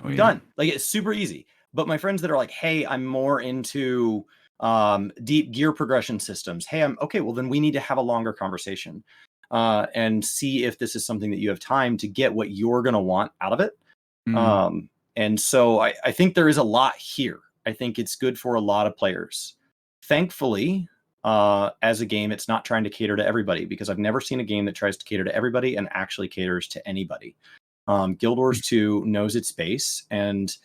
Oh, yeah. Done. Like, it's super easy. But my friends that are like, hey, I'm more into deep gear progression systems. Hey, okay, well then we need to have a longer conversation and see if this is something that you have time to get what you're going to want out of it. And so I think there is a lot here. I think it's good for a lot of players. Thankfully, as a game, it's not trying to cater to everybody, because I've never seen a game that tries to cater to everybody and actually caters to anybody. Guild Wars 2 knows its space, and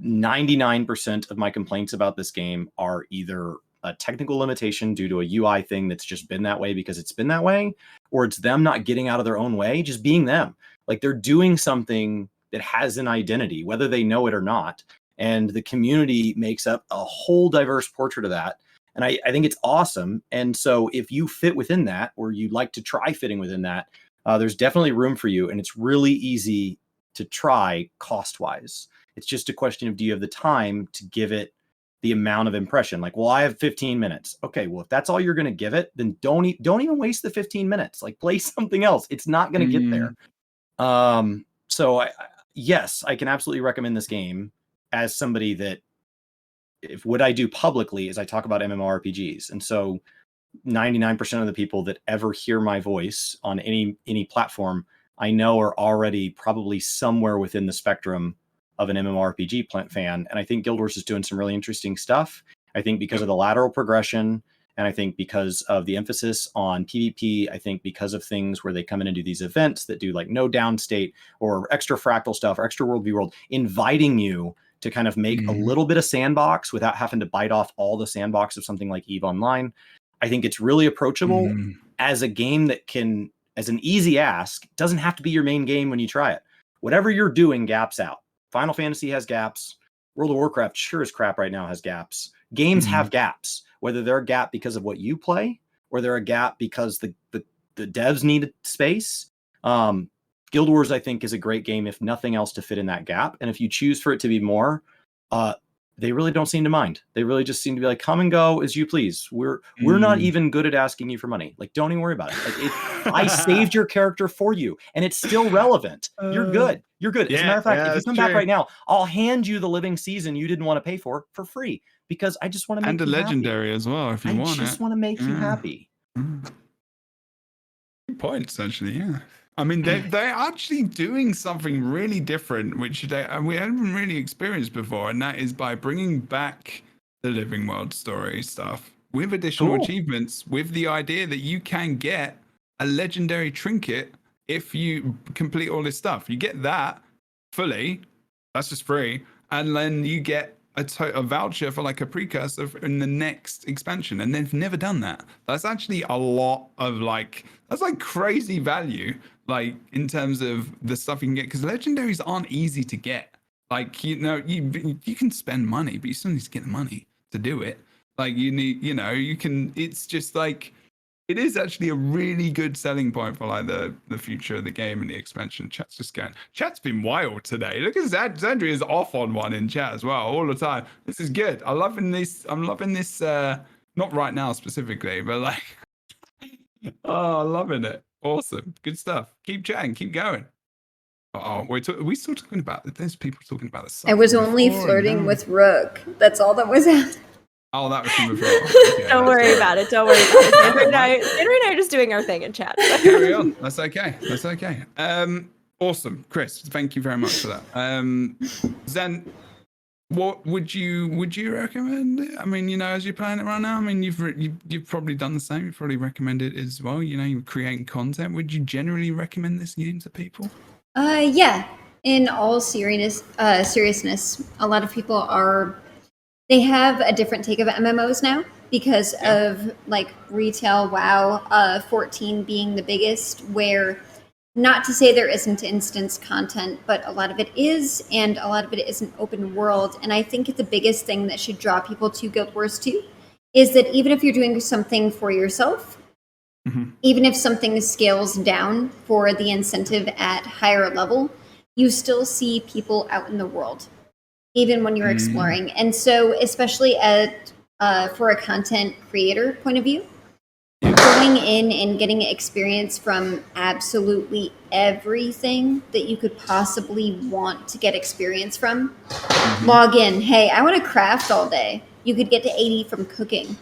99% of my complaints about this game are either a technical limitation due to a UI thing that's just been that way because it's been that way, or it's them not getting out of their own way, just being them. Like, they're doing something that has an identity, whether they know it or not. And the community makes up a whole diverse portrait of that. And I think it's awesome. And so if you fit within that, or you'd like to try fitting within that, there's definitely room for you. And it's really easy to try cost-wise. It's just a question of, do you have the time to give it the amount of impression? Like, well, I have 15 minutes. Okay, well, if that's all you're going to give it, then don't even waste the 15 minutes. Like, play something else. It's not going to get there. So yes, I can absolutely recommend this game as somebody that, if what I do publicly is I talk about MMORPGs. And so 99% of the people that ever hear my voice on any platform, I know are already probably somewhere within the spectrum of an MMORPG fan. And I think Guild Wars is doing some really interesting stuff. I think because of the lateral progression, and I think because of the emphasis on PvP, I think because of things where they come in and do these events that do like no downstate or extra fractal stuff or extra world, inviting you to kind of make a little bit of sandbox without having to bite off all the sandbox of something like EVE Online. I think it's really approachable as a game that can, as an easy ask, doesn't have to be your main game when you try it. Whatever you're doing gaps out. Final Fantasy has gaps. World of Warcraft sure as crap right now has gaps. Games have gaps, whether they're a gap because of what you play, or they're a gap because the devs need space. Guild Wars, I think, is a great game, if nothing else, to fit in that gap. And if you choose for it to be more, they really don't seem to mind. They really just seem to be like, come and go as you please. We're not even good at asking you for money. Like, don't even worry about it. Like, I saved your character for you, and it's still relevant. You're good. You're good. As a matter of fact, if you come back right now, I'll hand you the living season you didn't want to pay for free, because I just want to make you happy. And a legendary as well, if you want it. I just want to make you happy. Good points, actually, yeah. I mean, they're actually doing something really different, which we haven't really experienced before, and that is by bringing back the Living World story stuff with additional achievements, with the idea that you can get a legendary trinket if you complete all this stuff. You get that fully, that's just free, and then you get a voucher for like a precursor in the next expansion, and they've never done that. That's actually a lot of that's like crazy value, like in terms of the stuff you can get, because legendaries aren't easy to get. Like, you can spend money, but you still need to get the money to do it. Like, you need, it's just like, it is actually a really good selling point for like the future of the game and the expansion. Chat's just going. Chat's been wild today. Look at Zandri is off on one in chat as well all the time. This is good. I'm loving this. Not right now specifically, but like, I'm loving it. Awesome. Good stuff. Keep chatting. Keep going. We're still talking about. There's people talking about this. I was only flirting with Rook. That's all that was happening. Oh, that was from before. Okay, Don't worry about it. Sandra and I are just doing our thing in chat. Carry on. That's okay. Awesome, Chris. Thank you very much for that. Zen, what would you recommend? I mean, as you're playing it right now, I mean, you've probably done the same. You've probably recommended it as well. You're creating content. Would you generally recommend this game to people? Yeah. In all seriousness, a lot of people they have a different take of MMOs now because of like retail WoW 14 being the biggest, where not to say there isn't instance content, but a lot of it is, and a lot of it isn't open world. And I think the biggest thing that should draw people to Guild Wars 2 is that even if you're doing something for yourself, Even if something scales down for the incentive at higher level, you still see people out in the world, even when you're exploring. And so, especially for a content creator point of view, going in and getting experience from absolutely everything that you could possibly want to get experience from. Log in. Hey, I want to craft all day. You could get to 80 from cooking.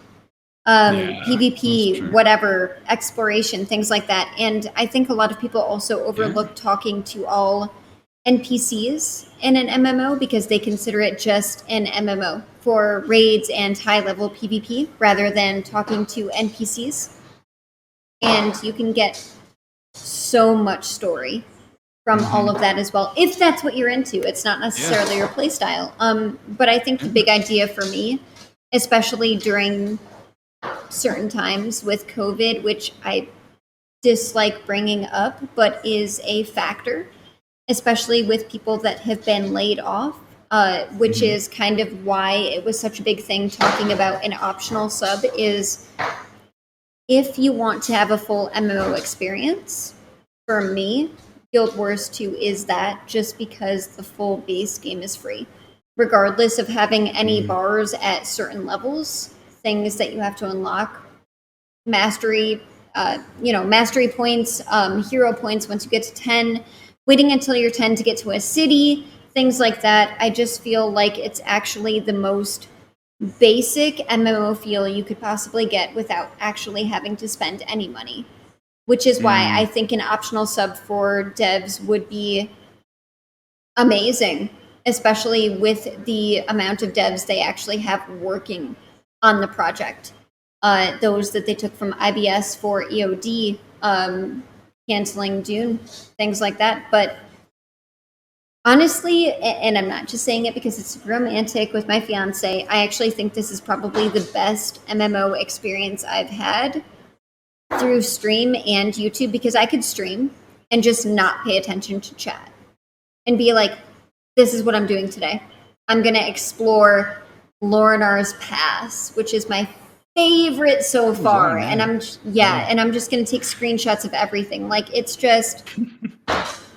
PvP, whatever, exploration, things like that. And I think a lot of people also overlook talking to all NPCs in an MMO because they consider it just an MMO for raids and high-level PvP rather than talking to NPCs. And you can get so much story from all of that as well, if that's what you're into. It's not necessarily your playstyle. But I think the big idea for me, especially during certain times with COVID, which I dislike bringing up, but is a factor, especially with people that have been laid off, which is kind of why it was such a big thing talking about an optional sub, is if you want to have a full MMO experience, for me, Guild Wars 2 is that, just because the full base game is free. Regardless of having any bars at certain levels, things that you have to unlock, mastery, mastery points, hero points once you get to 10, waiting until you're 10 to get to a city, things like that. I just feel like it's actually the most basic MMO feel you could possibly get without actually having to spend any money, which is why I think an optional sub for devs would be amazing, especially with the amount of devs they actually have working on the project. Those that they took from IBS for EOD, canceling Dune, things like that. But honestly, and I'm not just saying it because it's romantic with my fiance, I actually think this is probably the best MMO experience I've had through stream and YouTube, because I could stream and just not pay attention to chat and be like, this is what I'm doing today. I'm going to explore Lorinar's Pass, which is my favorite so far. And I'm just going to take screenshots of everything. Like, it's just,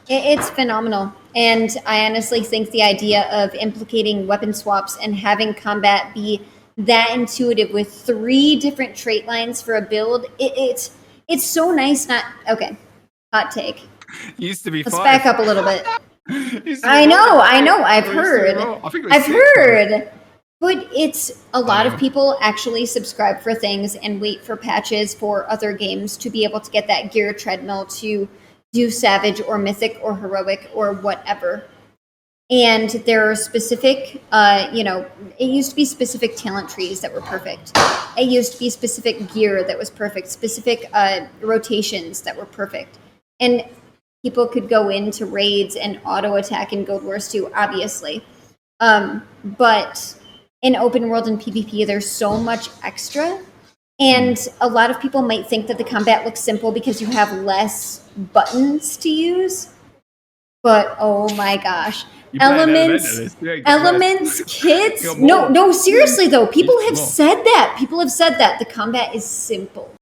it's phenomenal. And I honestly think the idea of implicating weapon swaps and having combat be that intuitive with 3 different trait lines for a build, it's so nice. Hot take. Used to be Let's 5. back up a little bit. I know. I've heard. But it's a lot of people actually subscribe for things and wait for patches for other games to be able to get that gear treadmill to do Savage or Mythic or Heroic or whatever. And there are specific, it used to be specific talent trees that were perfect. It used to be specific gear that was perfect, specific rotations that were perfect. And people could go into raids and auto attack in Guild Wars 2, obviously. But in open world and PvP, there's so much extra. And a lot of people might think that the combat looks simple because you have less buttons to use. But oh my gosh. Elements, kits. No, seriously though. People have said that. The combat is simple.